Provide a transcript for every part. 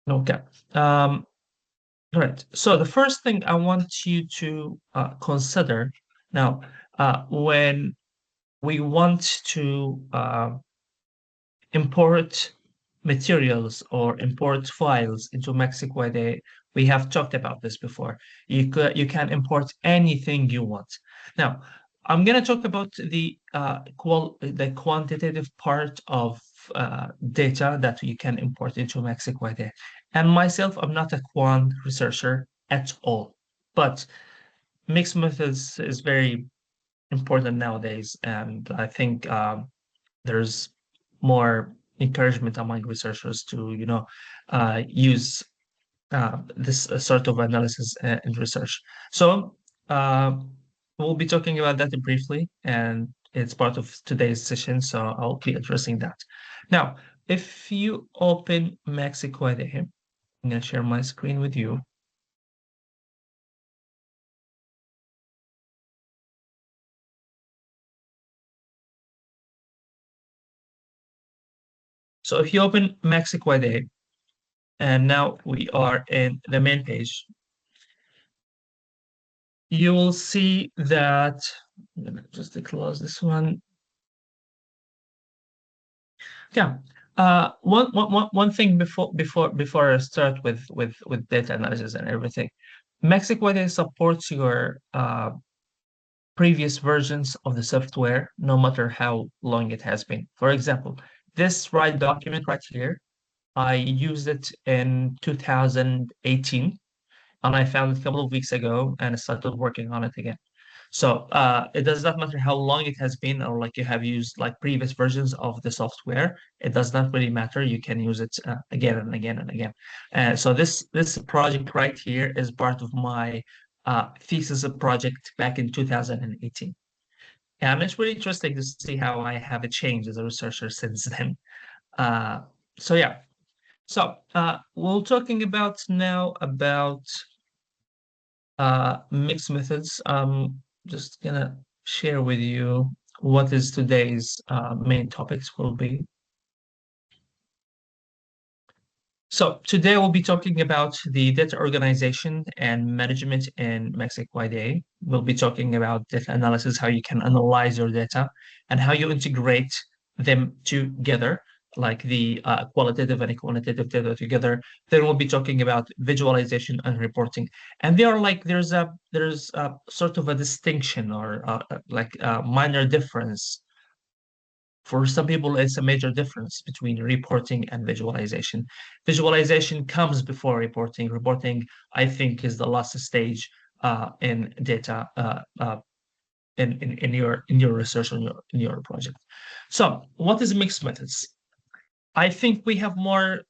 Okay. Um, all right. So the first thing I want you to consider now, when we want to import materials or import files into MAXQDA, we have talked about this before. You can import anything you want. Now, I'm going to talk about the quantitative part of data that you can import into MAXQDA. And myself, I'm not a quant researcher at all, but mixed methods is very important nowadays, and I think there's more encouragement among researchers to, use this sort of analysis in research. So uh, we'll be talking about that briefly, and it's part of today's session, so I'll be addressing that. Now, if you open MaxiQuery here, I'm going to share my screen with you. So if you open MaxiQuery, and now we are in the main page, you will see that, I'm gonna just close this one. Yeah. One thing before I start with data analysis and everything, MaxQDA supports your previous versions of the software, no matter how long it has been. For example, this write document right here, I used it in 2018, and I found it a couple of weeks ago, and I started working on it again. So it does not matter how long it has been, or like you have used like previous versions of the software. It does not really matter. You can use it again and again and again. So this project right here is part of my thesis project back in 2018. And it's really interesting to see how I have changed as a researcher since then. Uh, so yeah. So we're talking about now about mixed methods. Just gonna share with you what is today's main topics will be. So today we'll be talking about the data organization and management in MaxQDA. We'll be talking about data analysis, how you can analyze your data, and how you integrate them together, like the qualitative and quantitative data together. Then we'll be talking about visualization and reporting. And they are like there's a sort of a distinction or like a minor difference. For some people, it's a major difference between reporting and visualization. Visualization comes before reporting. Reporting, I think, is the last stage in data in your research in your project. So, what is mixed methods? I think we have more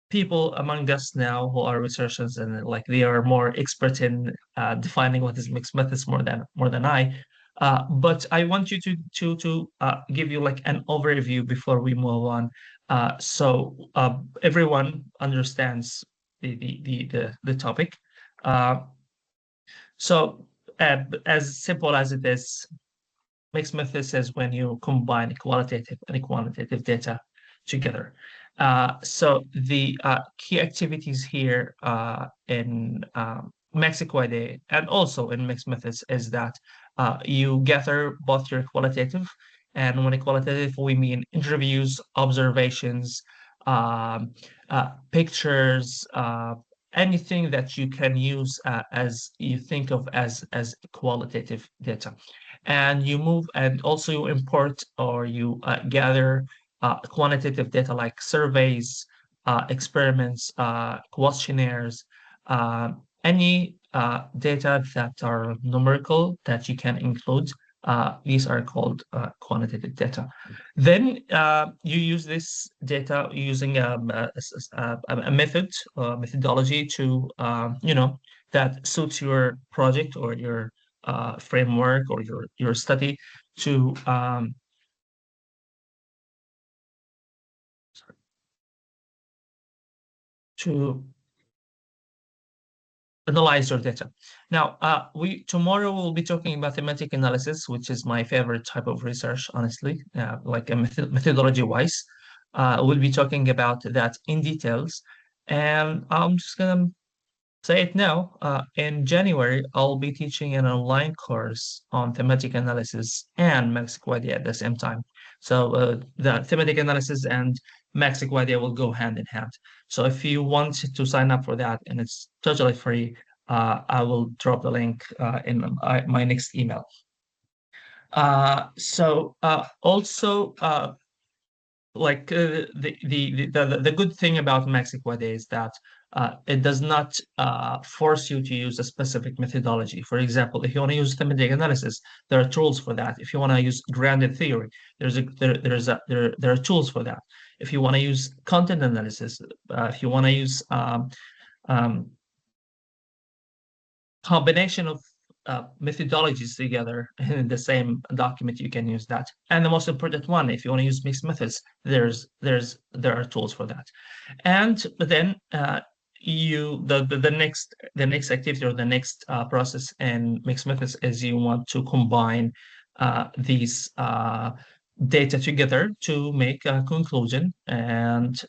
people among us now who are researchers, and like they are more expert in defining what is mixed methods more than I. But I want you to give you like an overview before we move on, so everyone understands the topic. Uh, so as simple as it is, mixed methods is when you combine qualitative and quantitative data together. So the key activities here in MaxQDA and also in mixed methods is that you gather both your qualitative, and when qualitative we mean interviews, observations, um, pictures, anything that you can use as you think of as qualitative data, and you move and also you import or you gather quantitative data like surveys, experiments, questionnaires, uh, any data that are numerical that you can include. These are called quantitative data. Then you use this data using a method, methodology to, that suits your project or your framework or your study to to analyze your data. Now, we tomorrow we'll be talking about thematic analysis, which is my favorite type of research, honestly, like a methodology wise. We'll be talking about that in details. And I'm just gonna say it now. In January, I'll be teaching an online course on thematic analysis and MAXQDA at the same time. So the thematic analysis and MAXQDA will go hand in hand. So if you want to sign up for that, and it's totally free, I will drop the link in my next email. Also, like the good thing about MaxiQuad is that it does not force you to use a specific methodology. For example, if you want to use thematic analysis, there are tools for that. If you want to use grounded theory, there are tools for that. If you want to use content analysis, if you want to use um, combination of methodologies together in the same document, you can use that. And the most important one, if you want to use mixed methods, there are tools for that. And then the next activity or the next process in mixed methods is you want to combine these data together to make a conclusion, and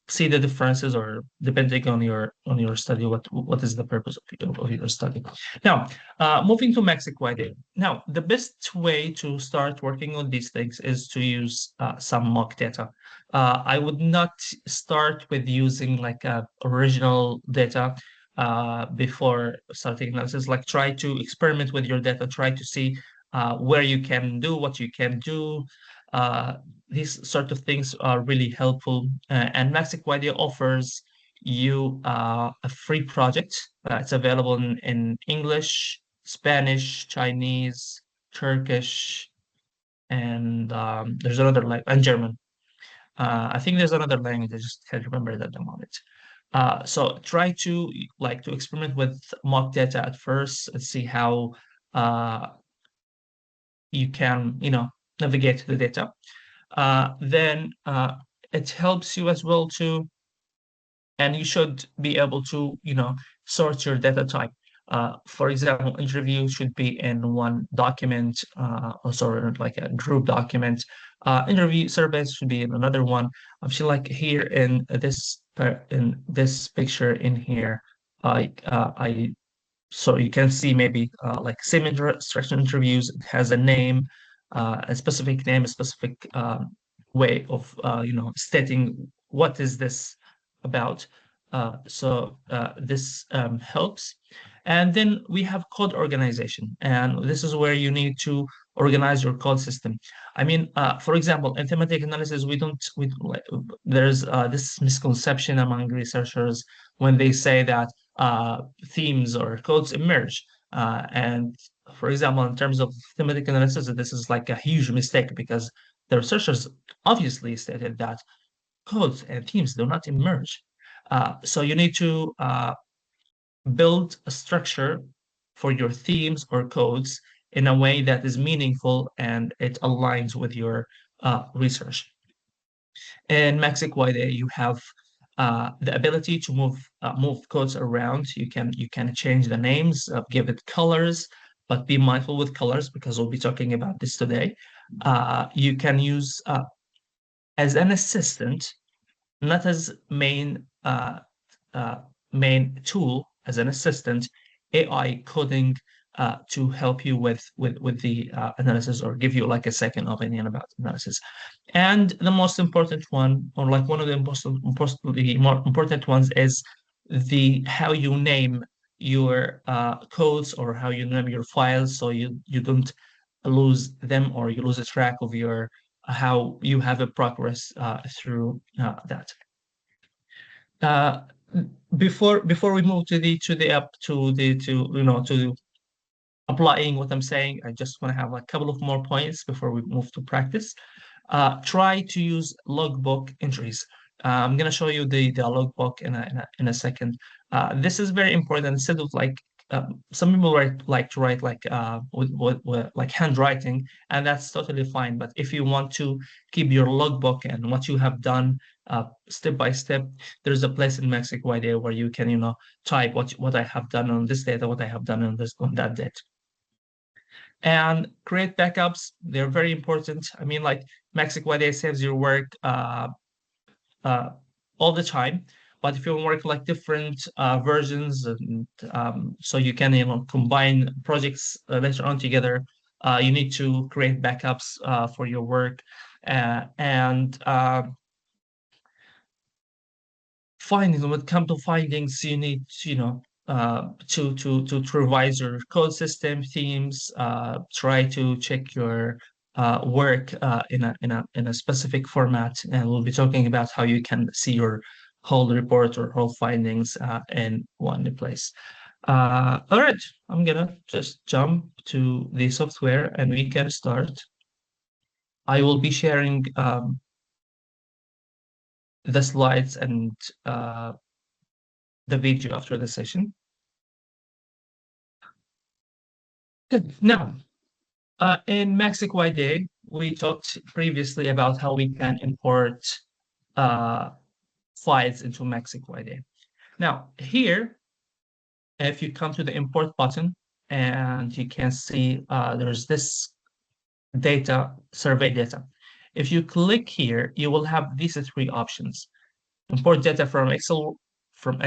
see the differences, or depending on your study, what is the purpose of your study. Now, moving to MaxiQuad. Now, the best way to start working on these things is to use some mock data. I would not start with using like original data before starting analysis. Like, try to experiment with your data, try to see where you can do what you can do. uh, these sort of things are really helpful. And MaxiQuadra offers you a free project. It's available in English, Spanish, Chinese, Turkish, and there's another like and German. I think there's another language. I just can't remember it at the moment. So try to experiment with mock data at first and see how uh, you can navigate the data. Then it helps you as well to, and you should be able to, sort your data type. For example, interview should be in one document, or sorry, like a group document. Interview surveys should be in another one. Actually, like here in this picture in here, I so you can see maybe like same instruction interviews. It has a name, a specific name, a specific way of stating what is this about. This helps. And then we have code organization, and this is where you need to organize your code system. I mean, for example, in thematic analysis, we don't like, there's this misconception among researchers when they say that themes or codes emerge. And for example, in terms of thematic analysis, this is like a huge mistake, because the researchers obviously stated that codes and themes do not emerge. So you need to build a structure for your themes or codes in a way that is meaningful and it aligns with your research. In MaxiQuad, you have the ability to move codes around. You can change the names, give it colors, but be mindful with colors because we'll be talking about this today. You can use as an assistant, not as uh, main tool, as an assistant, AI coding to help you with the analysis, or give you like a second opinion about analysis. And the most important one, or like one of the more important ones, is the how you name your codes, or how you name your files, so you don't lose them, or you lose a track of your how you have a progress through that. Uh, before we move to the app to the to to applying what I'm saying, I just want to have a couple of more points before we move to practice. Try to use logbook entries. I'm gonna show you the logbook in a second. This is very important. Instead of like some people like to write like with like handwriting, and that's totally fine. But if you want to keep your logbook and what you have done step by step, there's a place in Mexico idea where you can type what I have done on this data, what I have done on that date. And create backups. They're very important. I mean, like MaxQDA saves your work uh, all the time. But if you work like different versions, and so you can combine projects later on together, you need to create backups for your work, and findings. When it comes to findings, you need to revise your code system themes, try to check your work in a specific format, and we'll be talking about how you can see your whole report or whole findings in one place. All right, I'm gonna just jump to the software and we can start. I will be sharing the slides and the video after the session. Good. Now, in MAXQDA, we talked previously about how we can import uh, files into MAXQDA. Now, here, if you come to the import button, and you can see there's this data, survey data. If you click here, you will have these three options: import data from Excel, from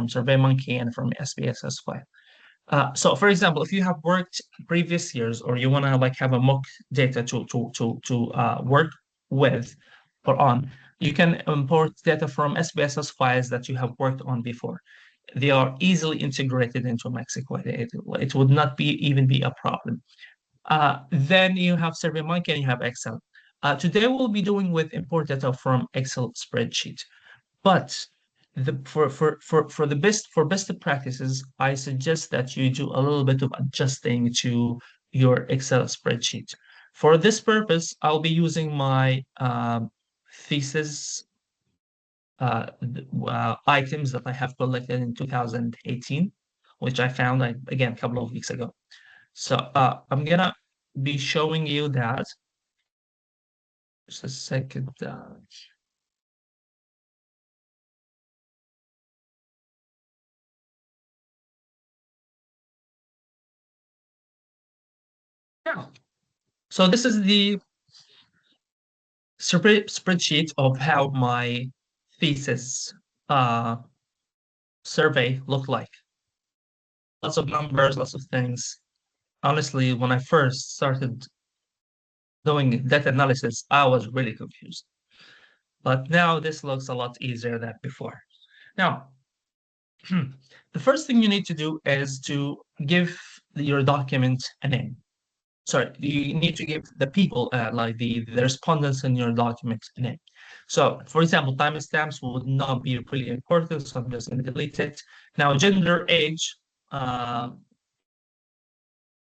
SurveyMonkey, and from SPSS file. So for example, if you have worked previous years, or you want to like have a mock data to work with or on, you can import data from SPSS files that you have worked on before. They are easily integrated into MAXQDA. It would not even be a problem. Then you have SurveyMonkey and you have Excel. Today we'll be doing with import data from Excel spreadsheet. But for the best practices, I suggest that you do a little bit of adjusting to your Excel spreadsheet. For this purpose, I'll be using my thesis items that I have collected in 2018, which I found again a couple of weeks ago. So I'm gonna be showing you that. Just a second. Yeah. So this is the spreadsheet of how my thesis uh, survey looked like. Lots of numbers, lots of things. Honestly, when I first started doing data analysis, I was really confused. But now this looks a lot easier than before. Now, the first thing you need to do is to give your document a name. Sorry, you need to give the people like the respondents in your document a name. So, for example, timestamps would not be really important, so I'm just going to delete it. Now, gender, age, level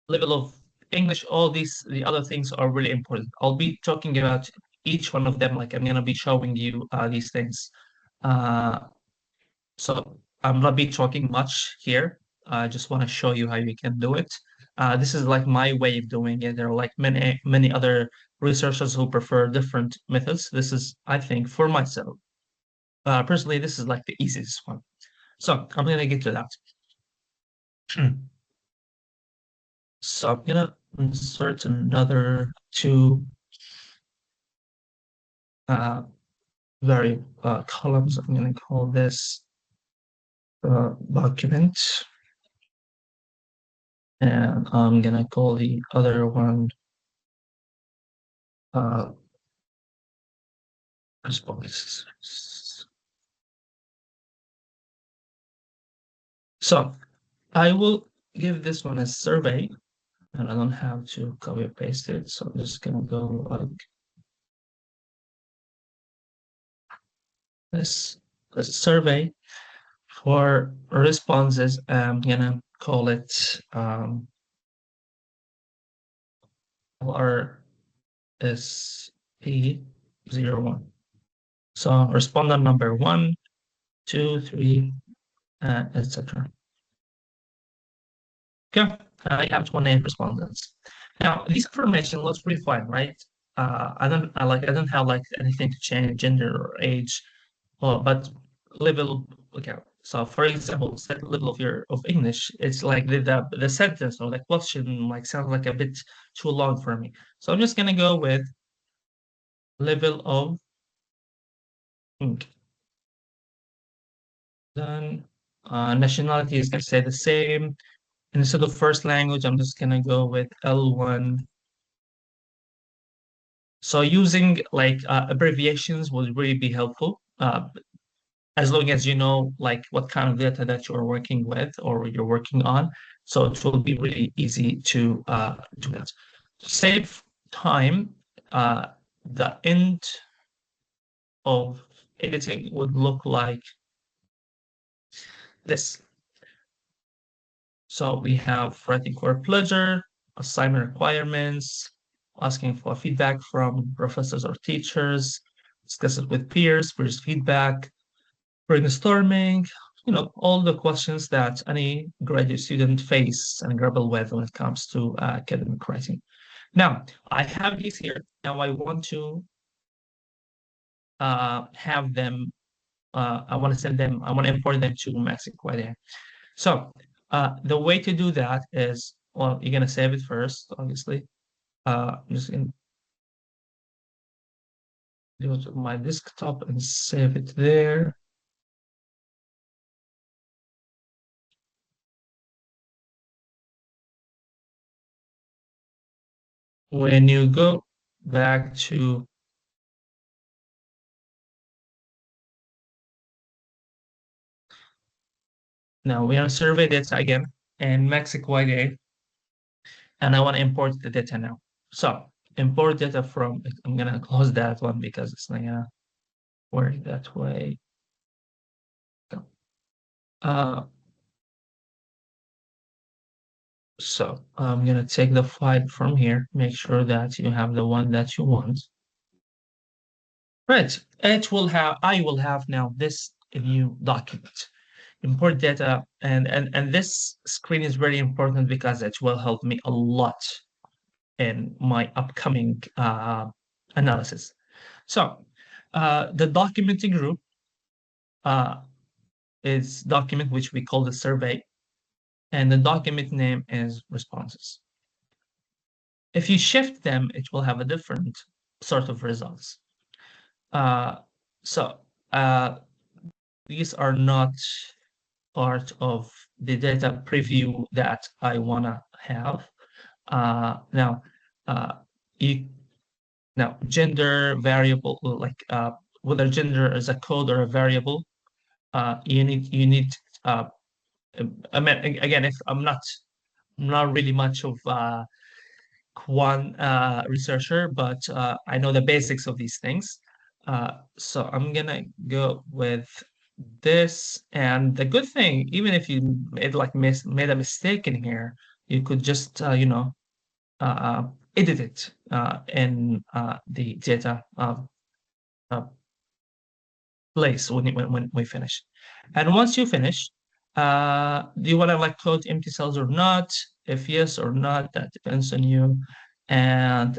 of English, all the other things are really important. I'll be talking about each one of them, like I'm going to be showing you these things. Uh, so I'm not be talking much here. I just want to show you how you can do it. This is like my way of doing it. There are like many other researchers who prefer different methods. This is, I think, for myself, personally, this is like the easiest one. So I'm gonna get to that. So I'm gonna insert another two uh, very columns. I'm gonna call this document, and I'm gonna call the other one uh, responses. So I will give this one a survey, and I don't have to copy paste it. So I'm just gonna go like this survey for responses. I'm gonna call it RSP01. So respondent number 1, 2, 3, etc. Okay, I have 28 respondents. Now, this information looks pretty fine, right? I don't have like anything to change gender or age, but level. Okay, so for example, set level of your of English. It's like the sentence or the question like sounds like a bit too long for me. So I'm just gonna go with level of English. Done. Nationality is gonna stay the same. Instead of first language, I'm just gonna go with L1. So using like abbreviations would really be helpful. As long as you know like what kind of data that you're working with or you're working on. So it will be really easy to do that. To save time, the end of editing would look like this. So we have writing for pleasure, assignment requirements, asking for feedback from professors or teachers, discuss it with peers feedback, brainstorming, all the questions that any graduate student face and grapple with when it comes to academic writing. Now, I have these here. Now I want to have them, I want to send them, I want to import them to MAXQDA. So the way to do that is, well, you're going to save it first, obviously. I'm just going to go to my desktop and save it there. When you go back to now we are survey data again and MAXQDA, and I want to import the data now. So import data from, I'm going to close that one because it's not going to work that way. Uh, so I'm going to take the file from here, make sure that you have the one that you want. Right, I will have now this new document. Import data, and this screen is very important because it will help me a lot in my upcoming analysis. So the documenting group uh, is document which we call the survey, and the document name is responses. If you shift them, it will have a different sort of results. Uh, so these are not part of the data preview that I wanna have. Now, you now gender variable, like whether gender is a code or a variable, you need I mean, again, if I'm not really much of quant researcher, but I know the basics of these things. So I'm gonna go with this. And the good thing, even if you made a mistake in here, you could just edit it in the data uh, place when we finish. And once you finish, do you want to like code empty cells or not? If yes or not, that depends on you. And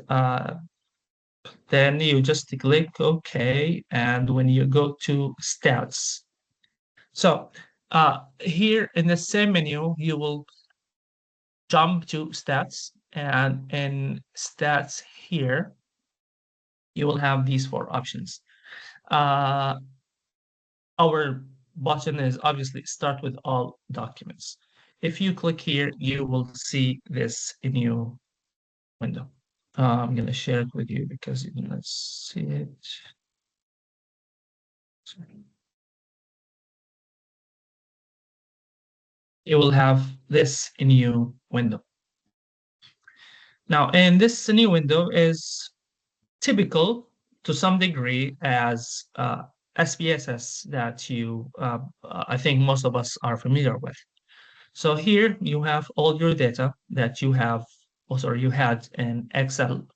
then you just click OK. And when you go to stats, so here in the same menu, you will jump to stats. And in stats here, you will have these four options. Our button is obviously start with all documents. If you click here, you will see this new window. I'm going to share it with you because you can see it. You will have this new window. Now, and this new window is typical to some degree as SPSS that I think most of us are familiar with. So here you have all your data that you have, oh, sorry, you had in Excel,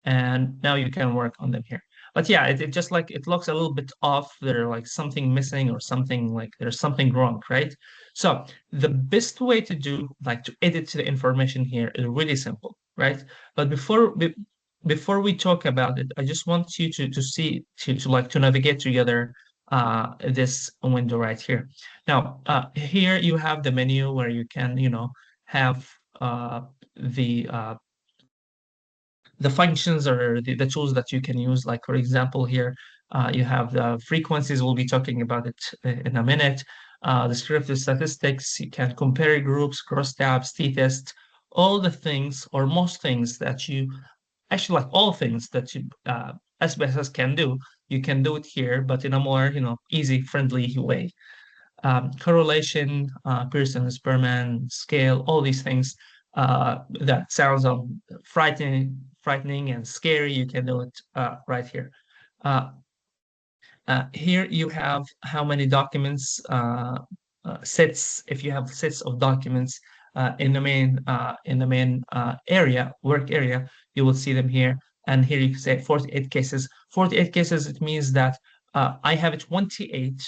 and now you can work on them here. But yeah, it just like it looks a little bit off. There's like something missing or something like there's something wrong, right? So the best way to do like to edit the information here is really simple, right? But before we talk about it, I just want you to see to like to navigate together this window right here. Now, here you have the menu where you can, have the uh, the functions or the tools that you can use. Like, for example, here you have the frequencies. We'll be talking about it in a minute. descriptive statistics. You can compare groups, cross tabs, t-test, all the things or most things that you actually like all things that you SPSS can do. You can do it here, but in a more easy, friendly way. Correlation, Pearson, Spearman scale, all these things that sounds frightening and scary. You can do it right here. Uh, Here you have how many documents, sets, if you have sets of documents in the main area, work area, you will see them here. And here you can say 48 cases. 48 cases, it means that I have 28,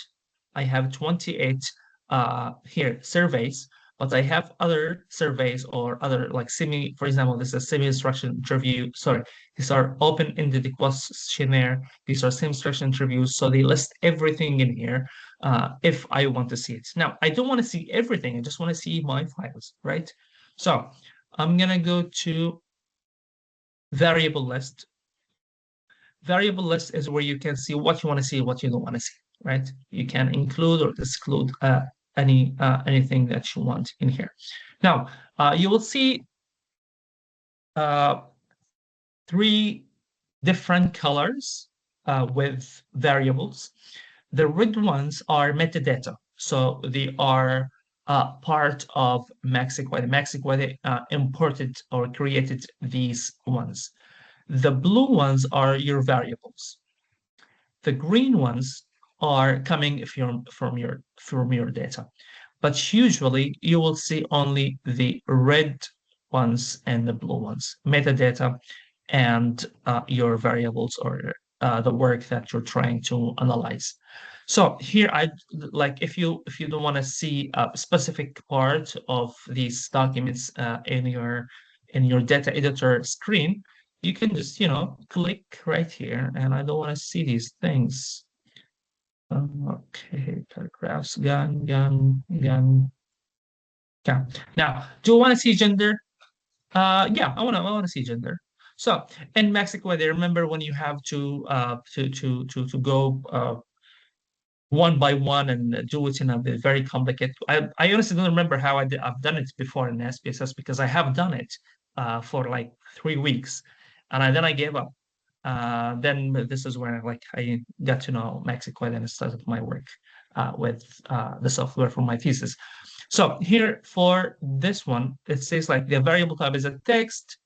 here surveys, but I have other surveys or other like for example, this is a semi-instruction interview. Sorry, these are open-ended questionnaire. These are same-instruction interviews. So they list everything in here if I want to see it. Now, I don't want to see everything. I just want to see my files, right? So I'm going to go to variable list. Variable list is where you can see what you want to see, what you don't want to see, right? You can include or exclude anything that you want in here. Now, you will see three different colors with variables. The red ones are metadata. So they are part of MAXQDA. MAXQDA imported or created these ones. The blue ones are your variables. The green ones are coming from your data. But usually you will see only the red ones and the blue ones, metadata and your variables or the work that you're trying to analyze. So here I like if you don't want to see a specific part of these documents in your data editor screen, you can just click right here, and I don't want to see these things. Okay, paragraphs, gun. Yeah. Now, do I want to see gender? Yeah, I want to see gender. So in Mexico, they remember when you have to go one by one and do it in a very complicated. I honestly don't remember how I've done it before in SPSS because I have done it for like 3 weeks, and then I gave up. Then this is where like I got to know Mexico and started my work with the software for my thesis. So here for this one, it says like the variable type is a text,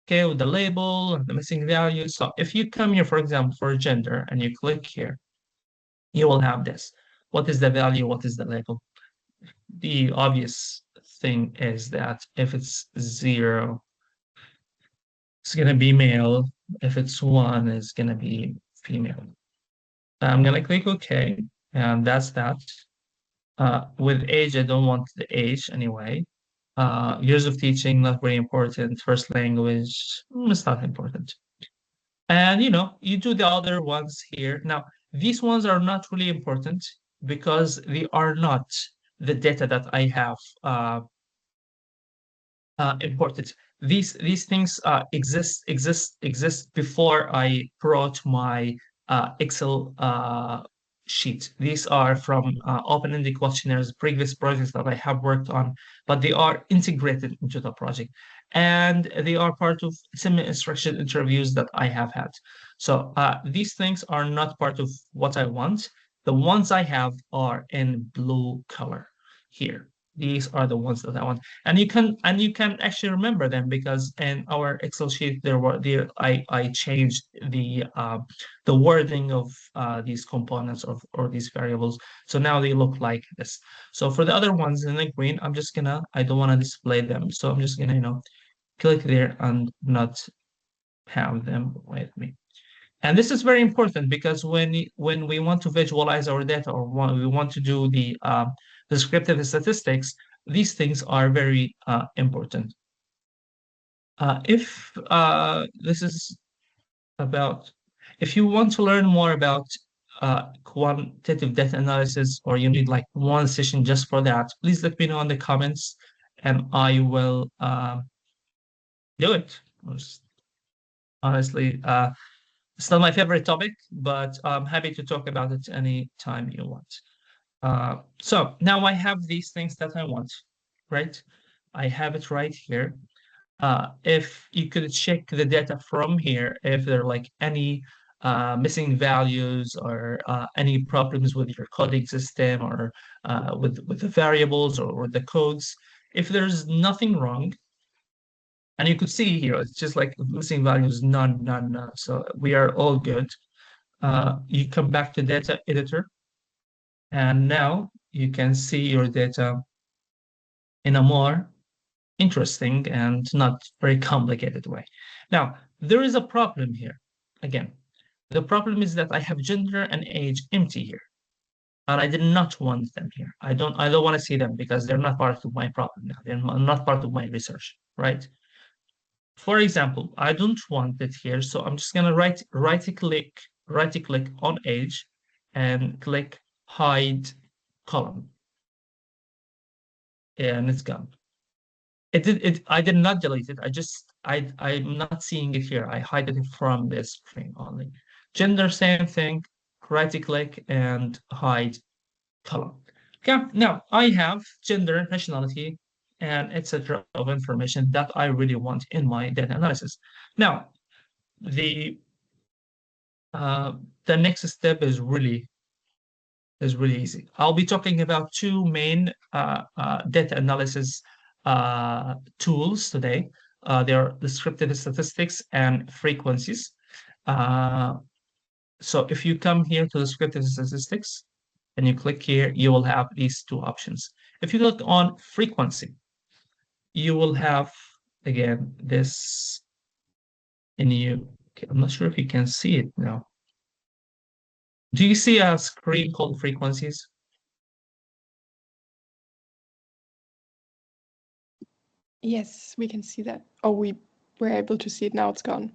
okay, with the label and the missing value. So if you come here, for example, for gender and you click here, you will have this. What is the value? What is the label? The obvious thing is that if it's 0, it's going to be male. If it's 1, it's going to be female. I'm going to click OK, and that's that. With age, I don't want the age anyway. Years of teaching, not very important. First language, it's not important. And you do the other ones here. Now, these ones are not really important because they are not the data that I have imported. These things exist before I brought my Excel sheet. These are from open-ended questionnaires, previous projects that I have worked on, but they are integrated into the project. And they are part of semi-instruction interviews that I have had. So these things are not part of what I want. The ones I have are in blue color here. These are the ones that I want, and you can actually remember them because in our Excel sheet I changed the wording of these components or these variables, so now they look like this. So for the other ones in the green, I don't want to display them, so I'm just gonna click there and not have them with me. And this is very important because when we want to visualize our data or when we want to do the descriptive statistics, these things are very important. If this is about, if you want to learn more about quantitative data analysis, or you need like one session just for that, please let me know in the comments and I will do it. Honestly, it's not my favorite topic, but I'm happy to talk about it any time you want. So now I have these things that I want, right? I have it right here. If you could check the data from here, if there are like any missing values or any problems with your coding system or with the variables or with the codes, if there's nothing wrong, and you could see here, it's just like missing values, none, none, none. So we are all good. You come back to data editor, and now you can see your data in a more interesting and not very complicated way. Now, there is a problem here. Again, the problem is that I have gender and age empty here, and I did not want them here. I don't want to see them because they're not part of my problem now. They're not part of my research, right? For example, I don't want it here, so I'm just gonna right click on age and click hide column, and it's gone. I did not delete it. I'm not seeing it here. I hide it from this screen only. Gender, same thing, right click and hide column. Okay, now I have gender, nationality, and etc. of information that I really want in my data analysis. Now, the uh, the next step is really easy. I'll be talking about two main data analysis tools today. They're descriptive statistics and frequencies. Uh, so if you come here to descriptive statistics and you click here, you will have these two options. If you click on frequency, you will have, again, this in you. Okay, I'm not sure if you can see it now. Do you see a screen called frequencies? Yes, we can see that. Oh, we were able to see it. Now it's gone.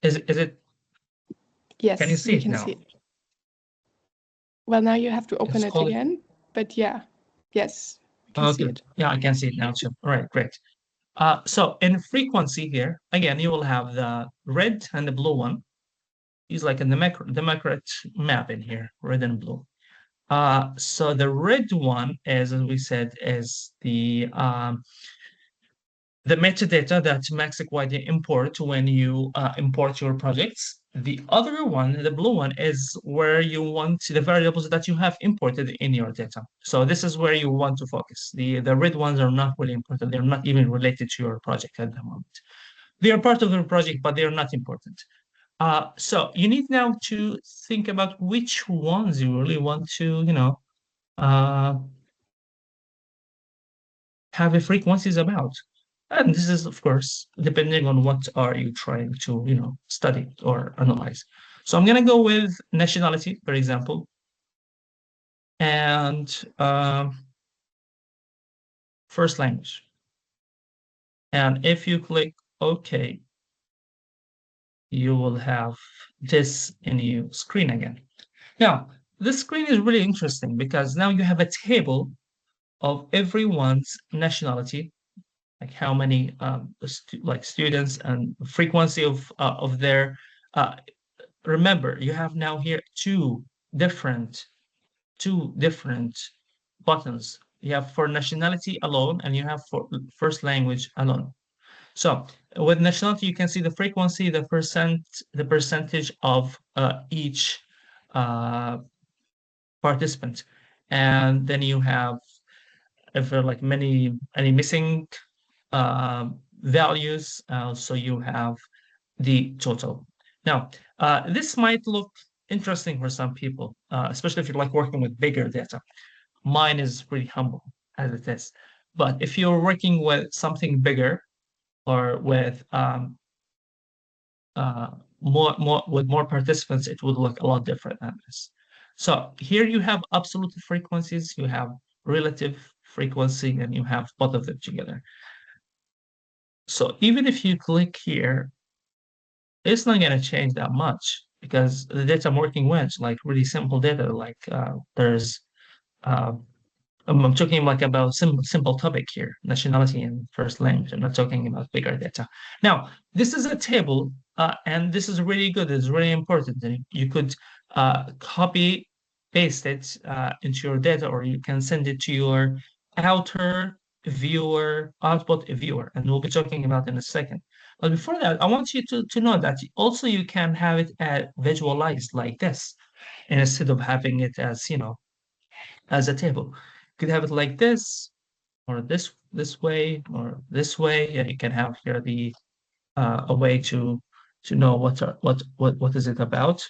Is it? Yes, Can you see we it can now? see it. Well, now you have to open It's it called. again. But yeah, yes, we can see Okay. it. Yeah, I can see it now too. All right, great. So in frequency here, again, you will have the red and the blue one. It's like in the macro map in here, red and blue. So the red one, as we said, is the metadata that MAXQDA import when you import your projects. The other one, the blue one, is where you want the variables that you have imported in your data. So this is where you want to focus. The red ones are not really important. They're not even related to your project at the moment. They are part of the project, but they are not important. So you need now to think about which ones you really want to, uh, have a frequencies about. And this is, of course, depending on what are you trying to, study or analyze. So I'm going to go with nationality, for example, and first language. And if you click OK, you will have this in your screen again. Now, this screen is really interesting because now you have a table of everyone's nationality, like how many students and frequency of their uh, remember, you have now here two different buttons. You have for nationality alone, and you have for first language alone. So with nationality, you can see the frequency, the percentage of each uh, participant, and then you have if there are like any missing values, so you have the total. Now, this might look interesting for some people, especially if you're like working with bigger data. Mine is pretty humble as it is. But if you're working with something bigger or with uh, more participants, it would look a lot different than this. So here you have absolute frequencies, you have relative frequency, and you have both of them together. So even if you click here, it's not going to change that much because the data I'm working with is like really simple data. Like there's, uh, I'm talking like about simple topic here, nationality and first language. I'm not talking about bigger data. Now, this is a table, and this is really good. It's really important. And you could copy paste it into your data, or you can send it to your outer viewer, output viewer, and we'll be talking about in a second. But before that, I want you to know that also you can have it visualized like this, instead of having it as, as a table. You could have it like this, or this way, or this way. And you can have here the a way to know what is it about.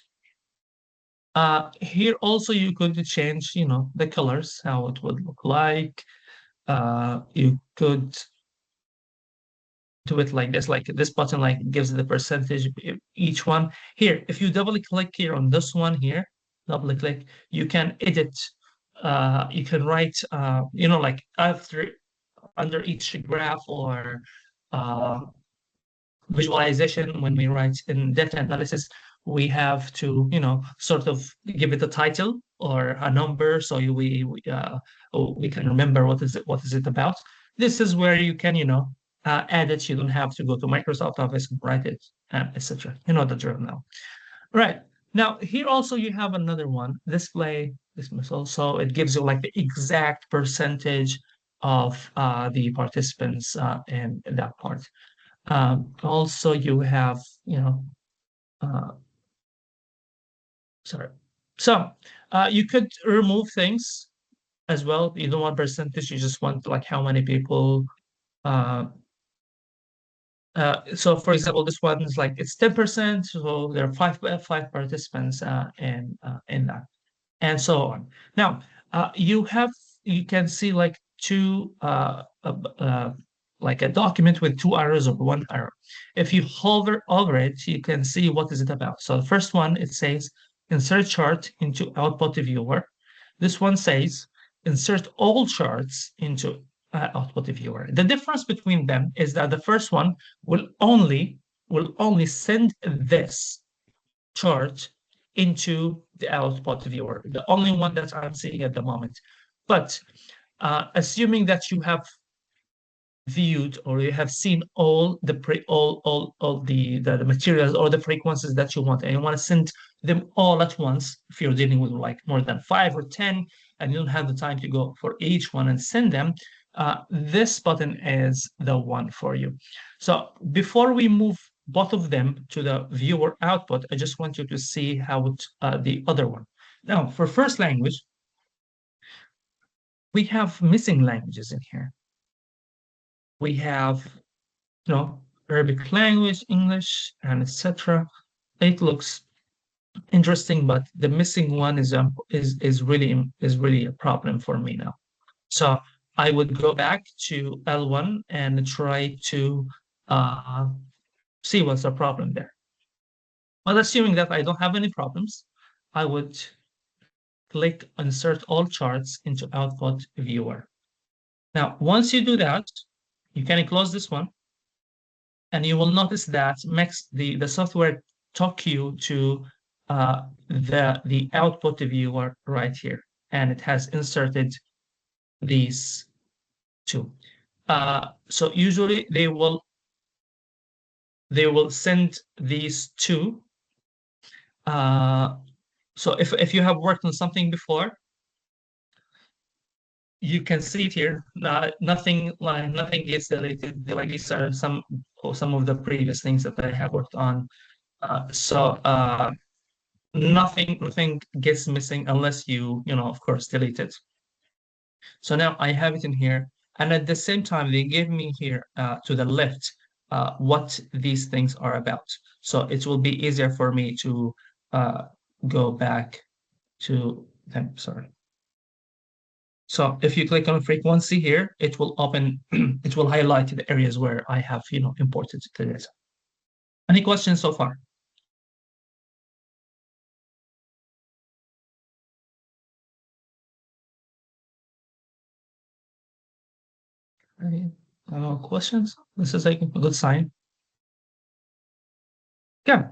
Here also you could change, the colors, how it would look like. You could do it like this button, like gives the percentage each one. Here, if you double click here on this one here, double click, you can edit. You can write, like after under each graph or uh, visualization. When we write in data analysis, we have to, sort of give it a title or a number, so we can remember what is it about. This is where you can, add it. You don't have to go to Microsoft Office and write it, etc. You know the drill now. Right. Now, here also you have another one, display dismissal. So it gives you like the exact percentage of the participants in that part. Also, you have, uh, sorry. So you could remove things as well. You don't want percentage, you just want like how many people. Uh, so for example, this one is like it's 10%, so there are five participants in that, and so on. Now, you can see like two like a document with two arrows or one arrow. If you hover over it, you can see what is it about. So the first one, it says insert chart into output viewer. This one says insert all charts into output viewer. The difference between them is that the first one will only send this chart into the output viewer, the only one that I'm seeing at the moment. But assuming that you have viewed or you have seen all the the materials or the frequencies that you want, and you want to send them all at once, if you're dealing with like more than 5 or 10 and you don't have the time to go for each one and send them, this button is the one for you. So before we move both of them to the viewer output, I just want you to see how the other one. Now, for first language, we have missing languages in here. We have, Arabic language, English, and etc. It looks interesting, but the missing one is really a problem for me now. So I would go back to L1 and try to uh, see what's the problem there. But assuming that I don't have any problems, I would click Insert All Charts into Output Viewer. Now, once you do that, you can close this one, and you will notice that the software took you to the output viewer right here, and it has inserted these two. So usually they will send these two. So if you have worked on something before, you can see it here. Nothing gets deleted. Like these are some of the previous things that I have worked on. So nothing gets missing unless of course, delete it. So now I have it in here, and at the same time, they give me here to the left what these things are about. So it will be easier for me to go back to them. Sorry. So if you click on frequency here, it will open, it will highlight the areas where I have, imported the data. Any questions so far? Any questions? This is like a good sign. Yeah.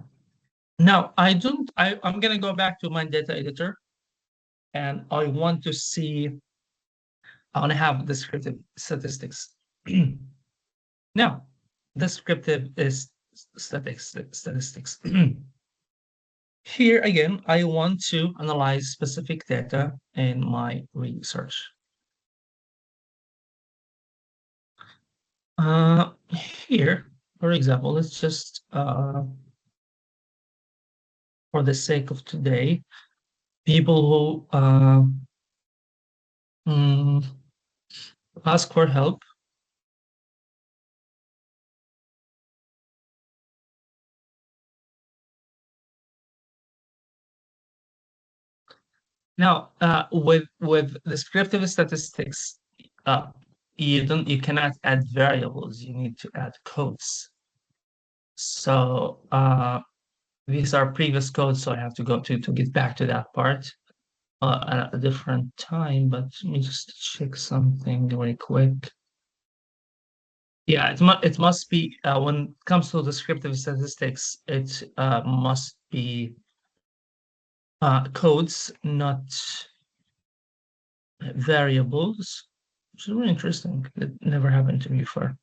Now I'm gonna go back to my data editor, and I want to see, I want to have descriptive statistics. Now, descriptive is statistics. Here again, I want to analyze specific data in my research. Here, for example, let's just, for the sake of today, people who mm, ask for help. Now, with descriptive statistics, you cannot add variables. You need to add codes. So these are previous codes, so I have to go to get back to that part at a different time. But let me just check something really quick. Yeah, it must be when it comes to descriptive statistics, it must be codes, not variables, which is really interesting. It never happened to me before.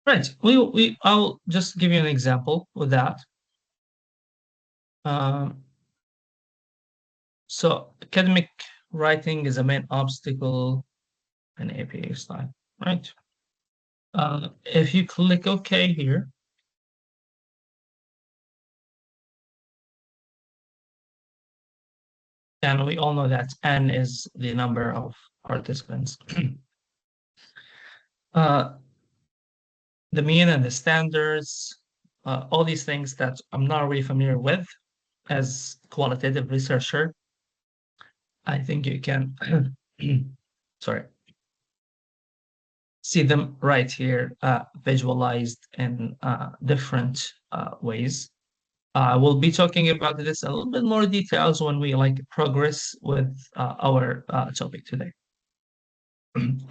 Right. I'll just give you an example with that. Um, so academic writing is a main obstacle in APA style, right? If you click OK here, and we all know that N is the number of participants. The mean and the standards, all these things that I'm not really familiar with as qualitative researcher. I think you can, sorry, see them right here, visualized in different ways. We'll be talking about this a little bit more details when we like progress with our topic today.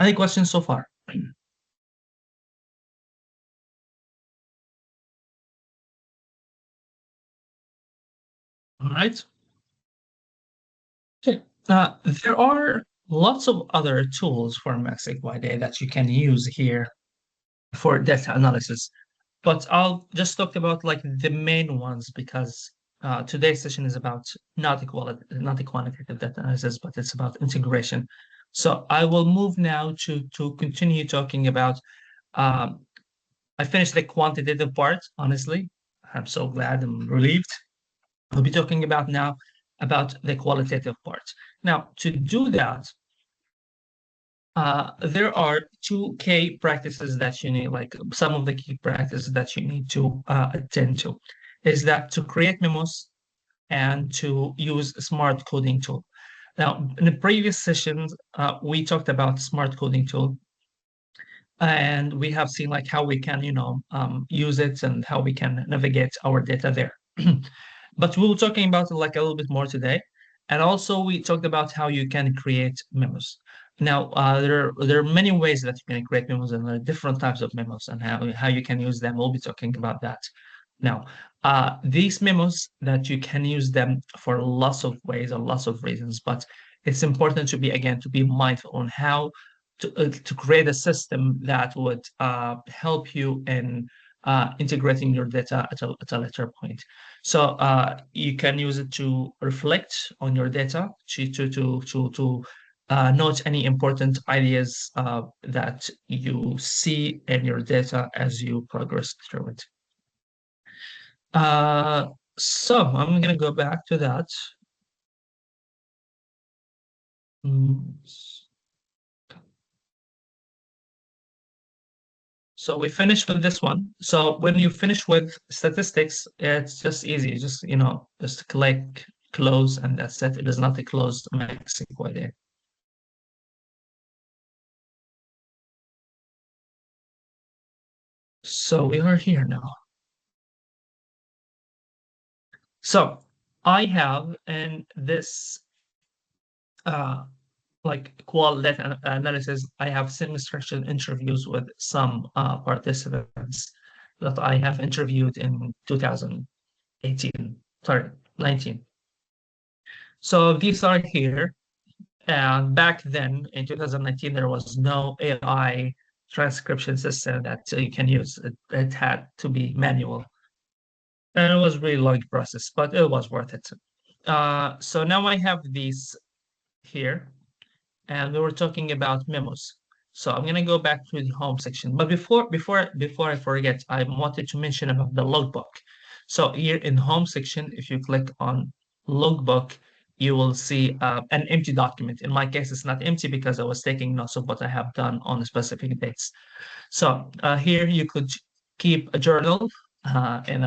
Any questions so far? All right. Okay. There are lots of other tools for MAXQDA that you can use here for data analysis, but I'll just talk about like the main ones because today's session is about not the quantitative data analysis, but it's about integration. So I will move now to continue talking about. Um, I finished the quantitative part. Honestly, I'm so glad and relieved. We'll be talking about now about the qualitative part. Now, to do that, there are two key practices that you need, like some of the key practices that you need to attend to, is that to create memos and to use a smart coding tool. Now, in the previous sessions, we talked about smart coding tool, and we have seen like how we can, use it and how we can navigate our data there. But we were talking about it like a little bit more today. And also we talked about how you can create memos. Now, there are many ways that you can create memos and there are different types of memos and how you can use them. We'll be talking about that. Now, these memos that you can use them for lots of ways or lots of reasons, but it's important to be, again, to be mindful on how to create a system that would help you in integrating your data at a later point. So you can use it to reflect on your data, to note any important ideas that you see in your data as you progress through it. So I'm going to go back to that. Mm. So we finished with this one. So when you finish with statistics, it's just easy. Just, just click close and that's it. It is not a closed MAXQDA. So we are here now. So I have in this like qual data analysis, I have semi-structured interviews with some participants that I have interviewed in 2018, sorry, 19. So these are here. And back then in 2019, there was no AI transcription system that you can use. It had to be manual. And it was really long process, but it was worth it. So now I have these here, and we were talking about memos. So I'm gonna go back to the home section. But before I forget, I wanted to mention about the logbook. So here in home section, if you click on logbook, you will see an empty document. In my case, it's not empty because I was taking notes of what I have done on specific dates. So here you could keep a journal, in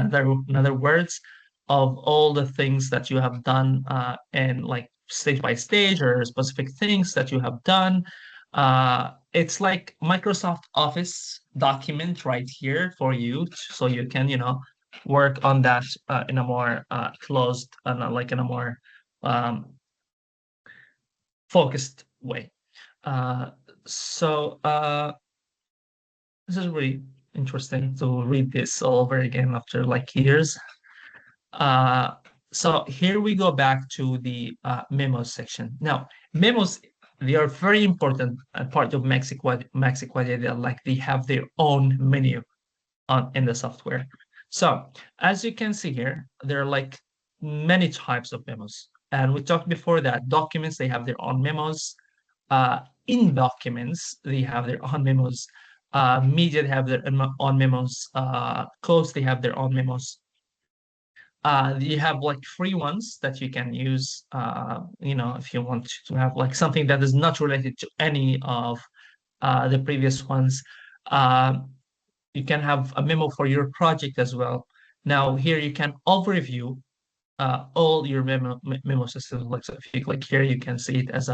other words, of all the things that you have done, and like stage by stage or specific things that you have done. It's like Microsoft Office document right here for you, so you can, work on that in a more closed, like in a more um, focused way. Uh, so this is really interesting to read this all over again after like years. Uh, so here we go back to the memos section. Now, memos, they are very important part of MaxQDA. Like they have their own menu on in the software. So as you can see here, there are like many types of memos. And we talked before that documents, they have their own memos. In documents, they have their own memos. Media, they have their own memos. Codes, they have their own memos. You have like free ones that you can use, if you want to have like something that is not related to any of the previous ones. You can have a memo for your project as well. Now here you can overview all your memo systems. Like so if you click here, you can see it as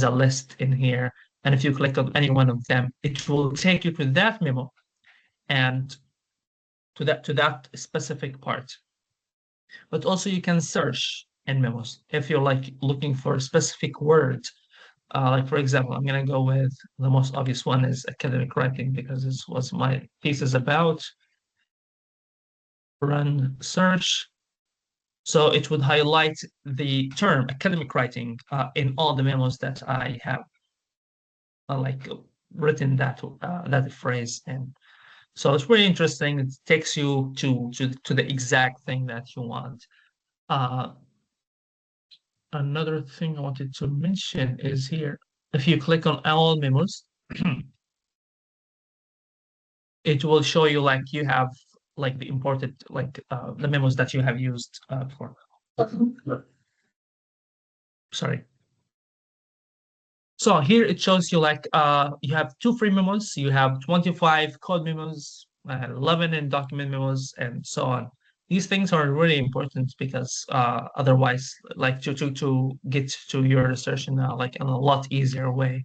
a list in here. And if you click on any one of them, it will take you to that memo and to that specific part. But also you can search in memos if you're like looking for a specific word. Like for example, I'm gonna go with the most obvious one is academic writing because this was my thesis about. Run search. So it would highlight the term academic writing in all the memos that I have like written that phrase in. So it's really interesting. It takes you to the exact thing that you want. Uh, Another thing I wanted to mention is here. If you click on all memos, it will show you like you have like the imported like the memos that you have used before. Sorry. So here it shows you like you have two free memos, you have 25 code memos, 11 in document memos, and so on. These things are really important because otherwise, like to get to your research in like in a lot easier way,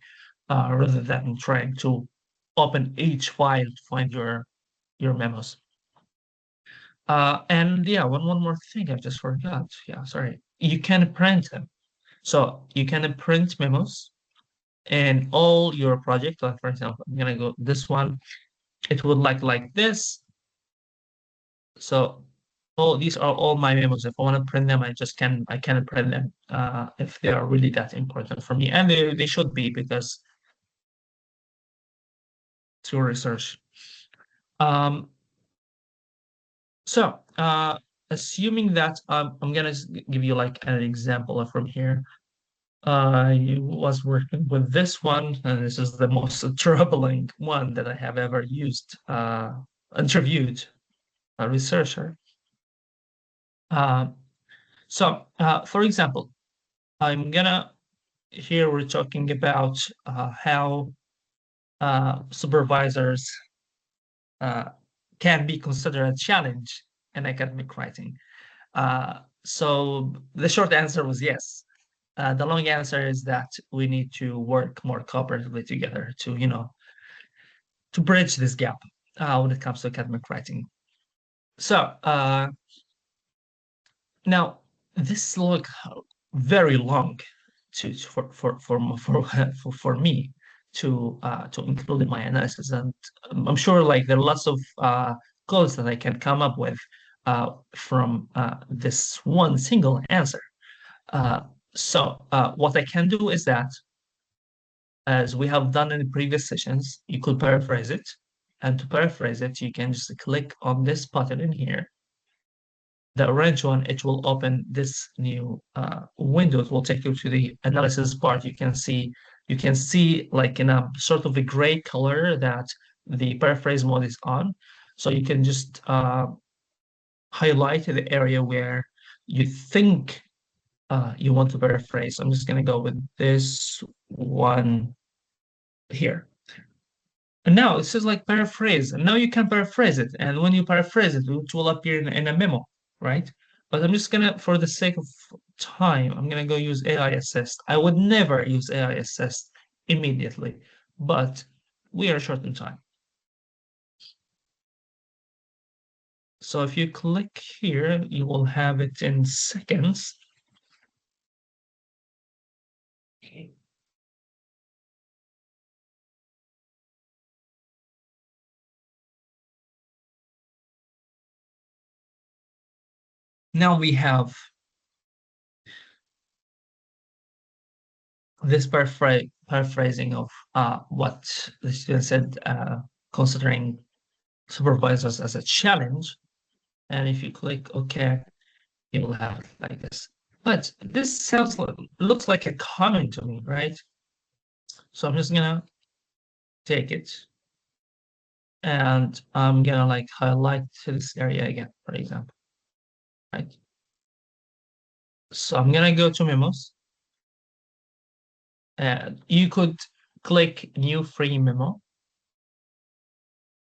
rather than trying to open each file to find your memos. And yeah, one more thing I just forgot. Yeah, sorry. You can print them. So you can print memos and all your project, like for example, I'm gonna go this one, it would like this. So all these are all my memos. If I want to print them, I can print them if they are really that important for me. And they should be because it's your research. Um, so assuming that I'm gonna give you like an example from here. I was working with this one, and this is the most troubling one that I have ever used, interviewed a researcher. Uh, so, for example, I'm gonna here we're talking about how supervisors uh, can be considered a challenge in academic writing. So the short answer was yes. The long answer is that we need to work more cooperatively together to bridge this gap when it comes to academic writing. So now this look very long for me to include in my analysis, and I'm sure like there are lots of codes that I can come up with from this one single answer. So what I can do is that, as we have done in the previous sessions, you could paraphrase it. And to paraphrase it, you can just click on this button in here. the orange one, it will open this new window. It will take you to the analysis part. You can see like in a sort of a gray color that the paraphrase mode is on. So you can just highlight the area where you think you want to paraphrase. I'm just going to go with this one here. And now it says like paraphrase, and now you can paraphrase it. And when you paraphrase it, it will appear in a memo, right? But I'm just gonna, for the sake of time, I'm gonna go use AI Assist. I would never use AI Assist immediately, but we are short on time. So if you click here, you will have it in seconds. Okay. Now we have this paraphrasing of what the student said, considering supervisors as a challenge. And if you click OK, you will have it like this. But this sounds like, looks like a comment to me, right? So I'm just gonna take it and I'm gonna like highlight this area again, for example, right? So I'm gonna go to memos and you could click new free memo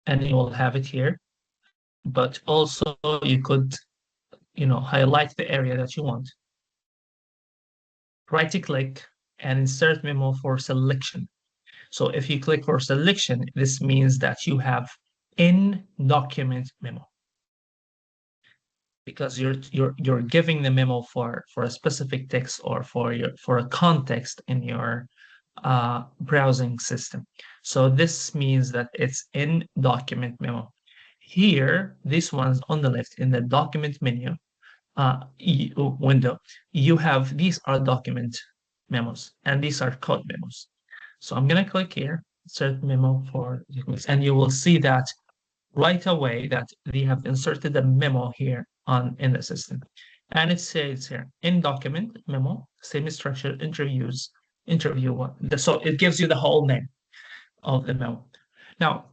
and you will have it here. But also you could, highlight the area that you want. Right-click and insert memo for selection. So if you click for selection, this means that you have in-document memo, because you're giving the memo for a specific text or for a context in your browsing system. So this means that it's in document memo. Here, this one's on the left in the document menu window. These are document memos and these are code memos. So I'm gonna click here, insert memo for documents, and you will see that right away that they have inserted a memo here in the system. And it says here, in document memo, same structure, interview one. So it gives you the whole name of the memo. Now,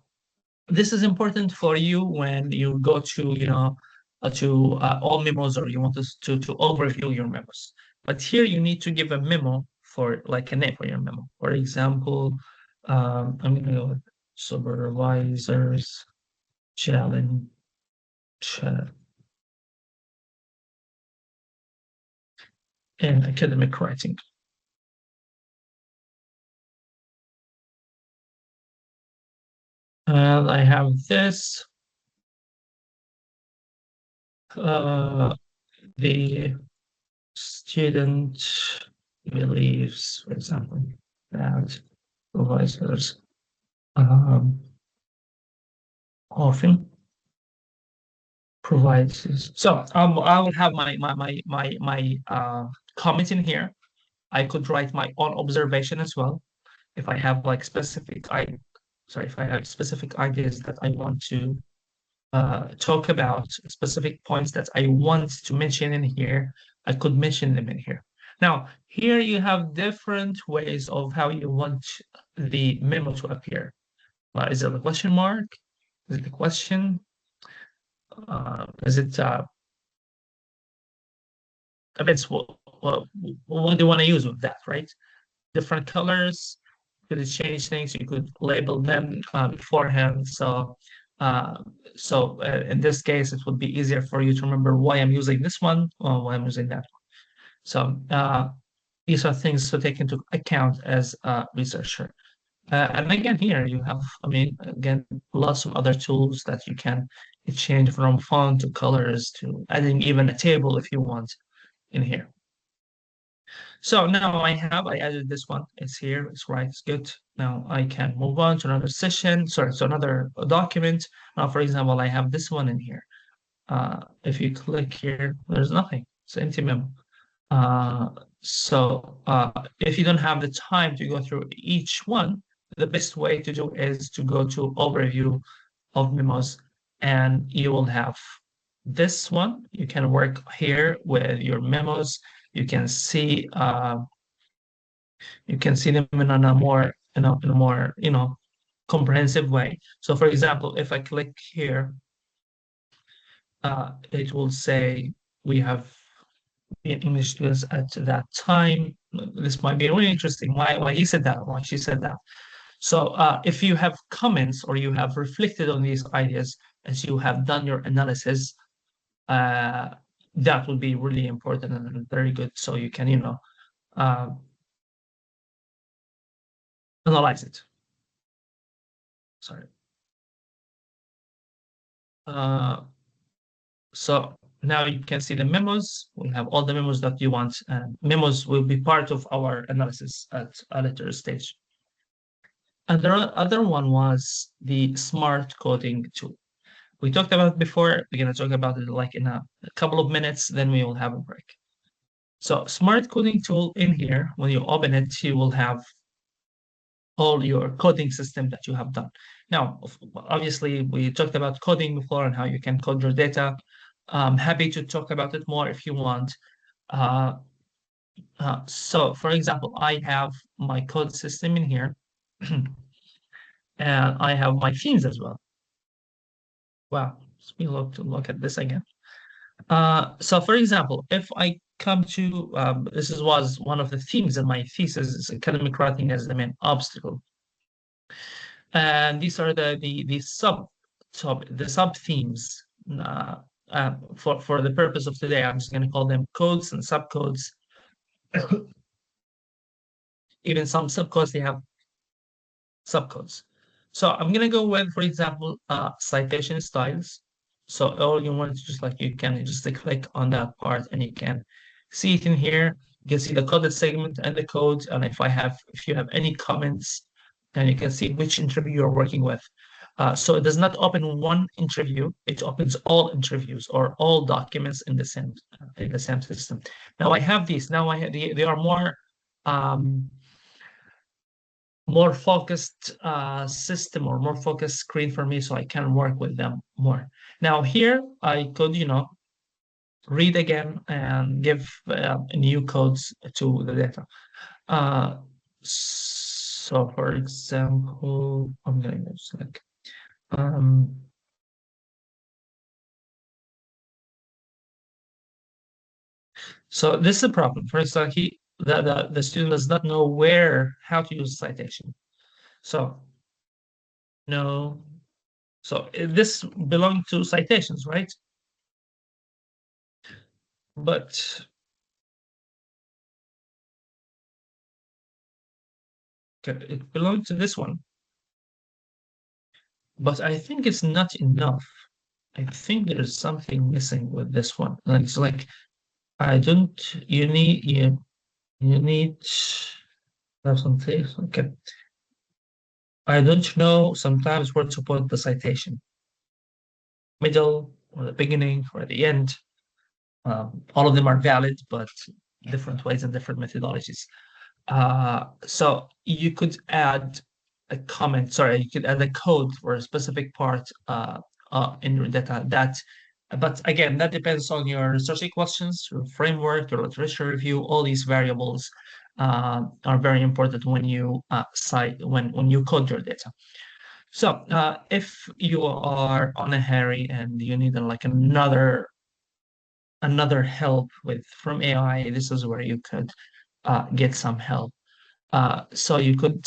this is important for you when you go to, all memos, or you want to overview your memos. But here you need to give a memo for like a name for your memo. For example, I'm going to go with supervisors challenge in academic writing. And I have this, the student believes, for example, that supervisors often provides this. So I will have my comment in here. I could write my own observation as well if I have like if I have specific ideas that I want to talk about, specific points that I want to mention in here, I could mention them in here. Now, here you have different ways of how you want the memo to appear. Is it a question mark? Is it a question? Is it depends what do you want to use with that, right? Different colors, you could change things, you could label them beforehand. So in this case, it would be easier for you to remember why I'm using this one or why I'm using that one. So these are things to take into account as a researcher. And again, here you have, again, lots of other tools that you can change from font to colors to adding even a table if you want in here. So now I added this one. It's here, it's right, it's good. Now I can move on to another session, sorry, so another document. Now, for example, I have this one in here. If you click here, there's nothing, it's empty memo. So if you don't have the time to go through each one, the best way to do is to go to overview of memos, and you will have this one, you can work here with your memos. You can see them in a more in a more comprehensive way. So for example, if I click here, it will say we have been English students at that time. This might be really interesting. Why he said that? Why she said that? So if you have comments or you have reflected on these ideas as you have done your analysis, uh, that will be really important and very good. So you can, uh, analyze it. Sorry. Uh, so now you can see the memos. We have all the memos that you want, and memos will be part of our analysis at a later stage. And the other one was the smart coding tool. We talked about it before. We're going to talk about it like in a couple of minutes, then we will have a break. So smart coding tool in here, when you open it, you will have all your coding system that you have done. Now, obviously, we talked about coding before and how you can code your data. I'm happy to talk about it more if you want. Uh, so, for example, I have my code system in here, and I have my themes as well. Wow, let me look at this again. So for example, if I come to this was one of the themes in my thesis is academic writing as the main obstacle, and these are the sub themes. For the purpose of today, I'm just going to call them codes and subcodes. Even some subcodes they have subcodes. So I'm gonna go with, for example, citation styles. So all you want to just like you can just click on that part and you can see it in here. You can see the coded segment and the code. And if you have any comments, then you can see which interview you're working with. So it does not open one interview; it opens all interviews or all documents in the same system. Now I have these. Now they are more focused system or more focused screen for me so I can work with them more. Now here I could, read again and give new codes to the data. So for example, I'm going to select so this is a problem. For example, the student does not know how to use citation. So no, so this belongs to citations, right? But it belongs to this one. But I think it's not enough. I think there's something missing with this one. Like it's like I don't. You need have something. Okay. I don't know sometimes where to put the citation. Middle or the beginning or the end. All of them are valid, but different ways and different methodologies. So you could add a comment, sorry, you could add a code for a specific part in your data but again, that depends on your research questions, your framework, your literature review. All these variables are very important when you when you code your data. So if you are on a hurry and you need like another help from AI, this is where you could get some help. So you could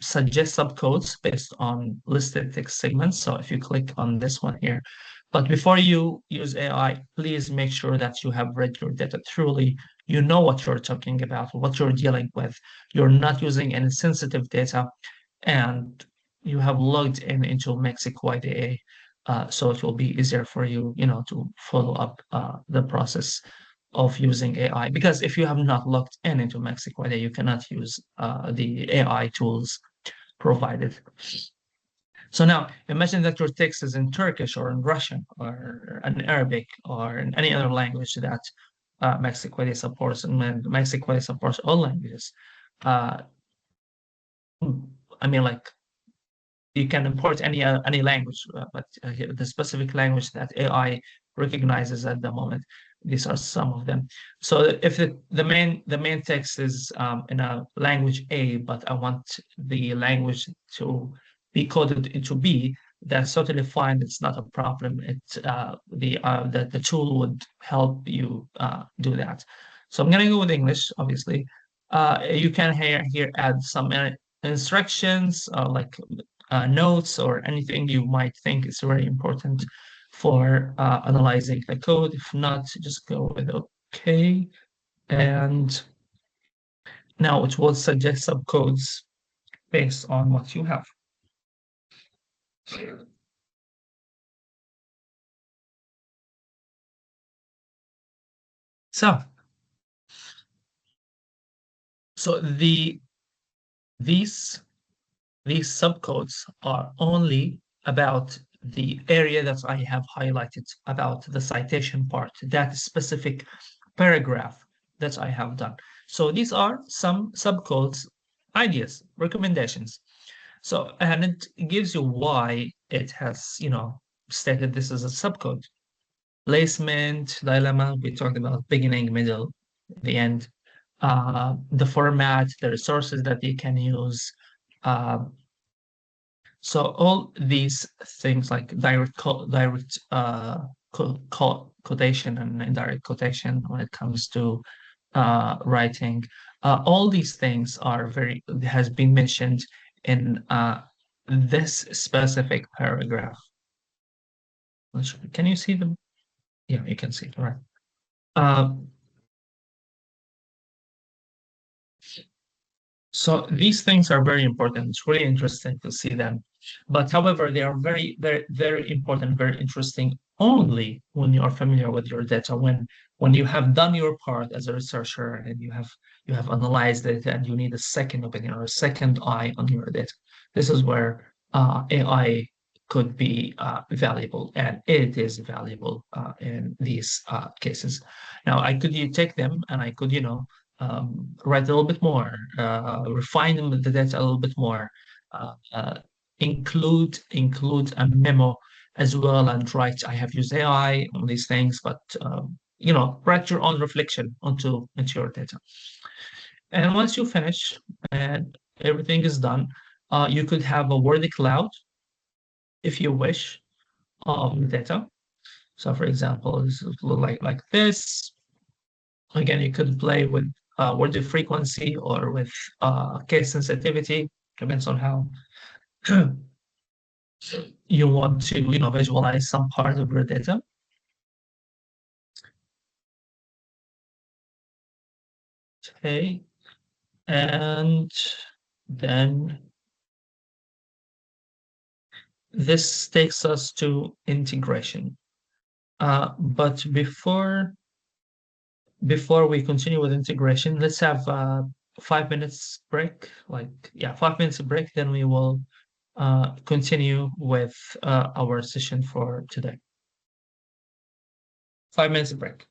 suggest subcodes based on listed text segments. So if you click on this one here, but before you use AI, please make sure that you have read your data thoroughly. You know what you're talking about, what you're dealing with. You're not using any sensitive data, and you have logged into MAXQDA, so it will be easier for you, to follow up the process of using AI. Because if you have not logged into MAXQDA, you cannot use the AI tools provided. So now imagine that your text is in Turkish or in Russian or in Arabic or in any other language that MAXQDA supports, and MAXQDA supports all languages. Uh, I mean, like you can import any language, but the specific language that AI recognizes at the moment. These are some of them. So if the main text is in a language A, but I want the language to be coded into B, that's totally fine. It's not a problem. The tool would help you do that. So I'm gonna go with English, obviously. You can here add some instructions, like notes or anything you might think is very important for analyzing the code. If not, just go with OK. And now it will suggest subcodes based on what you have. So, so these these subcodes are only about the area that I have highlighted, about the citation part, that specific paragraph that I have done. So these are some subcodes, ideas, recommendations. So, and it gives you why it has, stated this as a subcode. Placement, dilemma, we talked about beginning, middle, the end, the format, the resources that you can use. Uh, so all these things like direct quotation and indirect quotation when it comes to writing, all these things are has been mentioned in this specific paragraph. Can you see them? Yeah, you can see it, right? Uh, So these things are very important. It's really interesting to see them. But however, they are very, very, very important, very interesting only when you are familiar with your data, when you have done your part as a researcher and you have analyzed it and you need a second opinion or a second eye on your data. This is where AI could be valuable, and it is valuable in these cases. Now, I could you take them and I could, write a little bit more, refine the data a little bit more, uh, uh, include a memo as well, and write. I have used AI on these things, but write your own reflection into your data. And once you finish and everything is done, you could have a word cloud if you wish of the data. So, for example, this would look like this. Again, you could play with word frequency or with case sensitivity, depends on how you want to, visualize some part of your data. Okay, and then this takes us to integration. But before we continue with integration, let's have 5 minutes break. Like, yeah, 5 minutes break, then we will continue with our session for today. 5 minutes break.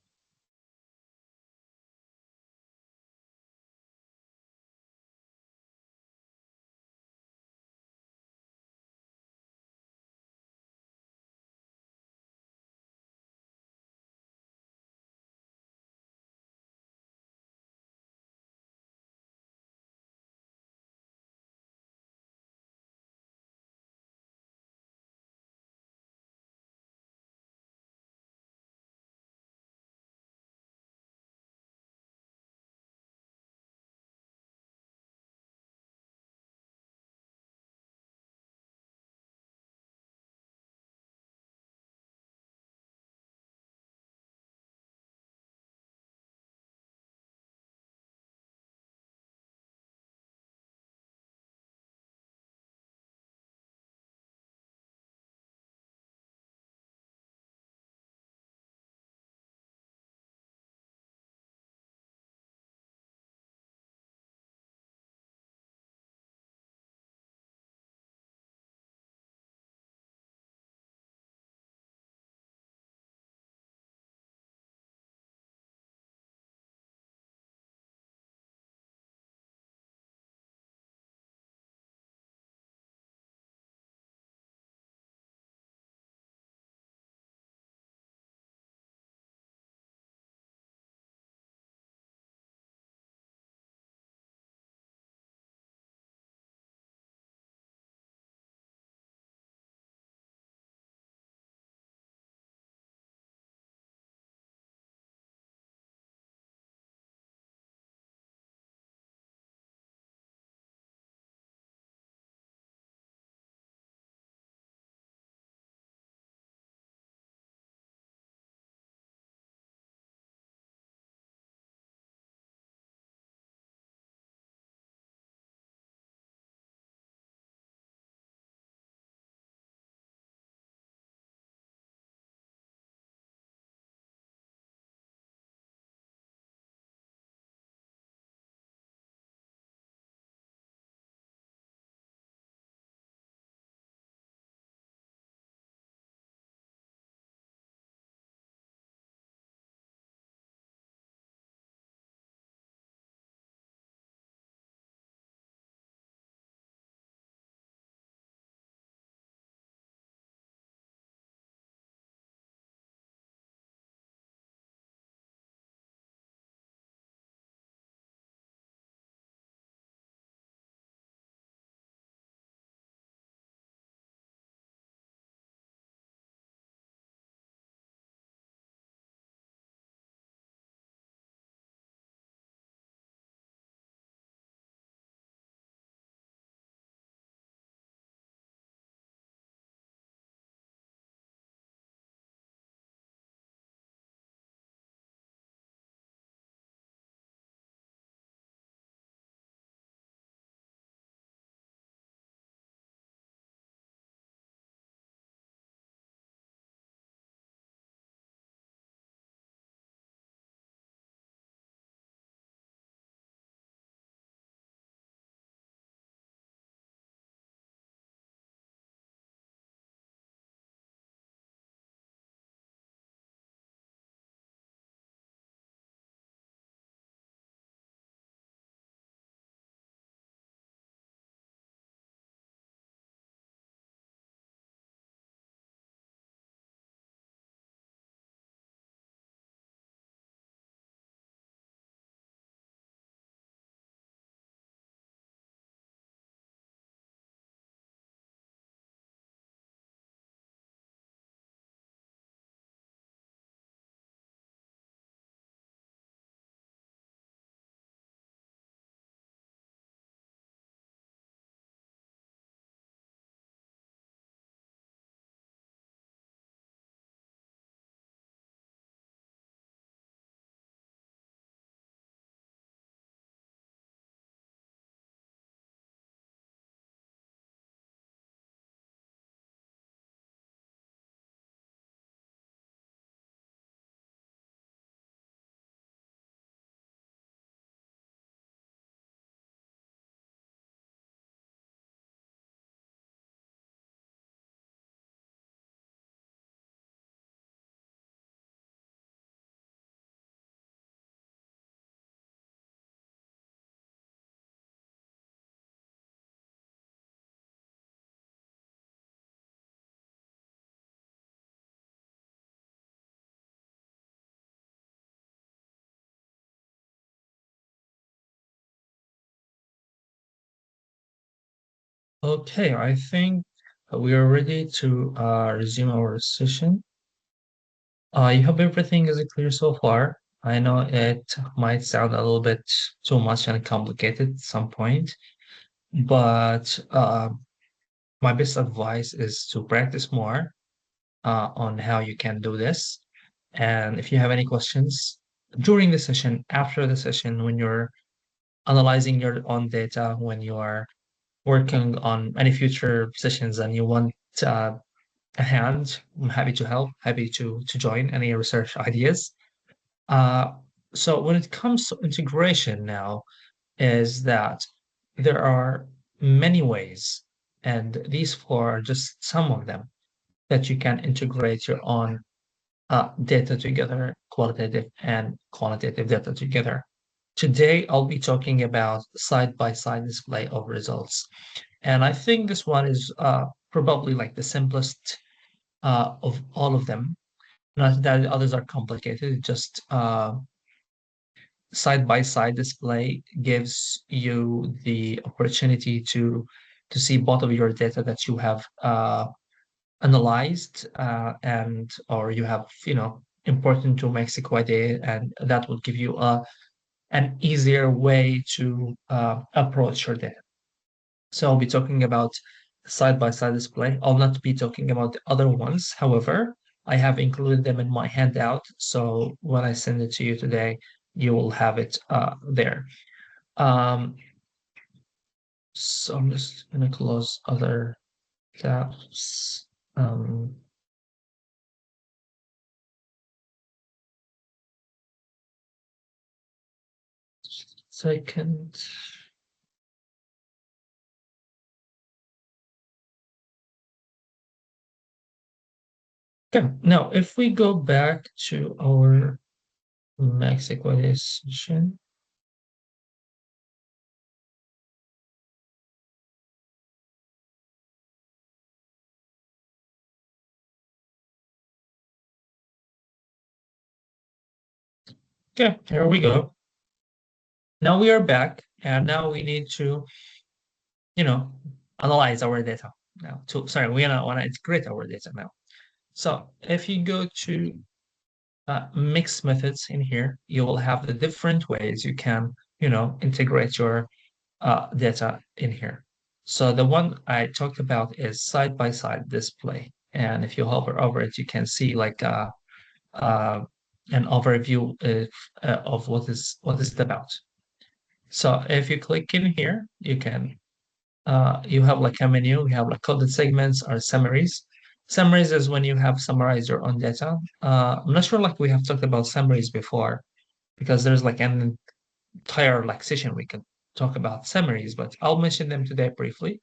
Okay, I think we are ready to resume our session. I hope everything is clear so far. I know it might sound a little bit too much and complicated at some point, but my best advice is to practice more on how you can do this. And if you have any questions during the session, after the session, when you're analyzing your own data, when you are working on any future sessions and you want uh, a hand, I'm happy to help, happy to join any research ideas. Uh, so when it comes to integration now, is that there are many ways, and these four are just some of them that you can integrate your own data together, qualitative and quantitative data together. Today, I'll be talking about side-by-side display of results. And I think this one is probably like the simplest of all of them. Not that the others are complicated, just side-by-side display gives you the opportunity to see both of your data that you have analyzed and or you have important to MAXQDA, and that will give you an easier way to approach your data. So I'll be talking about side-by-side display. I'll not be talking about the other ones. However, I have included them in my handout. So when I send it to you today, you will have it there. Um, so I'm just going to close other tabs. Second. Okay, now if we go back to our max equalization, okay, here we go. Now we are back, and now we need to, you know, analyze our data now. Sorry, we want to integrate our data now. So if you go to mixed methods in here, you will have the different ways you can, integrate your data in here. So the one I talked about is side-by-side display. And if you hover over it, you can see like uh, an overview of what is it about. So if you click in here, you have like a menu. You have like coded segments or summaries. Summaries is when you have summarized your own data. I'm not sure like we have talked about summaries before because there's like an entire like session we could talk about summaries, but I'll mention them today briefly.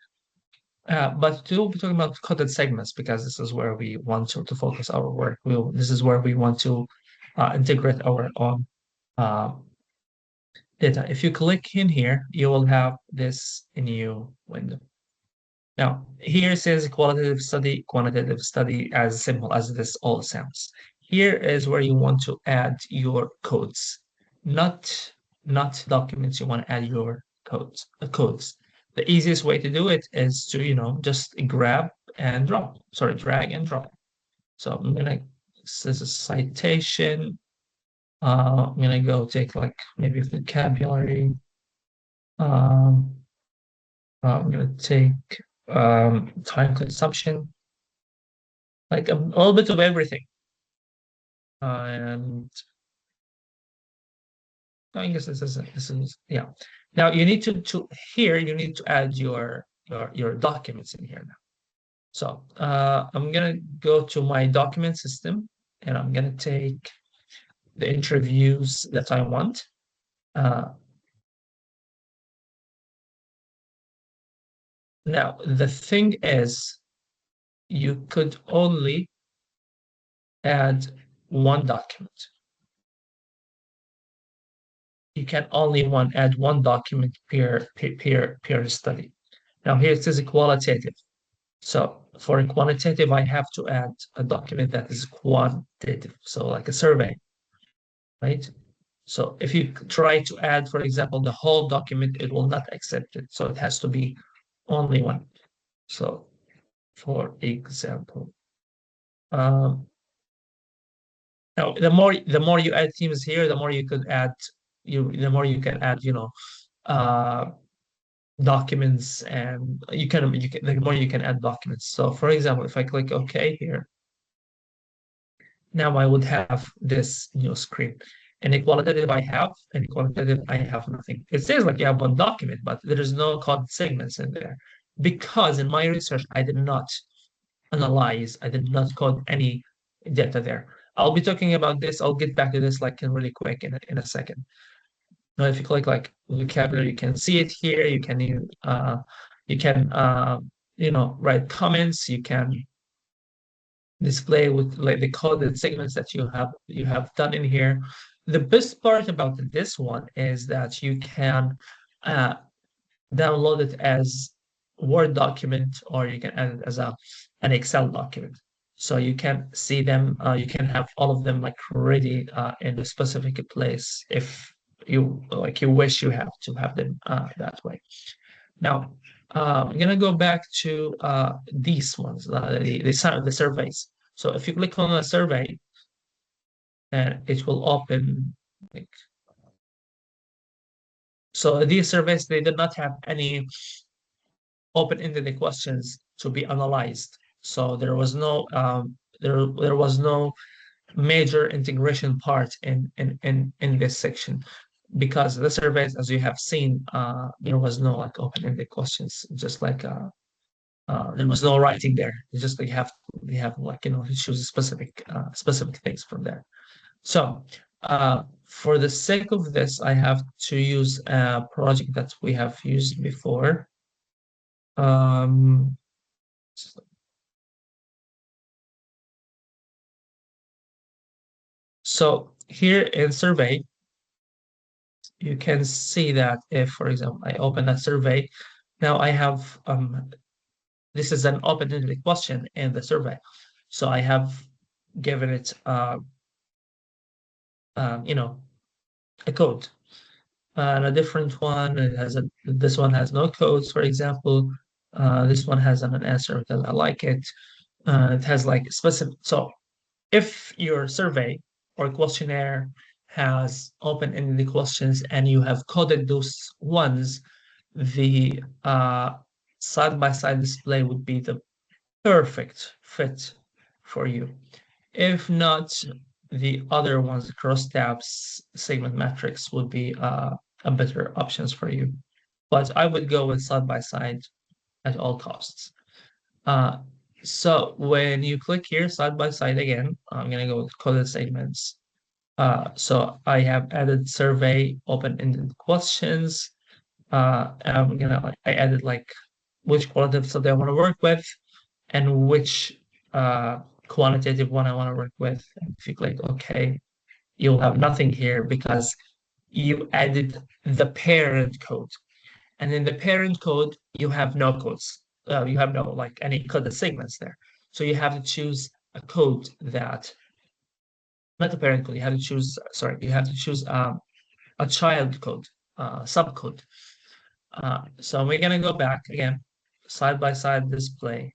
But we'll be talking about coded segments because this is where we want to focus our work. This is where we want to integrate our own uh, data. If you click in here, you will have this new window. Now, here it says quantitative study, as simple as this all sounds. Here is where you want to add your codes, not documents. You want to add your codes. The easiest way to do it is to, just grab and drop. Sorry, drag and drop. So I'm gonna, this is a citation. I'm gonna go take like maybe vocabulary. Um, I'm gonna take time consumption, like a little bit of everything. And I guess this is yeah. Now you need to here you need to add your documents in here now. So I'm gonna go to my document system and I'm gonna take the interviews that I want. Uh, Now the thing is, you could only add one document. You can only add one document per study. Now here it says qualitative. So for a quantitative, I have to add a document that is quantitative, so like a survey, right? So if you try to add, for example, the whole document, it will not accept it. So it has to be only one. So for example, um, now the more you add themes here, the more you could add the more you can add, uh, documents, and the more you can add documents. So for example, if I click OK here, now I would have this new screen. And qualitative I have, and quantitative I have nothing. It says like you have one document, but there is no code segments in there because in my research I did not analyze, I did not code any data there. I'll be talking about this. I'll get back to this like in really quick in a second. Now, if you click like vocabulary, you can see it here. You can write comments. You can display with like the coded segments that you have done in here. The best part about this one is that you can uh, download it as Word document, or you can add it as an Excel document. So you can see them, you can have all of them like ready in a specific place if you wish you have to have them that way. Now, I'm gonna go back to these ones, the surveys. So if you click on a survey, and it will open like, so these surveys, they did not have any open-ended questions to be analyzed. So there was no major integration part in this section, because the surveys, as you have seen, there was no like open-ended questions, just like there was no writing there. It's just they have like choose specific things from there. So for the sake of this, I have to use a project that we have used before. Um, so here in survey, you can see that if, for example, I open a survey, now I have this is an open-ended question in the survey. So I have given it you know a code. And a different one, this one has no codes, for example. This one has an answer because I like it. It has like specific. So if your survey or questionnaire has open-ended questions and you have coded those ones, the side-by-side display would be the perfect fit for you. If not, the other ones, cross tabs, segment metrics, would be a better options for you. But I would go with side by side at all costs. Uh, so when you click here, side by side again, I'm gonna go with coded segments. So I have added survey open-ended questions. I added like which qualitative study I want to work with, and which quantitative one I want to work with. And if you click OK, you'll have nothing here because you added the parent code. And in the parent code, you have no codes. You have no like any coded segments there. So you have to choose a code that, not the parent code, you have to choose a child code, subcode. So we're gonna go back again, side by side display,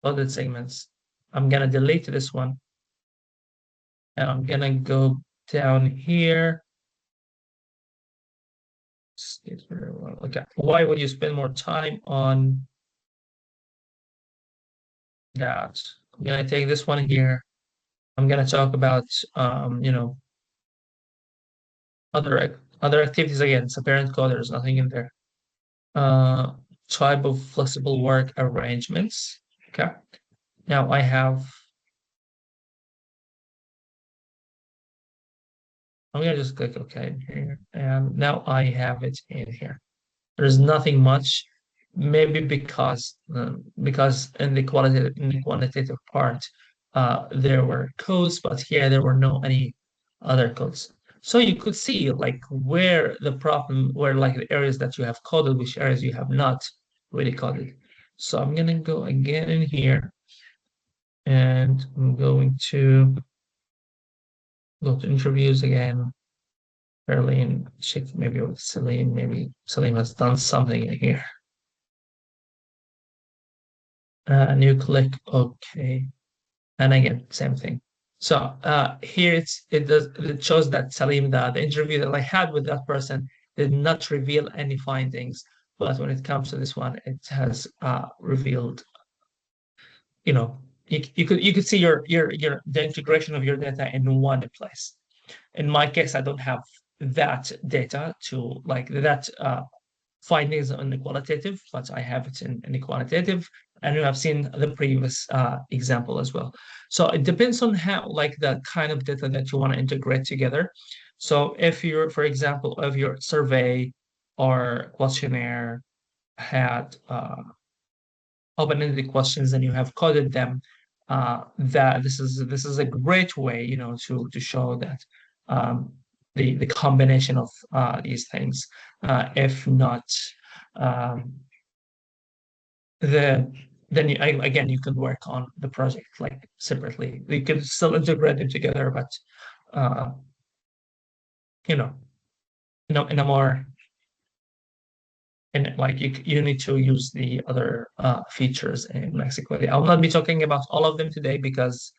coded segments. I'm gonna delete this one, and I'm gonna go down here. Okay, why would you spend more time on that? I'm gonna take this one here. I'm gonna talk about other activities again. It's a parent code. There's nothing in there. Uh, type of flexible work arrangements. Okay. Now I have. I'm gonna just click OK here, and now I have it in here. There's nothing much, maybe because in the quantitative part, there were codes, but here there were no any other codes. So you could see like where like the areas that you have coded, which areas you have not really coded. So I'm gonna go again in here, and I'm going to go to interviews again. Berlin, check maybe with Celine, maybe Celine has done something in here. and you click OK. And again, same thing. So here it shows that Salim, the interview that I had with that person did not reveal any findings. But when it comes to this one, it has revealed, you know, you could see your the integration of your data in one place. In my case, I don't have that data to like that findings on the qualitative, but I have it in the quantitative, and you have seen the previous example as well. So it depends on how, like the kind of data that you want to integrate together. So if you're, for example, if your survey or questionnaire had open-ended questions and you have coded them, that this is a great way, to show that um, the combination of these things. If not, um, the then again you could work on the project like separately. You could still integrate them together, but uh, you know, in a more and like you need to use the other features in MaxQDA. I'll not be talking about all of them today because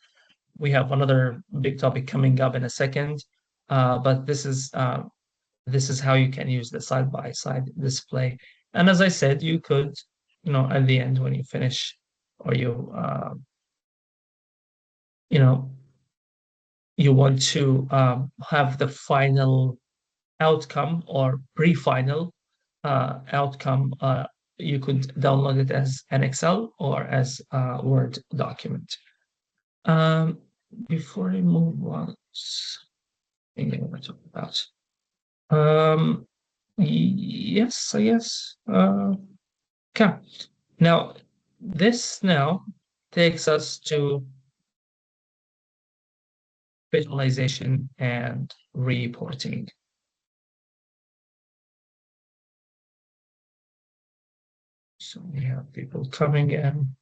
we have another big topic coming up in a second. But this is how you can use the side-by-side display. And as I said, you could, at the end when you finish or you know, you want to have the final outcome or pre-final outcome, you could download it as an Excel or as a Word document. Um, Before I move on, thing I want to talk about. Yes, I guess. Okay. Now, this now takes us to visualization and reporting. So we have people coming in.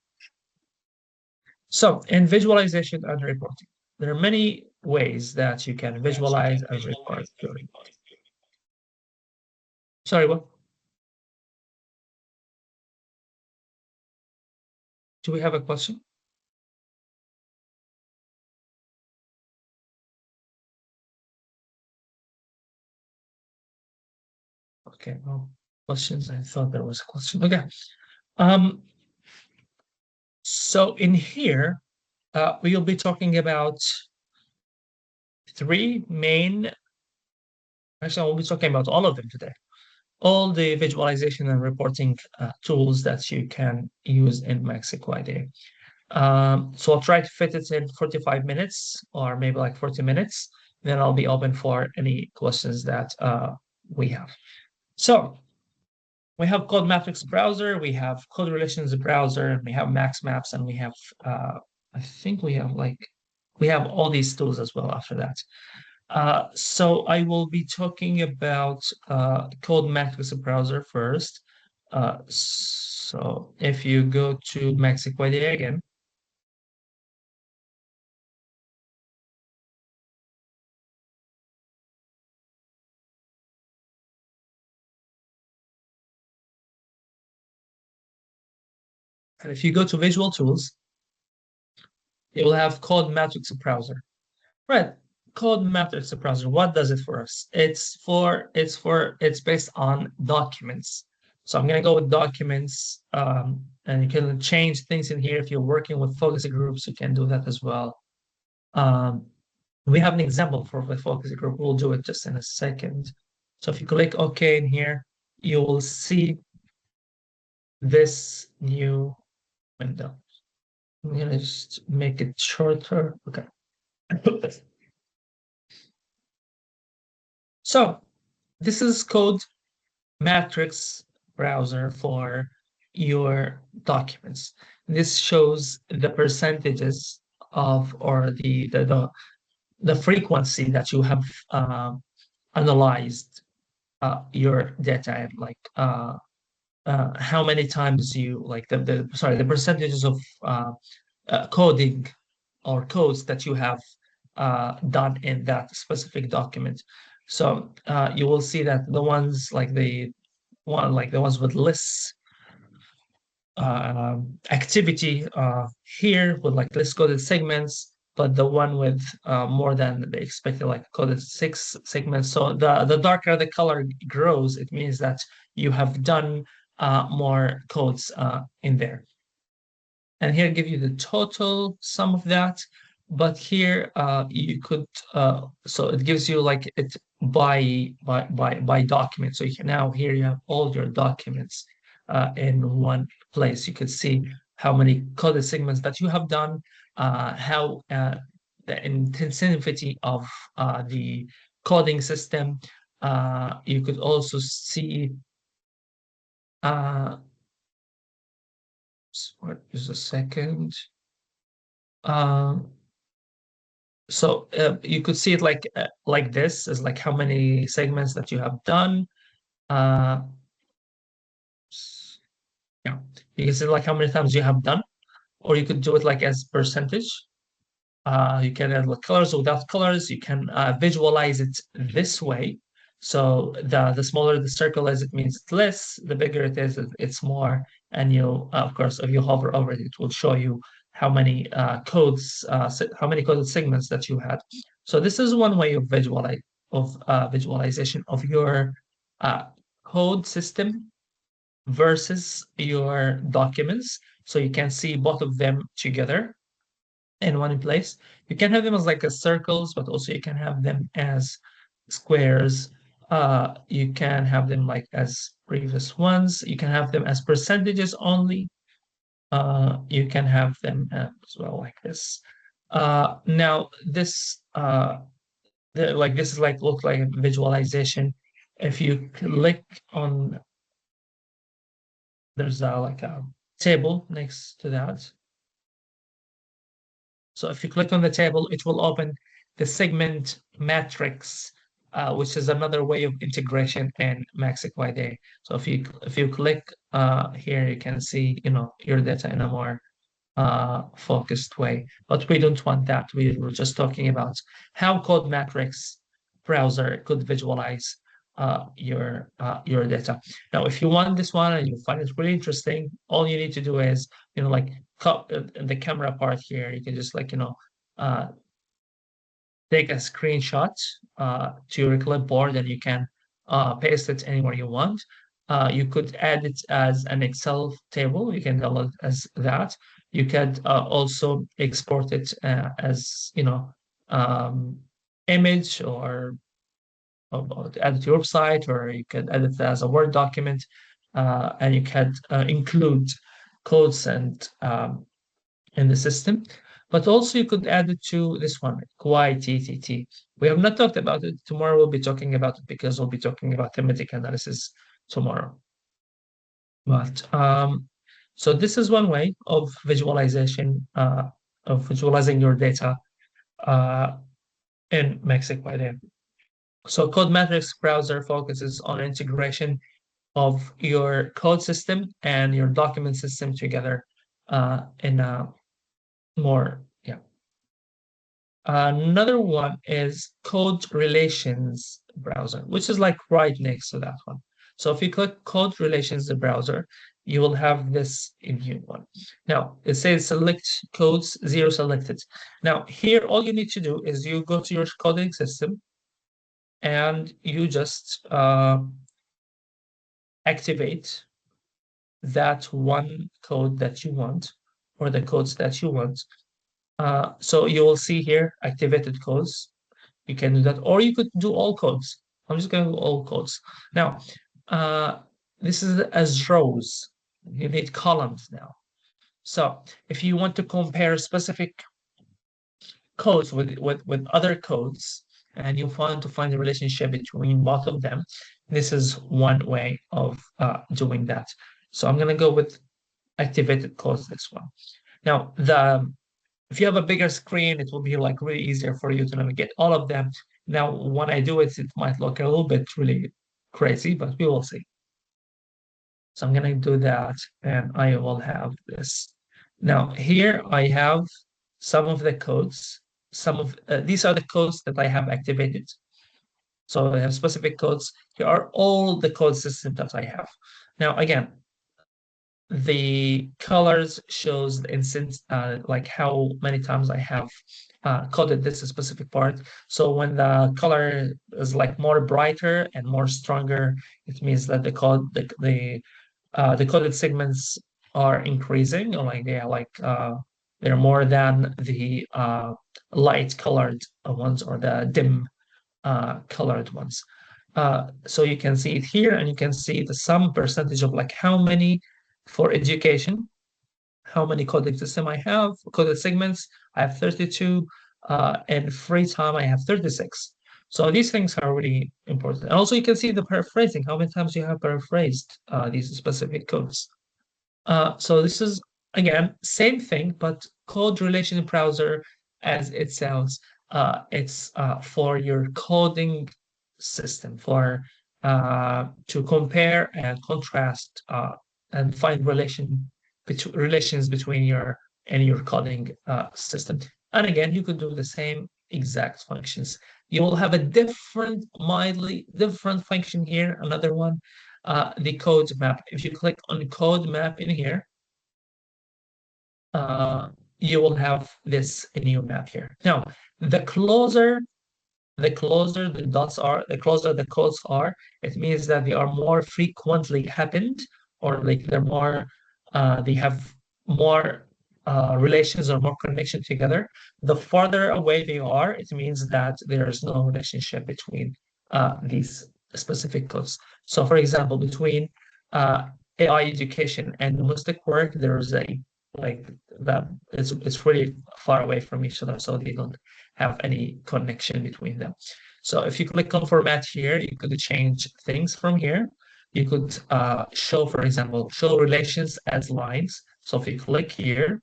So in visualization and reporting, there are many ways that you can visualize and report. Sorry, what? Do we have a question? Okay, no questions. I thought there was a question. Okay. Um, so in here, we'll be talking about three main, actually, I'll be talking about all of them today. All the visualization and reporting tools that you can use in MaxQDA. So I'll try to fit it in 45 minutes or maybe like 40 minutes. Then I'll be open for any questions that we have. So we have Code Matrix browser, we have Code Relations browser, we have Max Maps, and we have, I think we have all these tools as well after that. So I will be talking about Code Matrix browser first. So if you go to MaxQDA again, and if you go to Visual Tools, it will have Code Matrix browser. Right. Code Matrix browser. What does it for us? It's based on documents. So I'm gonna go with documents, and you can change things in here. If you're working with focus groups, you can do that as well. We have an example for the focus group. We'll do it just in a second. So if you click OK in here, you will see this new window. I'm gonna just make it shorter. Okay. So this is Code Matrix browser for your documents. This shows the percentages of or the frequency that you have analyzed your data and like how many times you like the percentages of coding or codes that you have done in that specific document. So you will see that the ones with lists activity here with like less coded segments, but the one with more than the expected, like coded 6 segments. So the darker the color grows, it means that you have done more codes in there. And here give you the total sum of that. But here you could so it gives you like it by document. So you can now here you have all your documents in one place. You could see how many coded segments that you have done, how the intensity of the coding system. You could also see what is a second. So you could see it like this is like how many segments that you have done. Uh, yeah, you can see like how many times you have done, or you could do it like as percentage. You can add like colors or without colors. You can visualize it this way. So the smaller the circle is, it means it's less. The bigger it is, it's more. And you, of course, if you hover over it, it will show you how many how many coded segments that you had. So this is one way of visualization of your uh, code system versus your documents. So you can see both of them together in one place. You can have them as like as circles, but also you can have them as squares. You can have them like as previous ones. You can have them as percentages only. You can have them as well like this. Now this like this is like look like a visualization. If you click on there's like a table next to that. So if you click on the table, it will open the segment matrix, which is another way of integration in MAXQDA. So if you click here, you can see your data in a more focused way. But we don't want that. We were just talking about how Code Matrix browser could visualize your data. Now, if you want this one and you find it really interesting, all you need to do is like the camera part here. You can just like uh, take a screenshot to your clipboard and you can paste it anywhere you want. You could add it as an Excel table. You can download it as that. You could also export it as um, image or add it to your website, or you could edit it as a Word document, and you could include codes and in the system. But also you could add it to this one, QITTT. We have not talked about it. Tomorrow we'll be talking about it because we'll be talking about thematic analysis tomorrow. But so this is one way of visualization, of visualizing your data in MAXQDA. So Code Matrix browser focuses on integration of your code system and your document system together in a more, yeah. Another one is Code Relations browser, which is like right next to that one. So if you click Code Relations the browser, you will have this new one. Now it says select codes, 0 selected. Now here, all you need to do is you go to your coding system and you just activate that one code that you want, or the codes that you want. So you will see here activated codes. You can do that, or you could do all codes. I'm just going to do all codes. Now, this is as rows. You need columns now. So if you want to compare specific codes with other codes, and you want to find the relationship between both of them, this is one way of doing that. So I'm going to go with activated codes, this one. Now, if you have a bigger screen, it will be like really easier for you to navigate all of them. Now, when I do it, it might look a little bit really crazy, but we will see. So I'm going to do that, and I will have this. Now, here I have some of the codes. These are the codes that I have activated. So I have specific codes. Here are all the code systems that I have. Now, again, the colors shows the instance, like how many times I have coded this specific part. So when the color is like more brighter and more stronger, it means that the coded segments are increasing, or like they're more than the light colored ones or the dim colored ones. So you can see it here, and you can see the sum percentage of like how many for education, how many coded system I have, coded segments, I have 32, and free time, I have 36. So these things are really important. And also you can see the paraphrasing, how many times you have paraphrased these specific codes. So this is, again, same thing, but code relation browser as it sounds. It's for your coding system, for to compare and contrast and find relations between your coding system. And again, you could do the same exact functions. You will have a different, mildly different function here, another one, the code map. If you click on code map in here, you will have this new map here. Now, the closer the dots are, the closer the codes are, it means that they are more frequently happened, or like they're more, they have more relations or more connection together. The farther away they are, it means that there is no relationship between these specific codes. So, for example, between AI education and domestic work, there's a like that it's really far away from each other, so they don't have any connection between them. So if you click on format here, you could change things from here. You could show, for example, show relations as lines. So if you click here,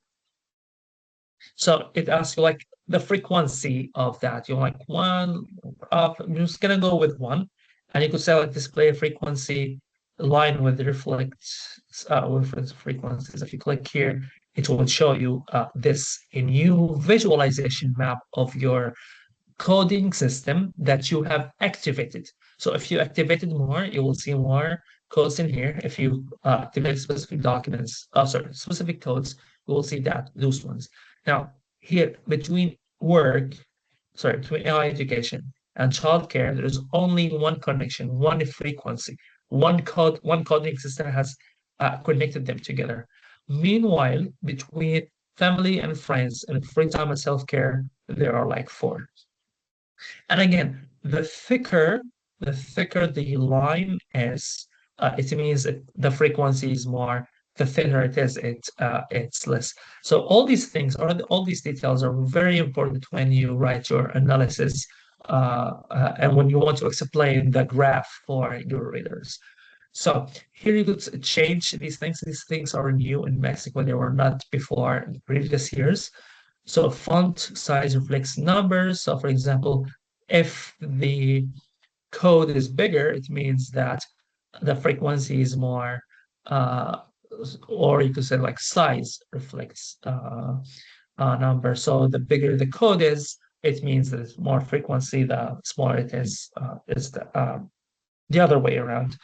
so it asks you like the frequency of that. You're like one up. I'm just gonna go with one, and you could select display frequency line with reference frequencies. If you click here, it will show you this a new visualization map of your coding system that you have activated. So if you activated more, you will see more codes in here. If you activate specific documents, specific codes, you will see that those ones. Now, here between between AI education and childcare, there is only one connection, one frequency, one coding system has connected them together. Meanwhile, between family and friends and free time and self-care, there are like four. And again, the thicker the line is, it means the frequency is more. The thinner it is, it's less. So all these things, or all these details, are very important when you write your analysis and when you want to explain the graph for your readers. So here you could change these things. These things are new in Mexico. They were not before in previous years. So font size reflects numbers. So for example, if the code is bigger, it means that the frequency is more, or you could say like size reflects number. So the bigger the code is, it means that it's more frequency, the smaller it is the other way around.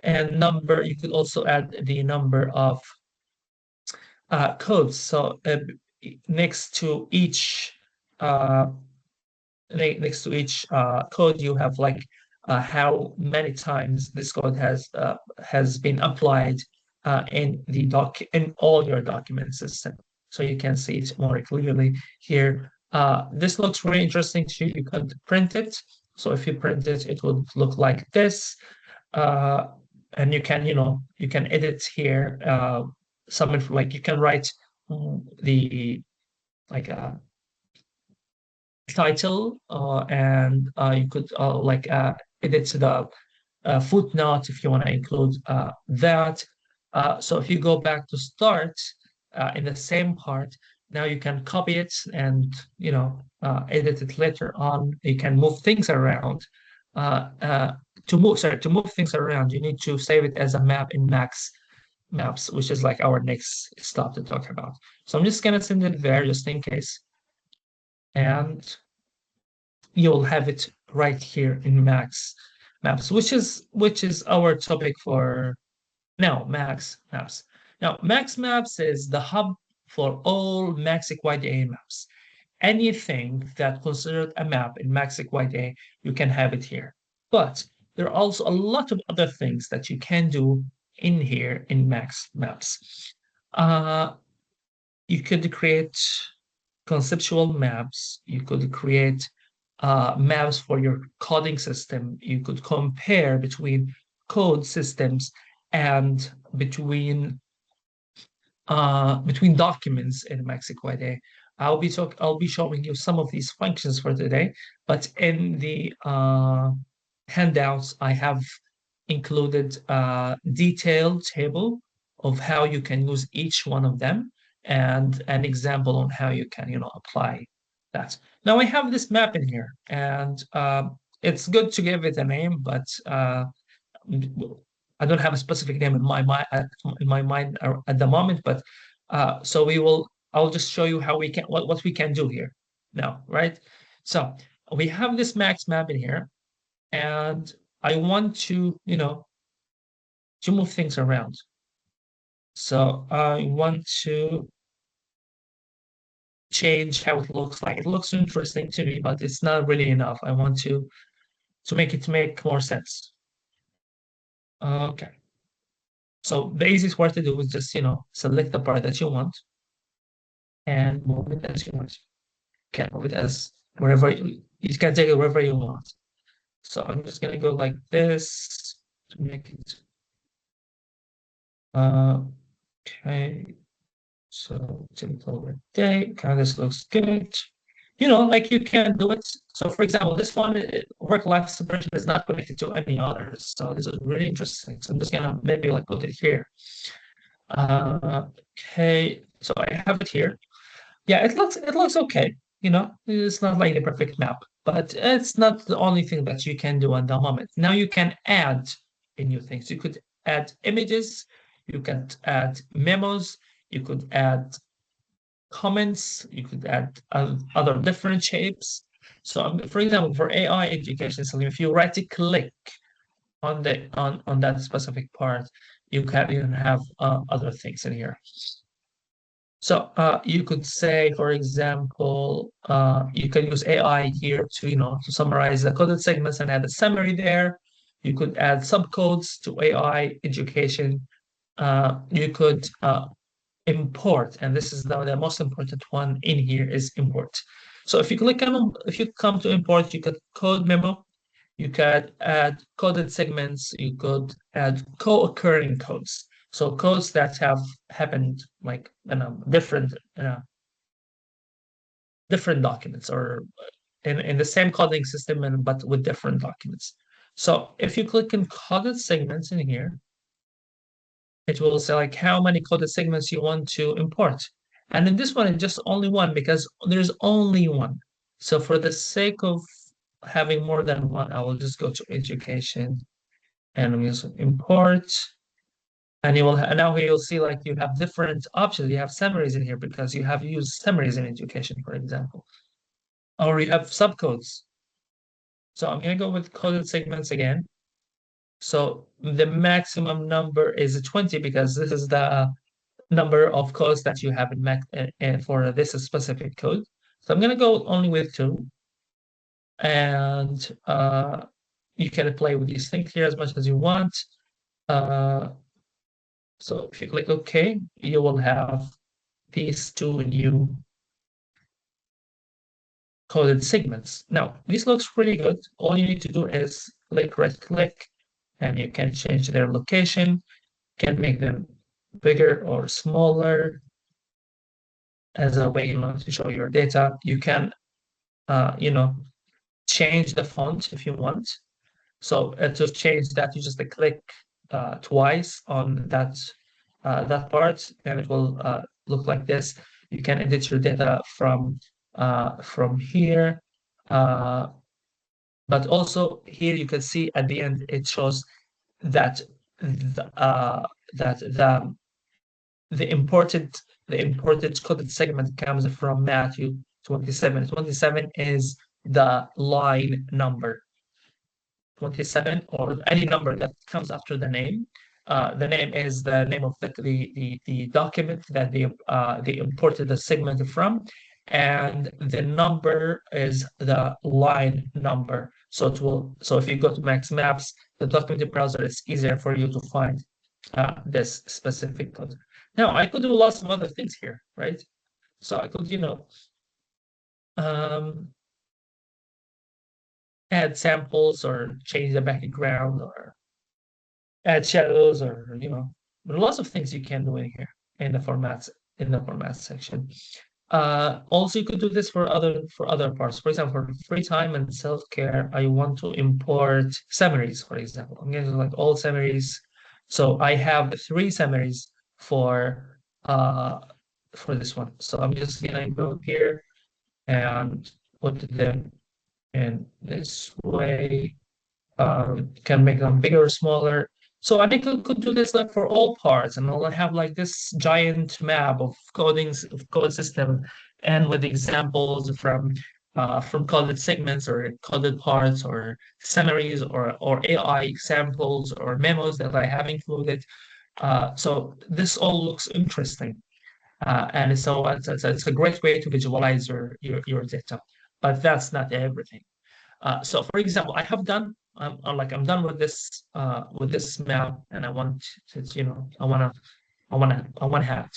And number, you could also add the number of codes. So next to each uh, code, you have like how many times this code has been applied in all your document system. So you can see it more clearly here. This looks really interesting to you. You could print it. So if you print it, it would look like this. And you can edit here. Some like you can write the like title, and you could like edit the footnote if you want to include that. So if you go back to start in the same part, now you can copy it and edit it later on. You can move things around. To move things around, you need to save it as a map in Maps, which is like our next stop to talk about. So I'm just gonna send it there just in case, and you'll have it right here in Maps, which is our topic for now, Maps. Now, Max Maps is the hub for all MAXQDA maps. Anything that considered a map in MAXQDA, you can have it here. But there are also a lot of other things that you can do in here in Max Maps. You could create conceptual maps. You could create maps for your coding system. You could compare between code systems and between documents in MAXQDA. I'll be showing you some of these functions for today, but in the handouts I have included a detailed table of how you can use each one of them and an example on how you can apply that. Now I have this map in here, and it's good to give it a name, but I don't have a specific name in my mind at the moment, but so I'll just show you how we can what we can do here now, right? So we have this max map in here, and I want to to move things around. So I want to change how it looks like. It looks interesting to me, but it's not really enough. I want to make it make more sense. Okay. So the easiest way to do is just, select the part that you want and move it as you want. You can move it as wherever you can take it wherever you want. So I'm just gonna go like this to make it. Okay. So typical red day. Okay, this looks good. Like you can do it. So for example, this one work-life separation is not connected to any others. So this is really interesting. So I'm just gonna maybe like put it here. Okay, so I have it here. Yeah, it looks okay. It's not like the perfect map, but it's not the only thing that you can do at the moment. Now you can add new things. You could add images, you can add memos, you could add comments, you could add other different shapes. So, for example, for AI education, so if you right-click on that specific part, you can have other things in here. So you could say, for example, you can use AI here to summarize the coded segments and add a summary there. You could add subcodes to AI education. You could import, and this is the most important one in here is import. So if you come to import, you could code memo, you could add coded segments, you could add co-occurring codes. So codes that have happened like different documents or in the same coding system but with different documents. So if you click on coded segments in here, it will say like how many coded segments you want to import. And in this one, it's just only one because there's only one. So for the sake of having more than one, I will just go to education and I'm just import. And now you'll see like you have different options. You have summaries in here because you have used summaries in education, for example. Or you have subcodes. So I'm gonna go with coded segments again. So the maximum number is 20 because this is the number of codes that you have in Mac for this specific code. So I'm gonna go only with 2. And you can play with these things here as much as you want. So if you click OK, you will have these 2 new coded segments. Now, this looks pretty good. All you need to do is right click, and you can change their location, can make them bigger or smaller as a way to show your data. You can, change the font if you want. So to change that, you just click twice on that part, and it will look like this. You can edit your data from here, but also here you can see at the end it shows that the imported coded segment comes from Matthew 27. 27 is the line number. 27 or any number that comes after the name. The name is the name of the document that they imported the segment from, and the number is the line number. So if you go to Max Maps, the document browser, it's easier for you to find this specific code. Now I could do lots of other things here, right? So I could, um, add samples or change the background or add shadows or lots of things you can do in here in the format section. Also, you could do this for other parts. For example, for free time and self-care, I want to import summaries, for example. I'm going to like all summaries. So I have 3 summaries uh for this one. So I'm just gonna go here and put them in this way. Can make them bigger or smaller. So I think we could do this like for all parts, and I'll have like this giant map of code system, and with examples from coded segments or coded parts or summaries or AI examples or memos that I have included. So this all looks interesting, and so it's a great way to visualize your data. But that's not everything. So for example, I'm done with this map, and I want to, I want to have it.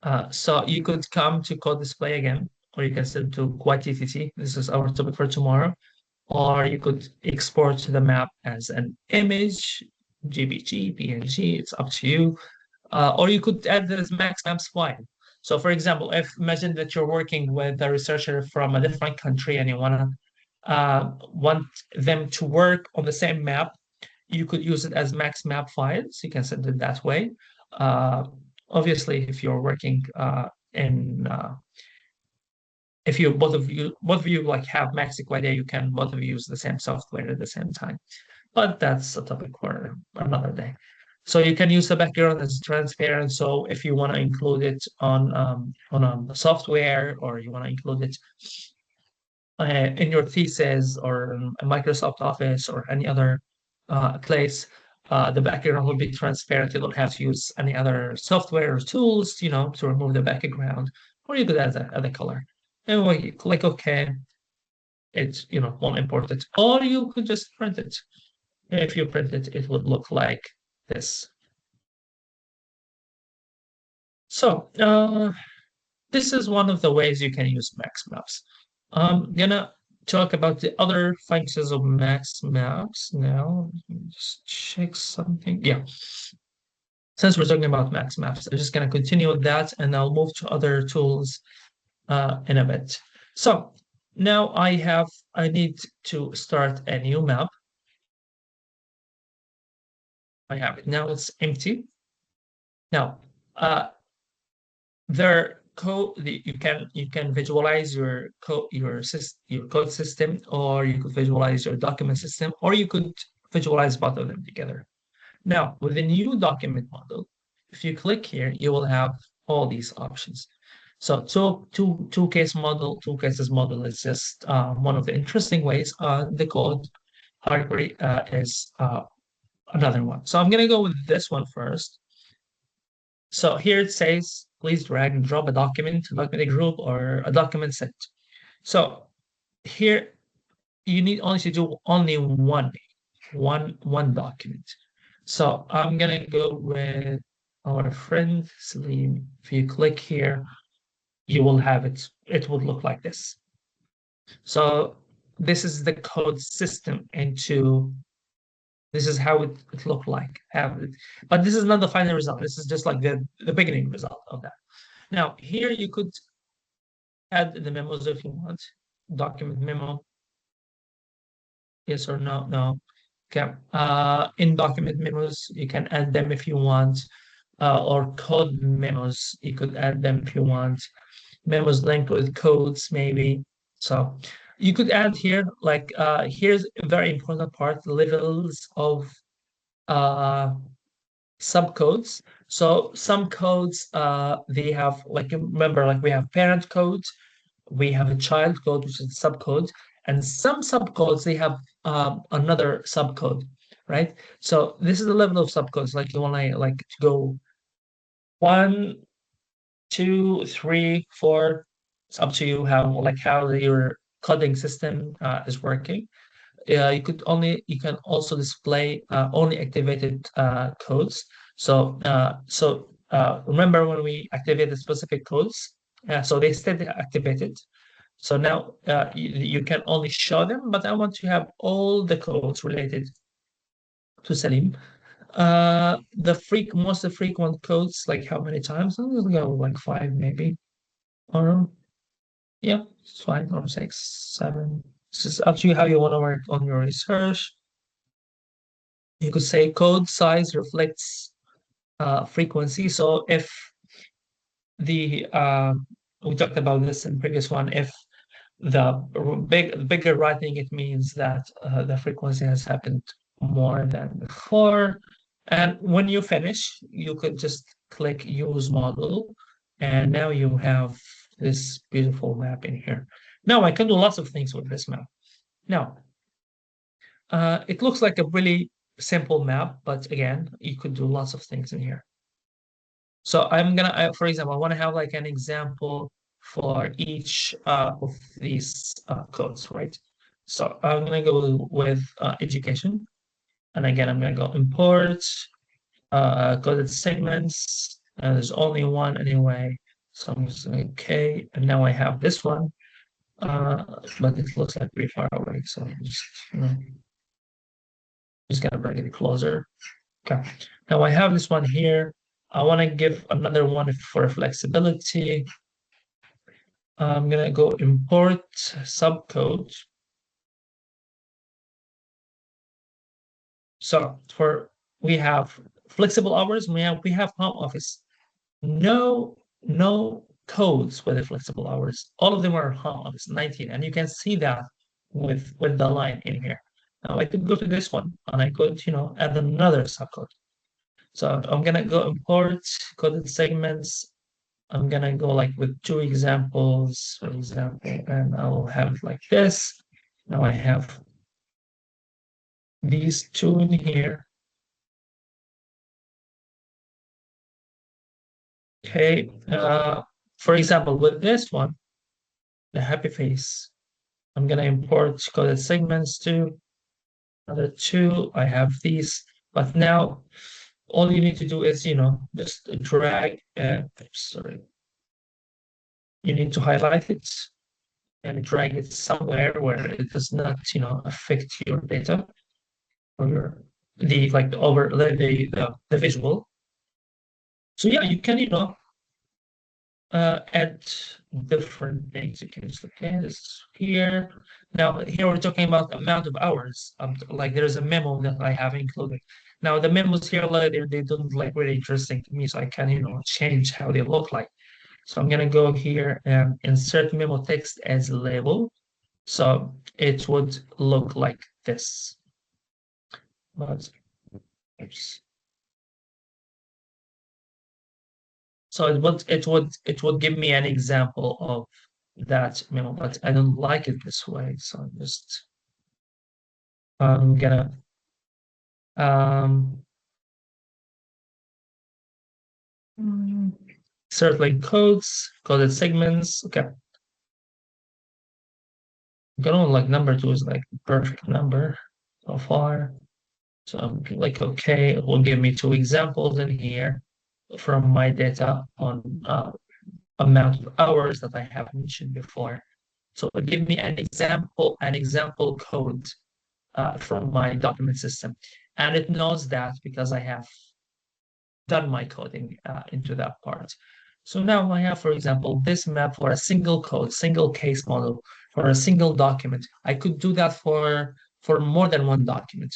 Uh, so you could come to code display again, or you can send to QuadTTT. This is our topic for tomorrow. Or you could export the map as an image, GPG, PNG, it's up to you. Or you could add this max maps file. So for example, if imagine that you're working with a researcher from a different country and you want them to work on the same map, you could use it as max map files. You can send it that way. Uh, Obviously, if you're working in if you both of you like have MAXQDA, you can both of you use the same software at the same time. But that's a topic for another day. So you can use the background as transparent. So if you want to include it on a software, or you want to include it in your thesis or in Microsoft Office or any other place, the background will be transparent. You don't have to use any other software or tools, to remove the background, or you could add a color. And when you click OK, it's won't import it, or you could just print it. If you print it, it would look like this. So this is one of the ways you can use Max Maps. I'm gonna talk about the other functions of Max Maps now. Just check something. Yeah. Since we're talking about Max Maps, I'm just gonna continue with that, and I'll move to other tools in a bit. So now I need to start a new map. I have it now. It's empty. Now, there code you can visualize your code system, or you could visualize your document system, or you could visualize both of them together. Now, with the new document model, if you click here, you will have all these options. So two cases model is just one of the interesting ways. The code hierarchy is another one. So I'm gonna go with this one first. So here it says, please drag and drop a document group, or a document set. So here you need only to do only one document. So I'm gonna go with our friend Celine. If you click here, you will have it. It would look like this. So this is the code system into this is how it looked like. But this is not the final result. This is just like the beginning result of that. Now, here you could add the memos if you want. Document memo. Yes or no? No. Okay. In document memos, you can add them if you want. Or code memos, you could add them if you want. Memos linked with codes, maybe. So you could add here, like here's a very important part, levels of subcodes. So some codes they have, like, remember, like we have parent code, we have a child code, which is a subcode, and some subcodes they have another subcode. right? So this is the level of subcodes. Like you want to like to go 1, 2, 3, 4. It's up to you how your coding system is working. You can also display only activated codes. So remember when we activated specific codes, so they stay activated. So now you can only show them, but I want to have all the codes related to Salim. Most of the frequent codes, like how many times? I'm gonna go like 5 maybe, or yeah, it's 5 or 6, 7. It's just up to you how you want to work on your research. You could say code size reflects frequency. So if the we talked about this in previous one, if the bigger writing, it means that the frequency has happened more than before. And when you finish, you could just click use model, and now you have this beautiful map in here. Now I can do lots of things with this map. Now, it looks like a really simple map, but again, you could do lots of things in here. So for example, I want to have like an example for each of these codes, right? So I'm gonna go with education, and again, I'm gonna go import coded segments. There's only one anyway, so I'm just going okay, and now I have this one, but it looks like pretty far away, so I'm just gonna bring it closer. Okay. Now I have this one here. I want to give another one for flexibility. I'm gonna go import subcode. So we have flexible hours, we have home office. No codes with the flexible hours. All of them are home office 19, and you can see that with the line in here. Now I could go to this one and I could, add another subcode. So I'm gonna go import coded segments. I'm gonna go like with 2 examples, for example, and I'll have it like this. Now I have these 2 in here. Okay, for example, with this one, the happy face, I'm gonna import coded segments to another 2. I have these, but now all you need to do is, just drag, sorry, you need to highlight it and drag it somewhere where it does not, affect your data or the visual. So yeah, you can, add different things. You can just okay, this here. Now here we're talking about the amount of hours. Like there's a memo that I have included. Now the memos here, like, they don't like really interesting to me, so I can, change how they look like. So I'm gonna go here and insert memo text as a label. So it would look like this. But oops. So it would give me an example of that memo, but I don't like it this way. So I'm gonna um insert codes, coded segments. Okay. I'm gonna like number 2 is like the perfect number so far. So I'm like, okay, it will give me 2 examples in here from my data on amount of hours that I have mentioned before. So it give me an example code from my document system. And it knows that because I have done my coding into that part. So now I have, for example, this map for a single code, single case model for a single document. I could do that for more than one document.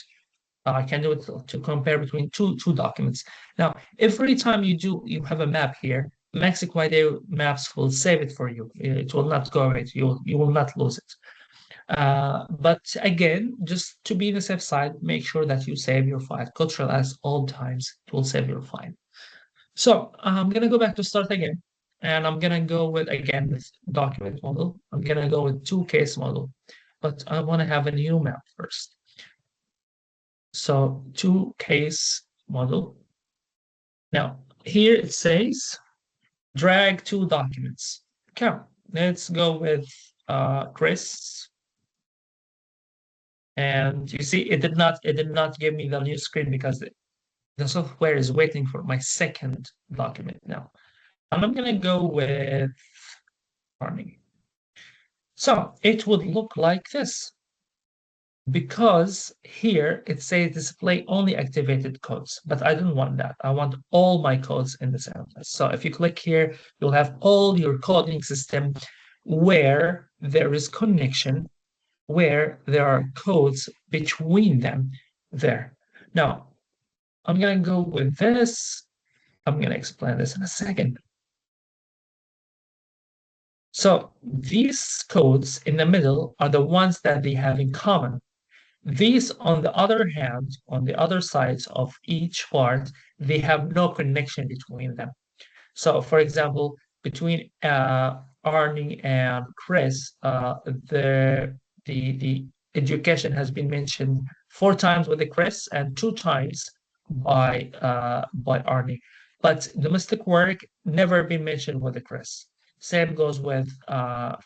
I can do it to compare between two documents. Now, every time you have a map here, MAXQDA maps will save it for you. It will not go away. You will not lose it. But again, just to be the safe side, make sure that you save your file. Control S all times, it will save your file. So I'm gonna go back to start again, and I'm gonna go with again this document model. I'm gonna go with 2 case model, but I want to have a new map first. So two case model. Now here it says drag two documents. Okay, let's go with Chris. And you see, it did not give me the new screen because the software is waiting for my second document now. And I'm gonna go with farming. So it would look like this, because here it says display only activated codes, but I don't want that. I want all my codes in the same place. So if you click here, you'll have all your coding system where there is connection, where there are codes between them there. Now, I'm going to go with this. I'm going to explain this in a second. So these codes in the middle are the ones that they have in common. These, on the other hand, on the other sides of each part, they have no connection between them. So, for example, between Arnie and Chris, the education has been mentioned 4 times with the Chris and 2 times by Arnie, but domestic work never been mentioned with the Chris. Same goes with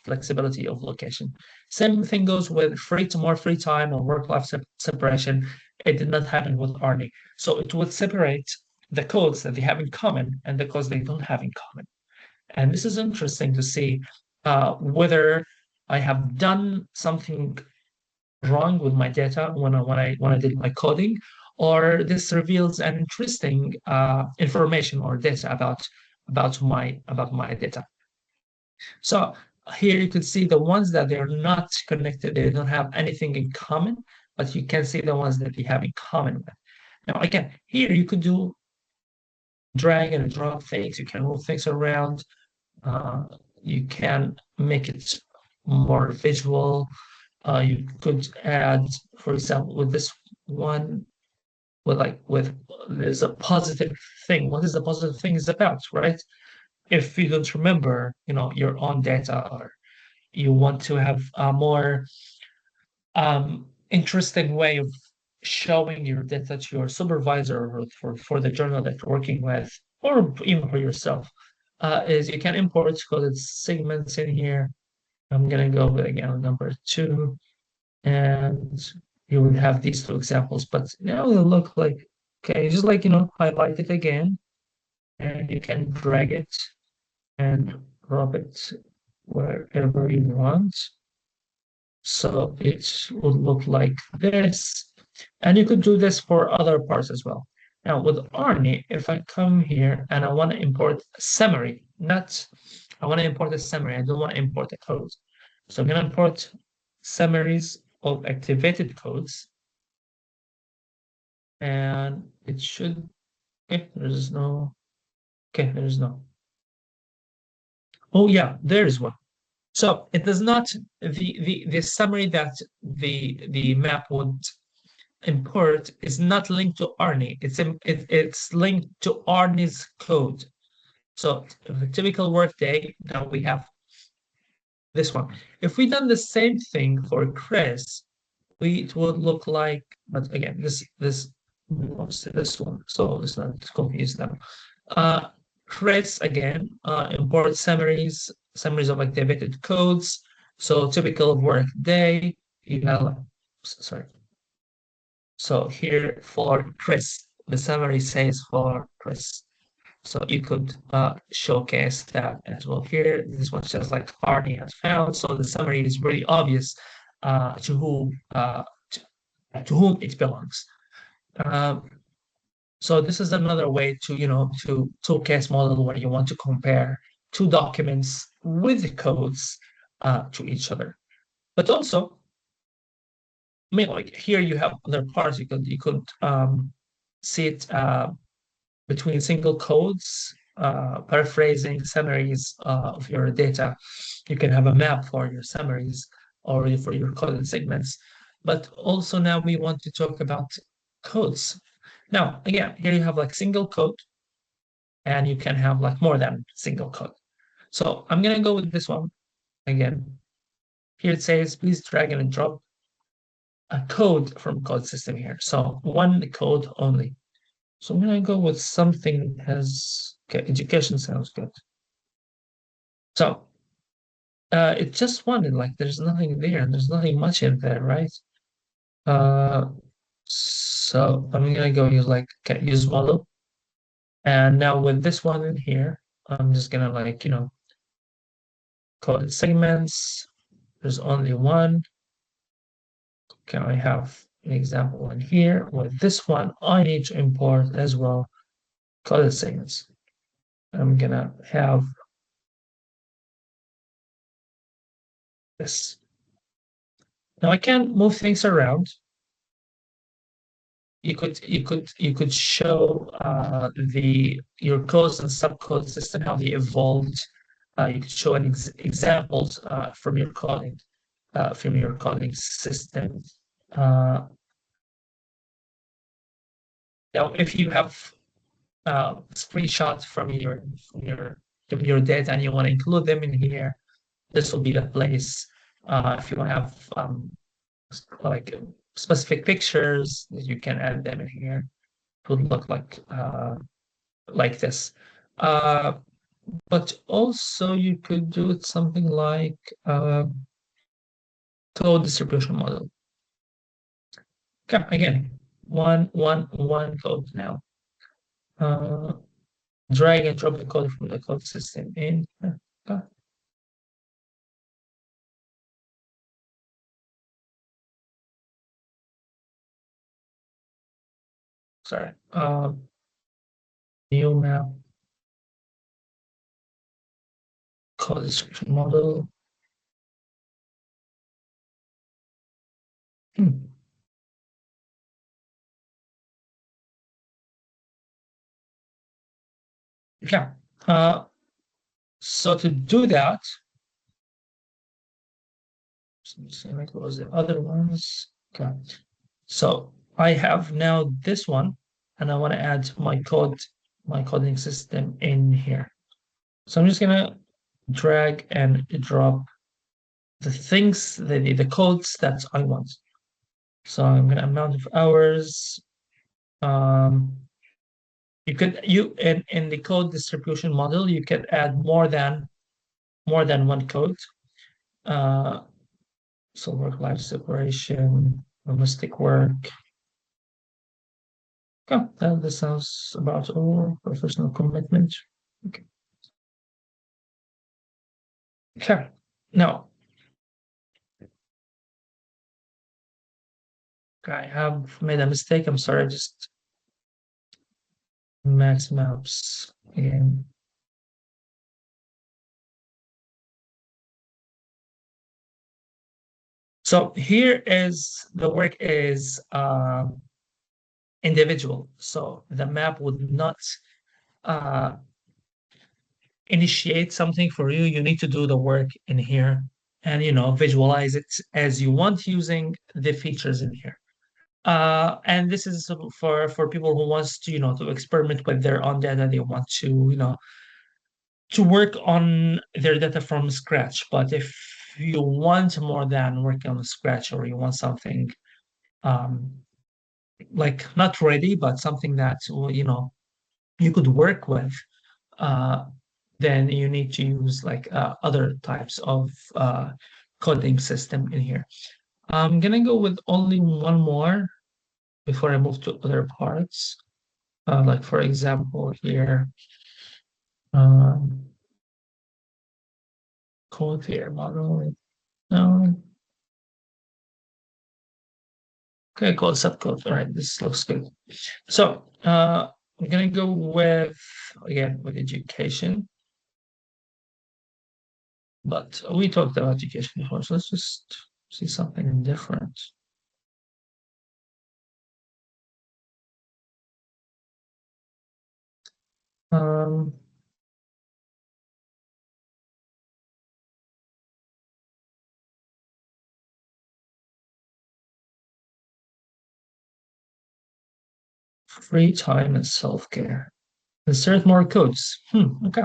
flexibility of location. Same thing goes with more free time or work-life separation. It did not happen with Arnie. So it would separate the codes that they have in common and the codes they don't have in common. And this is interesting to see whether I have done something wrong with my data when I did my coding, or this reveals an interesting information or data about my data. So here you can see the ones that they're not connected, they don't have anything in common, but you can see the ones that they have in common with. Now, again, here you could do drag and drop things, you can move things around, you can make it more visual. You could add, for example, with this one, with there's a positive thing. What is the positive thing is about, right? If you don't remember, your own data, or you want to have a more interesting way of showing your data to your supervisor or for the journal that you're working with, or even for yourself, is you can import coded segments in here. I'm gonna go with again number 2, and you would have these 2 examples, but now it'll look like, okay, just like, highlight it again, and you can drag it and drop it wherever you want. So it would look like this. And you could do this for other parts as well. Now with Arnie, if I come here and I want to import a summary, I want to import a summary, I don't want to import a code. So I'm going to import summaries of activated codes. And it should, okay, there's no, oh yeah, there is one. So it does not, the summary that the map would import is not linked to Arnie. It's linked to Arnie's code. So a typical workday, now we have this one. If we done the same thing for Chris, it would look like, but again, this belongs to this one, so let's not confuse them. Chris again import summaries of activated codes. So typical work day, you have, sorry. So here for Chris, the summary says for Chris. So you could showcase that as well here. This one says like Arnie has found. So the summary is really obvious to whom it belongs. So this is another way to showcase model where you want to compare 2 documents with the codes to each other. But also, I mean, like here you have other parts. You could see it between single codes, paraphrasing summaries of your data. You can have a map for your summaries or for your coded segments. But also now we want to talk about codes. Now, again, here you have like single code, and you can have like more than single code. So I'm gonna go with this one again. Here it says, please drag and drop a code from code system here. So one code only. So I'm gonna go with something that has okay, education sounds good. So it's just one, and like there's nothing there, and there's nothing much in there, right? Uh, so I'm gonna go use like okay, use model. And now with this one in here, I'm just gonna like, call it segments. There's only one. Can I have an example in here? With this one, I need to import as well call segments. I'm gonna have this. Now I can move things around. You could show the your codes and subcode system how they evolved. You could show examples from your coding system. Uh, Now, if you have screenshots from your data and you want to include them in here, this will be the place. If you have like specific pictures, you can add them in here. It would look like this. Uh, but also you could do it something like code distribution model. Okay, again, one code now. Uh, Drag and drop the code from the code system in. Okay. Sorry. New map code description model. Hmm. Yeah. So to do that, let close the other ones. Okay. So I have now this one, and I want to add my coding system in here. So I'm just gonna drag and drop the things, the codes that I want. So I'm gonna amount of hours. Um, in the code distribution model, you can add more than one code. Uh, so work-life separation, domestic work. Okay, this sounds about all. Professional commitment. Okay. Okay. Now, I have made a mistake. I'm sorry. Just max maps again. So here is the work is individual. So the map would not uh, initiate something for you. You need to do the work in here and visualize it as you want using the features in here. And this is for people who wants to experiment with their own data. They want to work on their data from scratch. But if you want more than working on scratch, or you want something um, like not ready, but something that you could work with, uh, then you need to use like other types of coding system in here. I'm gonna go with only one more before I move to other parts. Like for example here, um, code here model. No, okay, code subcode. All right, this looks good. So I'm gonna go with again with education. But we talked about education before, so let's just see something different. Um, Free time and self-care. Insert more codes. Okay.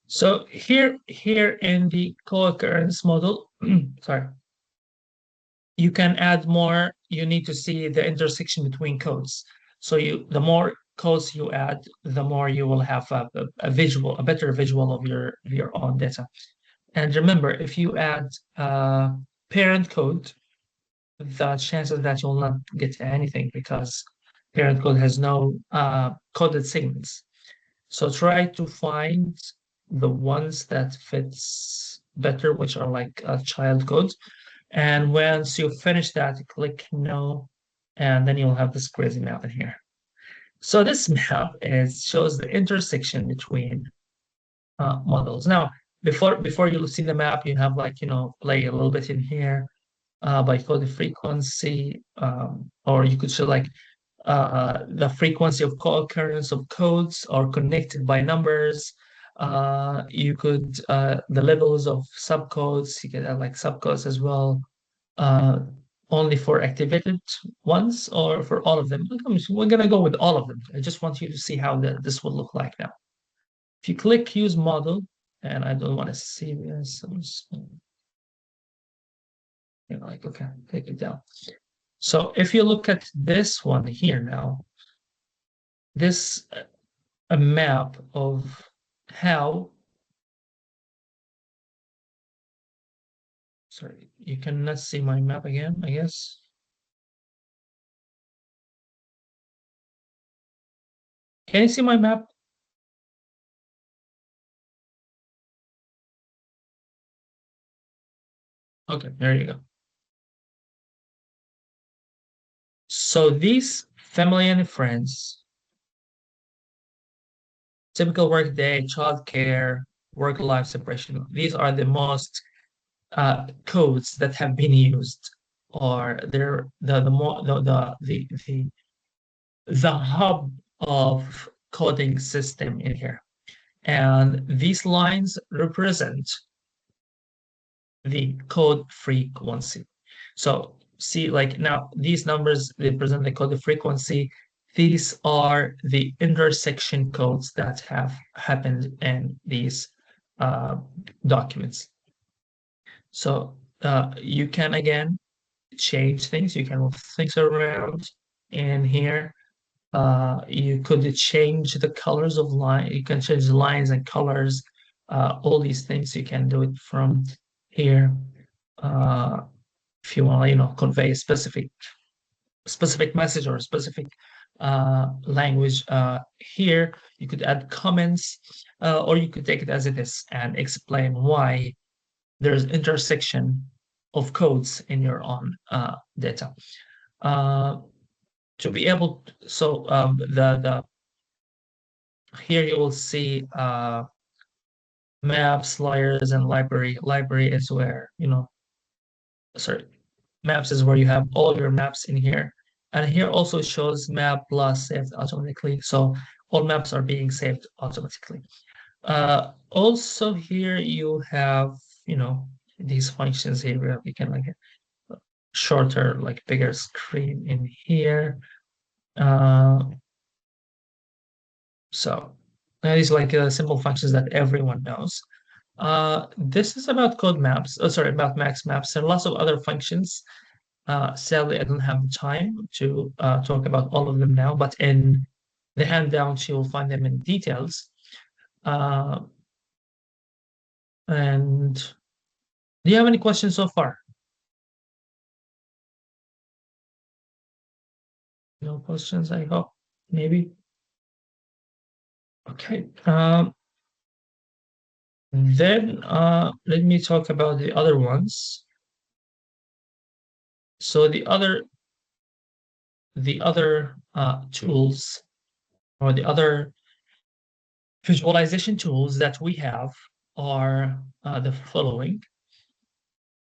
So here in the co-occurrence model, sorry, you can add more. You need to see the intersection between codes. So the more codes you add, the more you will have a better visual of your own data. And remember, if you add parent code, the chances that you'll not get anything because parent code has no coded segments. So try to find the ones that fits better, which are like child code. And once you finish that, click no, and then you'll have this crazy map in here. So this map shows the intersection between models. Now, before you see the map, you have like, play a little bit in here by code frequency, or you could show like the frequency of co-occurrence of codes or connected by numbers. You could the levels of subcodes. You can add like subcodes as well, uh, only for activated ones or for all of them. We're gonna go with all of them. I just want you to see how this will look like now. If you click use model, and I don't want to see this, like, okay, take it down. So if you look at this one here now, this a map of how, sorry, you cannot see my map again, I guess. Can you see my map? Okay, there you go. So these family and friends, typical work day, childcare, work-life separation, these are the most codes that have been used, or they're the more the hub of coding system in here. And these lines represent the code frequency. So see, like now these numbers represent the code frequency. These are the intersection codes that have happened in these documents. So you can again change things. You can move things around in here. You could change the colors of line. You can change the lines and colors. All these things you can do it from here. If you want to, convey a specific message or a specific language, here you could add comments, or you could take it as it is and explain why there's intersection of codes in your own data. To be able to, so the here you will see maps, layers, and library. Library is where, sorry, maps is where you have all your maps in here. And here also shows map plus saved automatically. So all maps are being saved automatically. Also here you have, these functions here where we can like shorter, like bigger screen in here. So these like simple functions that everyone knows. This is about code maps. Oh, sorry, about max maps. There are lots of other functions. Sadly, I don't have time to talk about all of them now, but in the handout, you will find them in details. And do you have any questions so far? No questions, I hope. Maybe. Okay. Then let me talk about the other ones. So the other tools, or the other visualization tools that we have are the following.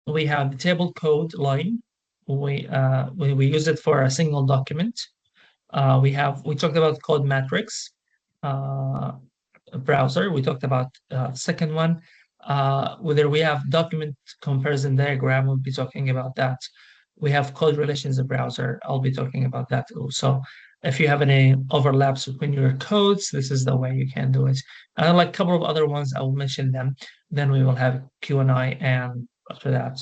We have the table code line. We use it for a single document. We talked about code matrix browser. We talked about second one. Whether we have document comparison diagram, we'll be talking about that. We have code relations browser. I'll be talking about that too. So if you have any overlaps between your codes, this is the way you can do it. And like a couple of other ones, I will mention them. Then we will have Q&A, and after that,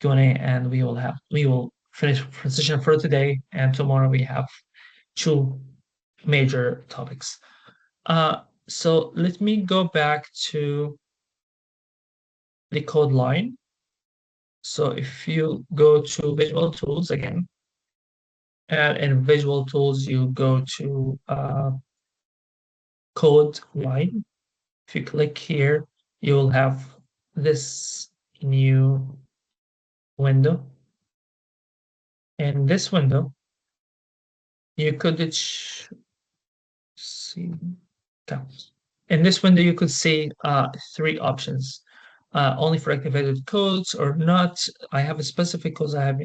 Q&A, and we will finish session for today, and tomorrow we have two major topics. So let me go back to the code line. So if you go to Visual Tools again, and in Visual Tools, you go to code line. If you click here, you will have this new window. In this window, you could see. Okay. In this window, you could see three options. Only for activated codes or not. I have a specific codes I have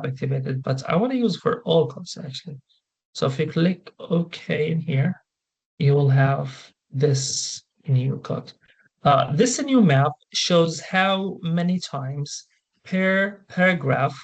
activated, but I want to use for all codes actually. So if you click OK in here, you will have this new code. This new map shows how many times per paragraph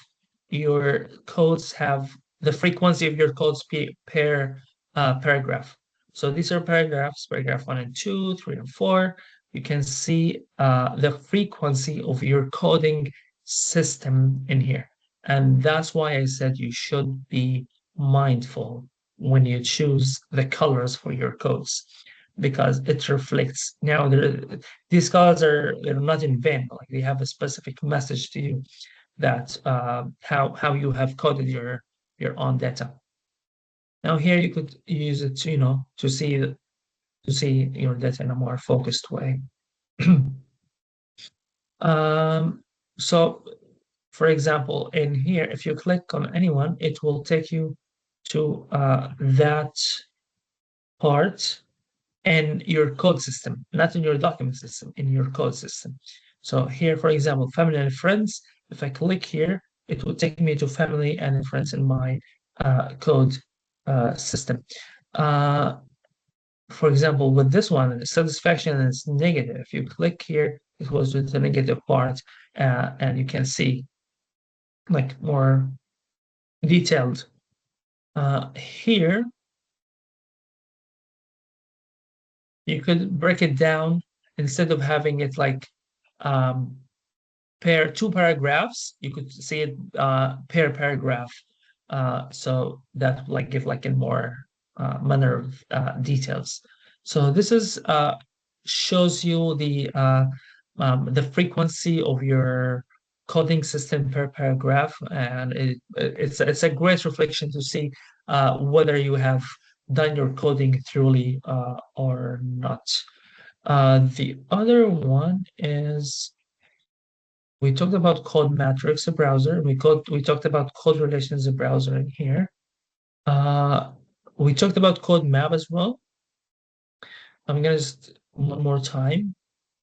your codes have the frequency of your codes per paragraph. So these are paragraphs, paragraph 1 and 2, 3 and 4. You can see the frequency of your coding system in here. And that's why I said you should be mindful when you choose the colors for your codes, because it reflects. Now, these colors they're not in vain. Like they have a specific message to you that how you have coded your own data. Now here you could use it to to see your data in a more focused way. So for example, in here, if you click on anyone, it will take you to that part in your code system, not in your document system, in your code system. So here, for example, family and friends, if I click here, it will take me to family and friends in my code system. For example, with this one, satisfaction is negative. If you click here, it goes to the negative part, and you can see like more detailed. Here, you could break it down instead of having it like two paragraphs. You could see it per paragraph. So that like give like in more manner of details. So this is shows you the frequency of your coding system per paragraph, and it's a great reflection to see whether you have done your coding thoroughly or not. The other one is we talked about code matrix browser. We talked about code relations browser in here. We talked about code map as well. I'm gonna just one more time.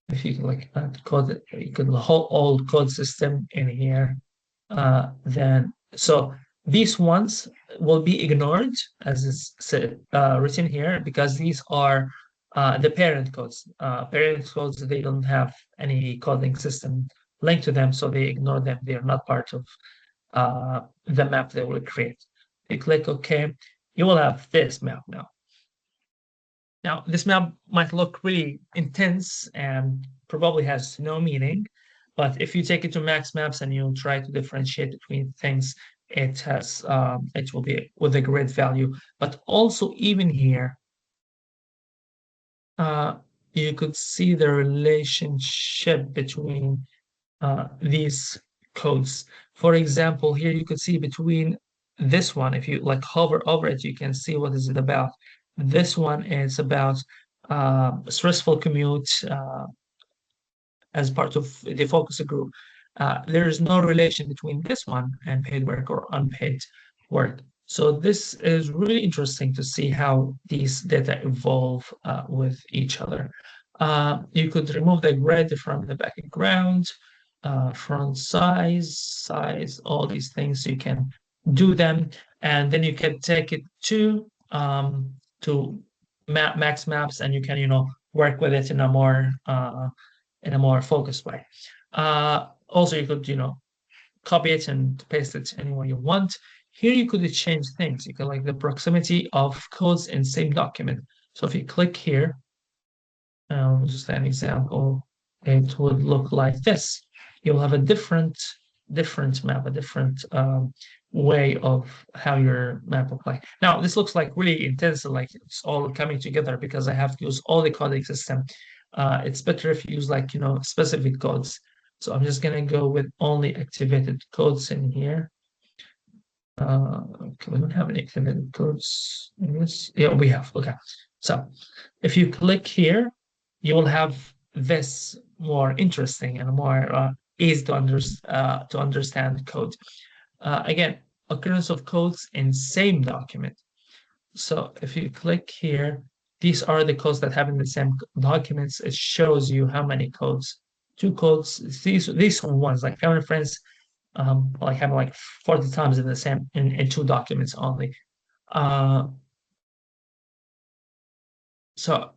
If you can like add code, you can whole all code system in here. Then so these ones will be ignored as is written here because these are the parent codes. Parent codes, they don't have any coding system linked to them, so they ignore them. They are not part of the map they will create. You click OK, you will have this map now. Now, this map might look really intense and probably has no meaning, but if you take it to max maps and you try to differentiate between things, it will be with a great value. But also even here, you could see the relationship between these codes. For example, here you could see between this one, if you like hover over it, you can see what is it about. This one is about stressful commute as part of the focus group. There is no relation between this one and paid work or unpaid work. So this is really interesting to see how these data evolve with each other. You could remove the grid from the background, font size, all these things. You can do them, and then you can take it to max maps, and you can work with it in a more focused way. Also, you could copy it and paste it anywhere you want. Here you could change things. You can like the proximity of codes in same document. So if you click here, just an example, it would look like this. You'll have a different different map, a different way of how your map look like. Now, this looks like really intense, like it's all coming together because I have to use all the coding system. It's better if you use like, specific codes. So I'm just gonna go with only activated codes in here. Okay, we don't have any activated codes in this. Yeah, we have. Okay. So if you click here, you will have this more interesting and more easy to understand code. Again, occurrence of codes in same document. So if you click here, these are the codes that have in the same documents. It shows you how many codes, two codes. These ones, like family friends, like have like 40 times in the same in two documents only. So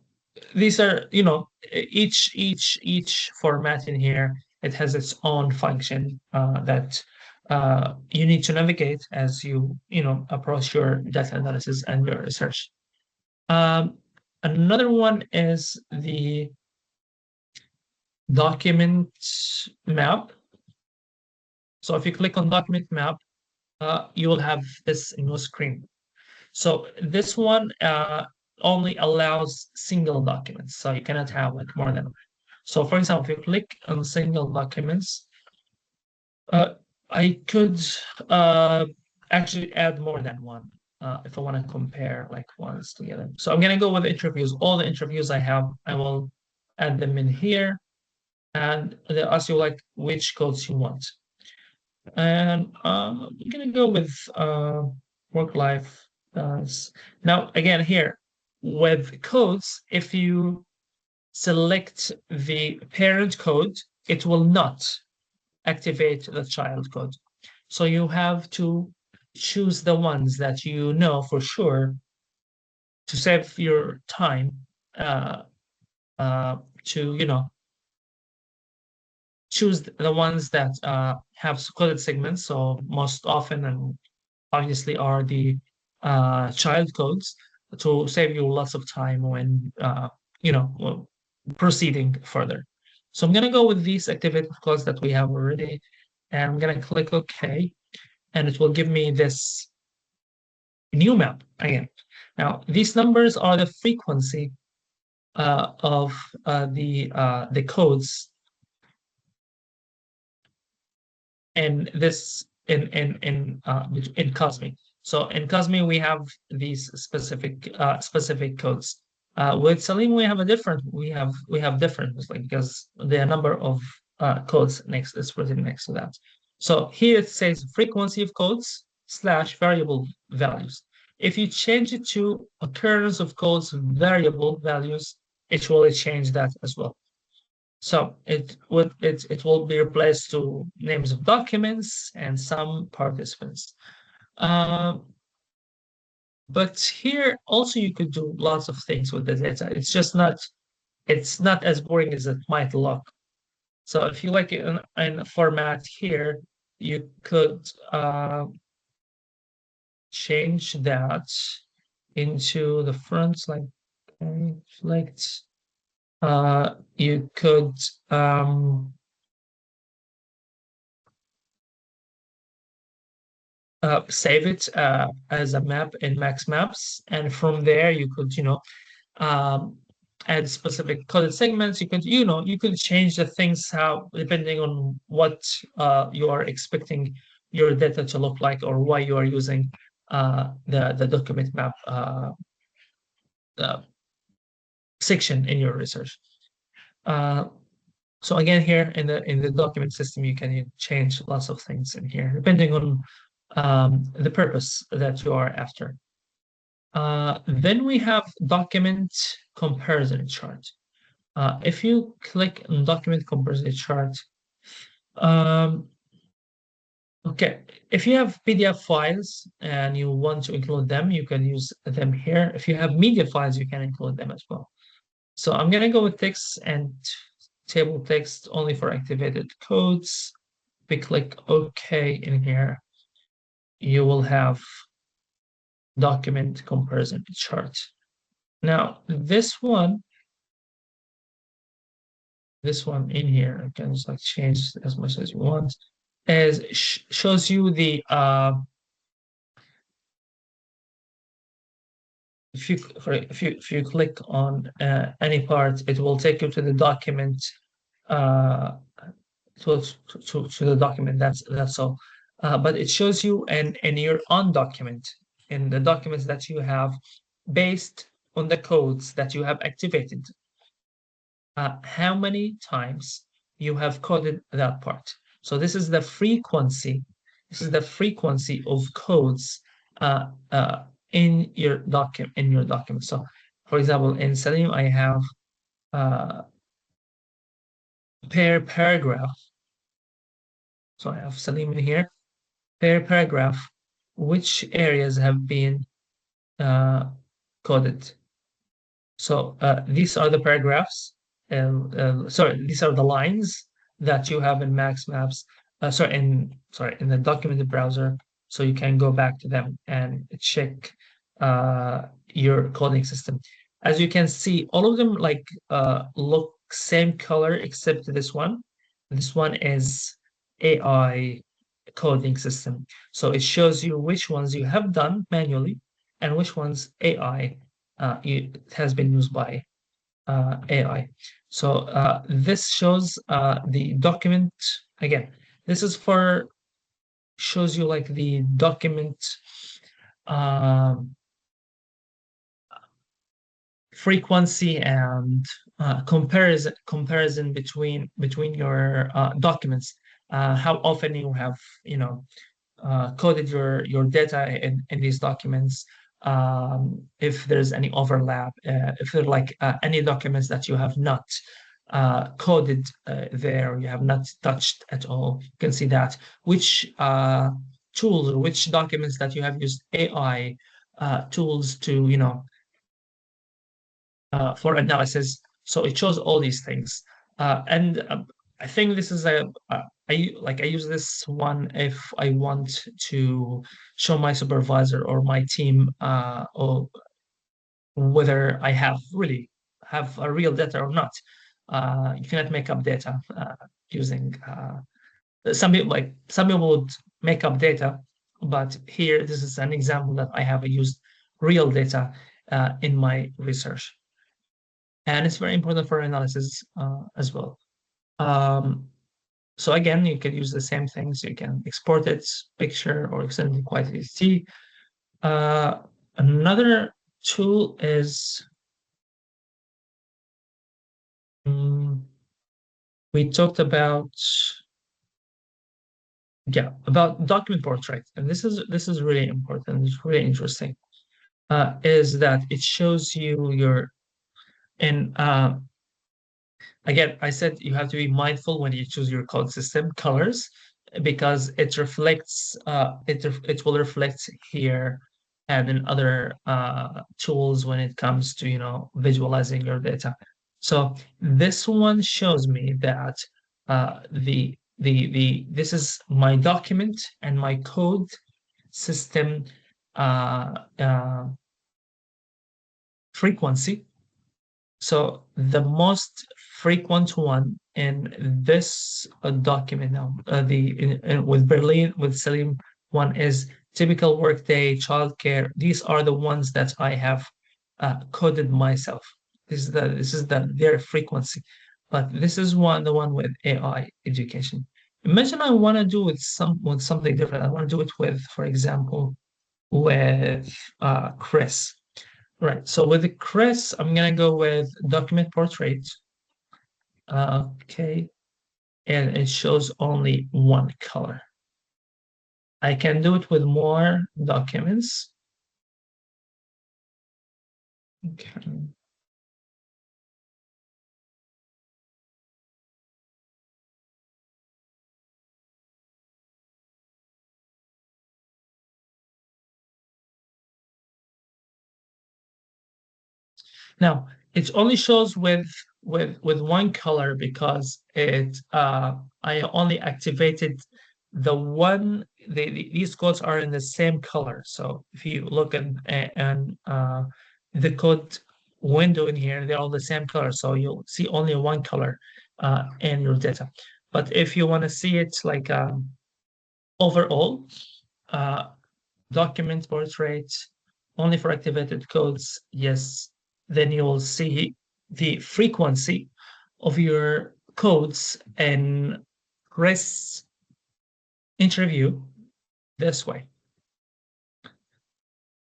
these are, each format in here, it has its own function that you need to navigate as you approach your data analysis and your research. Another one is the document map. So if you click on document map, you will have this in your screen. So this one only allows single documents, so you cannot have like more than one. So for example, if you click on single documents, I could actually add more than one if I want to compare like ones together. So I'm gonna go with interviews. All the interviews I have, I will add them in here, and they'll ask you like which codes you want. And I'm gonna go with work-life balance. Now, again, here with codes, if you select the parent code, it will not activate the child code. So you have to choose the ones that you know for sure to save your time to choose the ones that have coded segments. So most often and obviously are the child codes to save you lots of time when proceeding further. So I'm going to go with these activated codes that we have already, and I'm going to click OK, and it will give me this new map again. Now, these numbers are the frequency of the codes and this in Cosmi. So in Cosmi we have these specific codes. With Salim we have different like because the number of codes next is written next to that. So here it says frequency of codes slash variable values. If you change it to occurrence of codes variable values, it will change that as well. So it will be replaced to names of documents and some participants. But here also you could do lots of things with the data. It's not as boring as it might look. So if you like it in a format here, you could change that into the front, like reflect. You could save it as a map in Max Maps, and from there you could add specific coded segments. You could change the things how depending on what you are expecting your data to look like or why you are using the document map section in your research. So again, here in the document system, you can change lots of things in here depending on the purpose that you are after. Then we have document comparison chart. If you click on document comparison chart, okay, if you have PDF files and you want to include them, you can use them here. If you have media files, you can include them as well. So I'm gonna go with text and table text only for activated codes. We click OK in here. You will have document comparison chart. Now this one in here, you can just like change as much as you want. is shows you the if you click on any part, it will take you to the document uh, to the document. That's all. But it shows you in your own document, in the documents that you have, based on the codes that you have activated, how many times you have coded that part. So this is the frequency. This is the frequency of codes uh, uh, in your document. So, for example, in Salim, I have uh, per paragraph. So I have Salim in here per paragraph. Which areas have been uh, coded? So these are the paragraphs. Sorry, these are the lines that you have in Max Maps. In the documented browser, so you can go back to them and check your coding system. As you can see, all of them like look same color except this one. This one is AI coding system. So it shows you which ones you have done manually and which ones AI it has been used by AI. So this shows the document again. This is for shows you like the document um, frequency and comparison between your documents. How often you have coded your data in these documents, if there's any overlap, if there are like any documents that you have not coded there, you have not touched at all, you can see that. Which tools or which documents that you have used AI tools to, for analysis. So it shows all these things. And I think this is I use this one if I want to show my supervisor or my team or whether I have a real data or not. You cannot make up data using some people would make up data, but here this is an example that I have used real data in my research, and it's very important for analysis as well. Um, so again, you can use the same things. You can export it, picture, or extend it quite easy. Another tool is we talked about about document portrait, and this is really important. It's really interesting. Is that it shows you your and again, I said you have to be mindful when you choose your code system colors because it reflects it will reflect here and in other tools when it comes to visualizing your data. So this one shows me that this is my document and my code system uh, uh, frequency. So the most frequent one in this document now, with Berlin with Salim one is typical workday, childcare. These are the ones that I have coded myself. This is their frequency, but this is the one with AI education. Imagine I want to do with something different. I want to do it with, for example, with Chris. Right. So with Chris, I'm gonna go with document portrait. Okay. And it shows only one color. I can do it with more documents. Okay. Now it only shows with one color because I only activated these codes are in the same color. So if you look at and the code window in here, they're all the same color. So you'll see only one color in your data. But if you want to see it like overall, document portrait only for activated codes, yes, then you will see the frequency of your codes and press interview this way.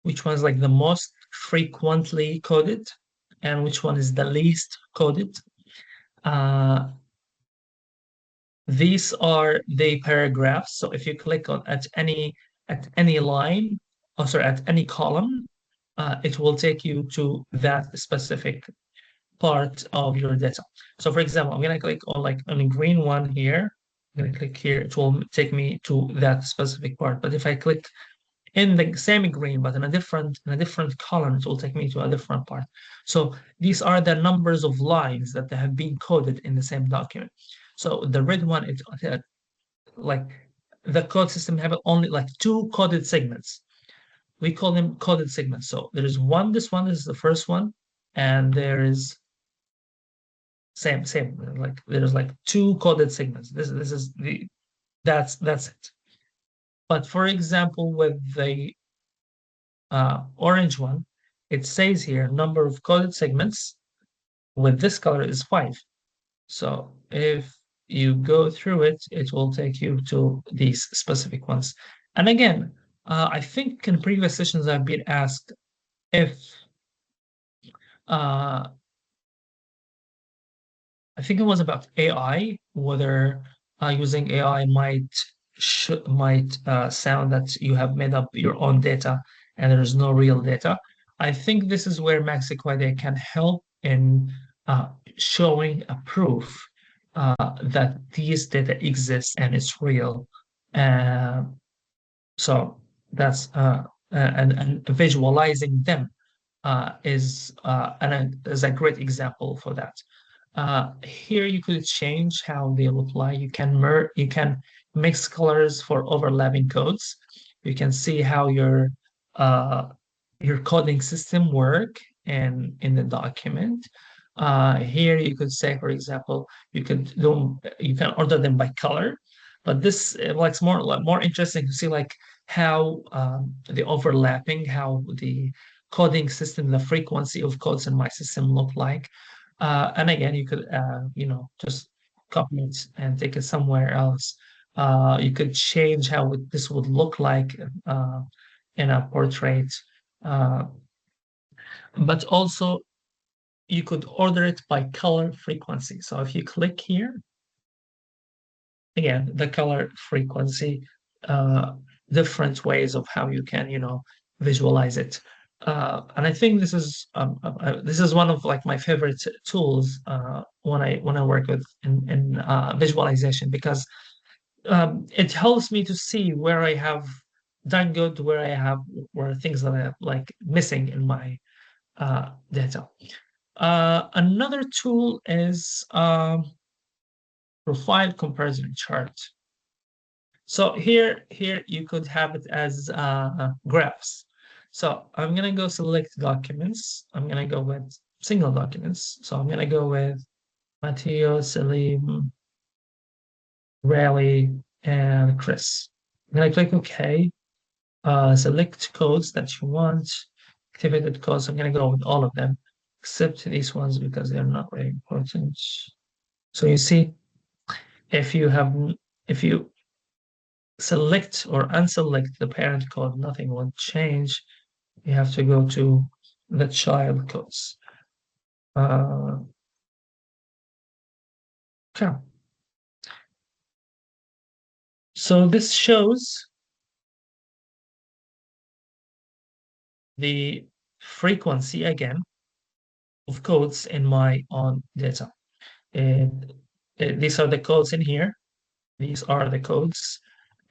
Which one's like the most frequently coded and which one is the least coded. These are the paragraphs. So if you click on at any line, or sorry, at any column, it will take you to that specific part of your data. So for example, I'm gonna click on like on the green one here. I'm gonna click here, it will take me to that specific part. But if I click in the same green, but in a different column, it will take me to a different part. So these are the numbers of lines that have been coded in the same document. So the red one, it's like the code system have only like two coded segments. We call them coded segments. So there is one, this one is the first one, and there is same, like there's like two coded segments. This is the that's it. But for example, with the orange one, it says here number of coded segments with this color is 5. So if you go through it, it will take you to these specific ones. And again, I think in previous sessions I've been asked if I think it was about AI, whether using AI might sound that you have made up your own data and there is no real data. I think this is where MAXQDA can help in showing a proof that these data exist and it's real. So that's and visualizing them is a great example for that. Here you could change how they look like. You can mix colors for overlapping codes. You can see how uh, your coding system work in the document. Here you could say, for example, you can order them by color, but this like more interesting to see like how the overlapping, how the coding system, the frequency of codes in my system look like. And again, you could, just copy it and take it somewhere else. You could change how this would look like in a portrait. Uh, but also, you could order it by color frequency. So if you click here, again, the color frequency, uh, different ways of how you can, visualize it. And I think this is one of like my favorite tools when I work with in visualization because it helps me to see where I have done good, where things that are like missing in my data. Another tool is profile comparison chart. So here you could have it as graphs. So I'm gonna go select documents. I'm gonna go with single documents. So I'm gonna go with Matteo, Selim, Raleigh, and Chris. I'm gonna click OK. Select codes that you want. Activated codes. I'm gonna go with all of them, except these ones because they're not very important. So you see, if you select or unselect the parent code, nothing will change. You have to go to the child codes. Okay. So this shows the frequency again of codes in my own data. And these are the codes in here. These are the codes.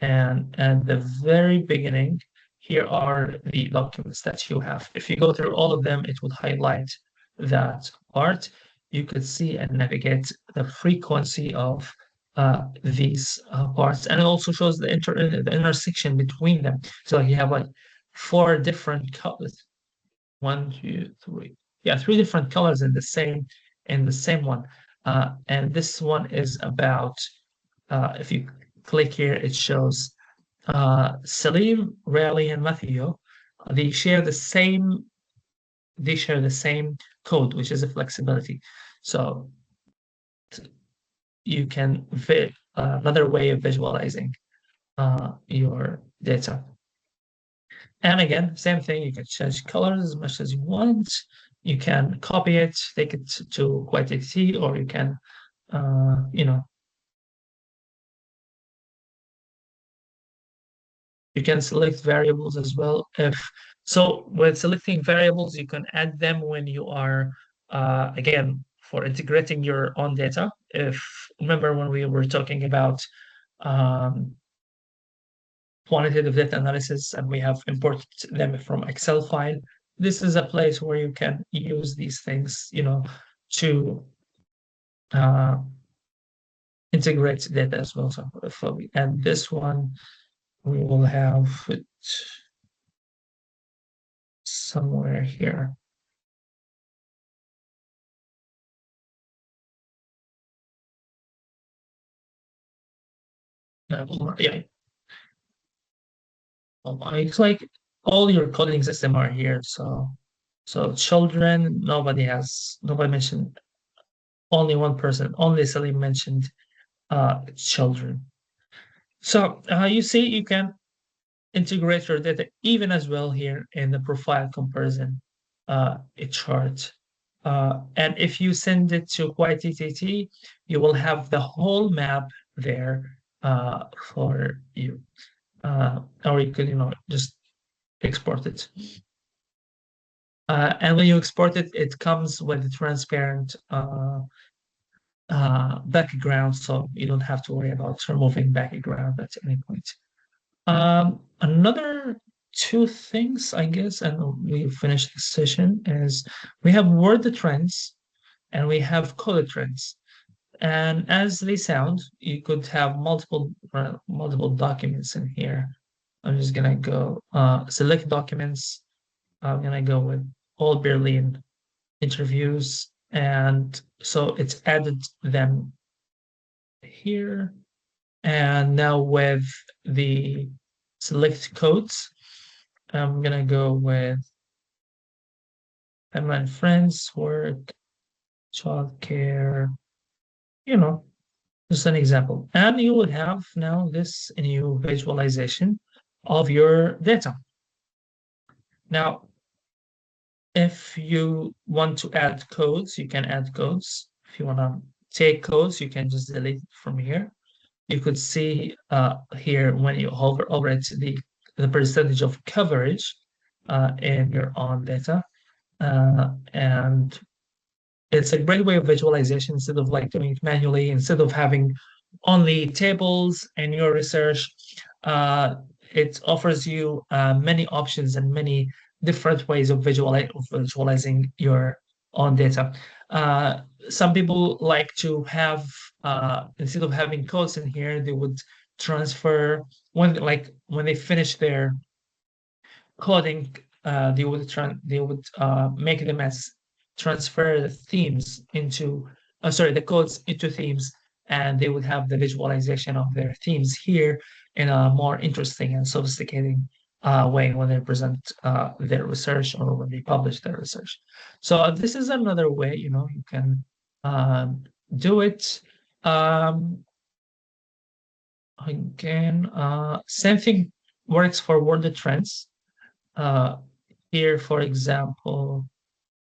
And at the very beginning, here are the documents that you have. If you go through all of them, it would highlight that part. You could see and navigate the frequency of these parts. And it also shows the intersection between them. So you have like 4 different colors. 1, 2, 3. Yeah, 3 different colors in the same one. And this one is about if you click here, it shows Salim, Riley, and Matthew, they share the same they share the same code, which is a flexibility. So you can another way of visualizing your data. And again, same thing, you can change colors as much as you want. You can copy it, take it to QuickTT, or you can, you can select variables as well. So with selecting variables, you can add them when you are, again, for integrating your own data. If remember when we were talking about um, quantitative data analysis and we have imported them from Excel file, this is a place where you can use these things, to uh, integrate data as well. So if we add this one, we will have it somewhere here. Yeah, it's like all your coding system are here. So children, nobody mentioned, only one person, only Salim mentioned children. So you see, you can integrate your data even as well here in the profile comparison chart. And if you send it to QuickTT, you will have the whole map there for you. Or you could, just export it. And when you export it, it comes with a transparent background, so you don't have to worry about removing background at any point. Another two things, I guess, and we finish the session, is we have word trends and we have color trends. And as they sound, you could have multiple documents in here. I'm just gonna go select documents. I'm gonna go with all Berlin interviews, and so it's added them here. And now with the select codes, I'm gonna go with family and friends, work, childcare, you know, just an example. And you will have now this new visualization of your data. Now, if you want to add codes, you can add codes. If you want to take codes, you can just delete it from here. You could see here when you hover over it, the percentage of coverage in your own data. And it's a great way of visualization instead of like doing it manually, instead of having only tables in your research. Uh, it offers you many options and many different ways of visualizing your own data. Uh, some people like to have instead of having codes in here, they would transfer when they finish their coding, they would make them as transfer the themes into the codes into themes, and they would have the visualization of their themes here in a more interesting and sophisticated way when they present their research or when they publish their research. So this is another way, you can do it. Um, Again, same thing works for word trends. Uh, Here, for example,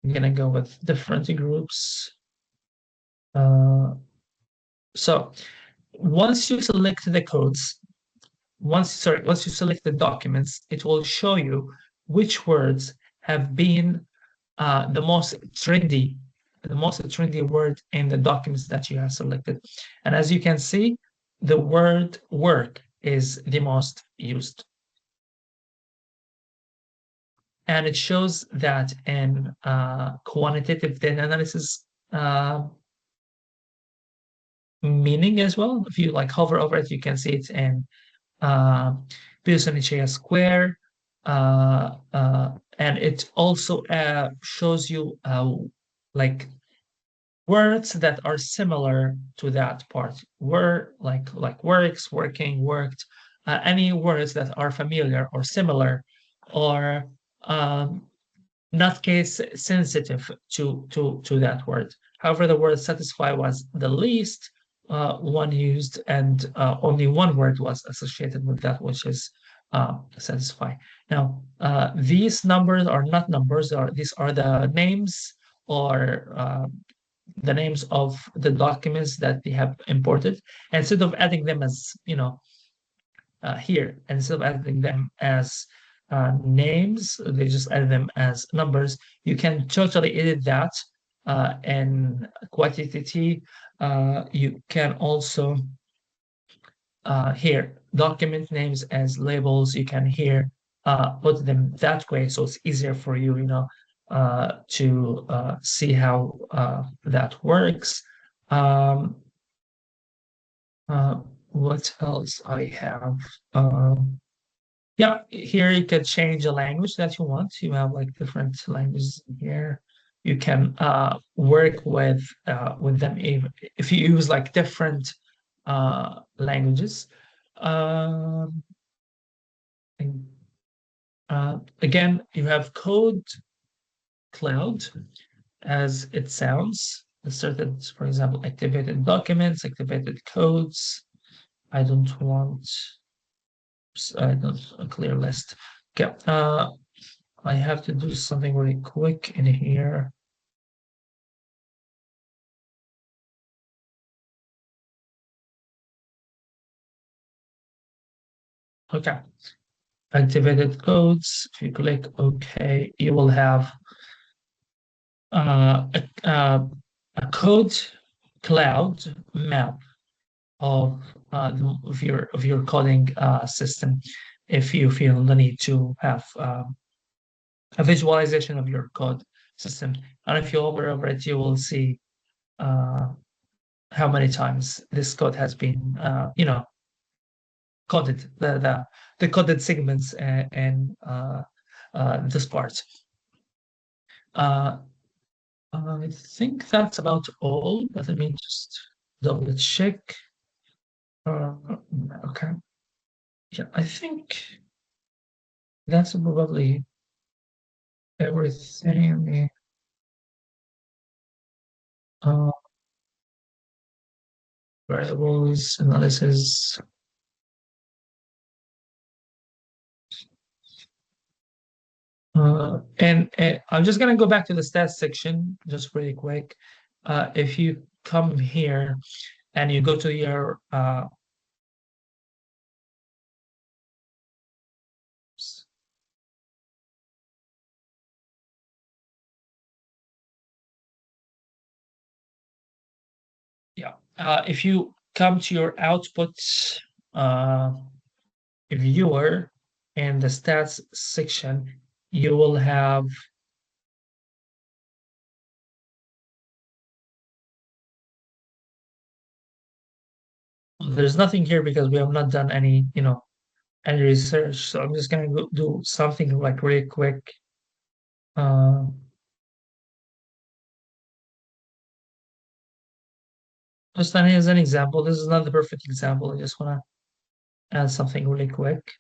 I'm gonna go with different groups. So once you select the codes, once you select the documents, it will show you which words have been the most trendy word in the documents that you have selected. And as you can see, the word work is the most used. And it shows that in quantitative data analysis meaning as well. If you like hover over it, you can see it in Pearson square, and it also shows you like words that are similar to that part. Were like works, working, worked, any words that are familiar or similar or um, not case sensitive to that word. However, the word satisfy was the least one used, and only one word was associated with that, which is satisfy. Now, these numbers are not numbers, these are the names or the names of the documents that they have imported. And instead of adding them as, here, instead of adding them as names, they just add them as numbers. You can totally edit that in quantity. You can also here document names as labels. You can here put them that way, so it's easier for you, to see how that works. Um, what else I have? Yeah, here you can change the language that you want. You have like different languages in here. You can work with them if you use like different languages. Um, and, again, you have code cloud as it sounds. Inserted, for example, activated documents, activated codes. I don't want a clear list. Okay, I have to do something really quick in here. Okay, activated codes. If you click OK, you will have uh, a, uh, a code cloud map of your coding system. If you feel the need to have a visualization of your code system, and if you hover over it, you will see how many times this code has been, coded, the coded segments and this part. Uh, I think that's about all, but let me just double check. Okay. Yeah, I think that's probably everything. Uh, Variables analysis. And I'm just gonna go back to the stats section just really quick. If you come here and you go to your yeah, if you come to your output uh, viewer and the stats section, you will have there's nothing here because we have not done any research. So I'm just gonna go do something like really quick. Uh, just as an example, this is not the perfect example. I just wanna add something really quick.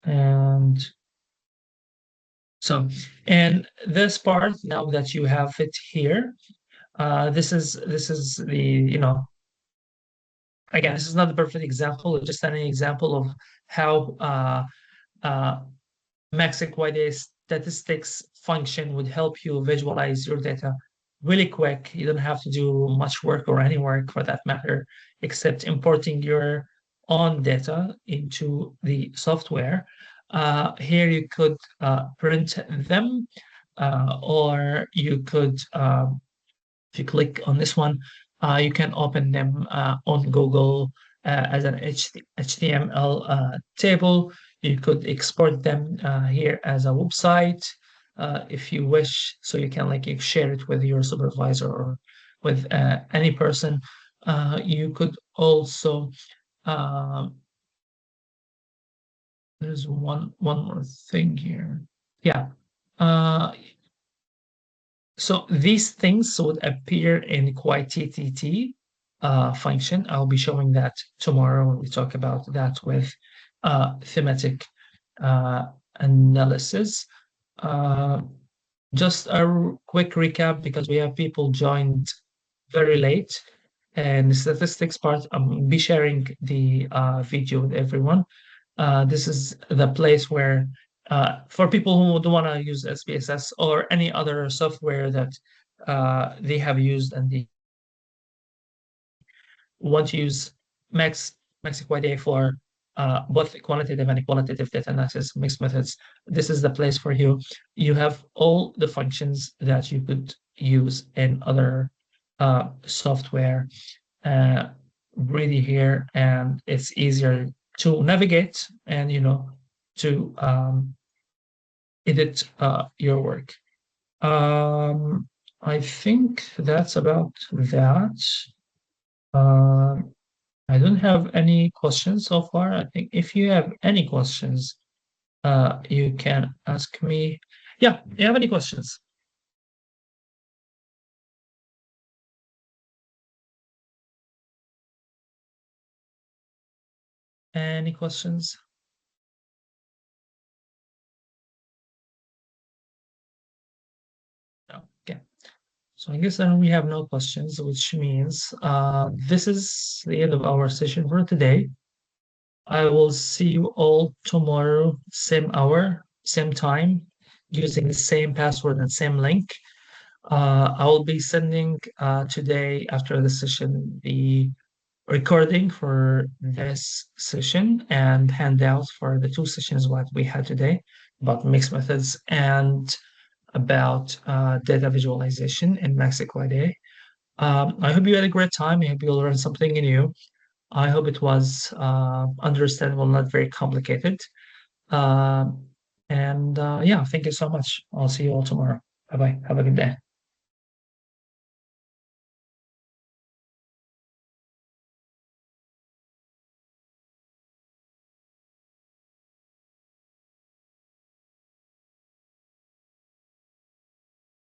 And so, and this part, now that you have it here, this is the, again, this is not the perfect example, just an example of how uh, MAXQDA statistics function would help you visualize your data really quick. You don't have to do much work or any work for that matter, except importing your own data into the software. Here you could print them, or you could, if you click on this one, you can open them on Google as an HTML table. You could export them here as a website if you wish, so you can like share it with your supervisor or with any person. You could also there's one more thing here. Yeah. So these things would appear in QuiTTT function. I'll be showing that tomorrow when we talk about that with thematic uh, analysis. Uh, just a quick recap because we have people joined very late. And the statistics part, I'll be sharing the video with everyone. This is the place where, for people who don't want to use SPSS or any other software that they have used and they want to use Max MAXQDA for both quantitative and qualitative data analysis mixed methods, this is the place for you. You have all the functions that you could use in other software really here, and it's easier to navigate and to edit your work. I think that's about that. Um, I don't have any questions so far. I think if you have any questions, you can ask me. Yeah, you have any questions? Any questions? No. Okay. So I guess we have no questions, which means this is the end of our session for today. I will see you all tomorrow, same hour, same time, using the same password and same link. I will be sending today after the session the recording for this session and handouts for the two sessions what we had today about mixed methods and about data visualization in MaxQDA. I hope you had a great time. I hope you learned something new. I hope it was understandable, not very complicated. And yeah, thank you so much. I'll see you all tomorrow. Bye bye. Have a good day.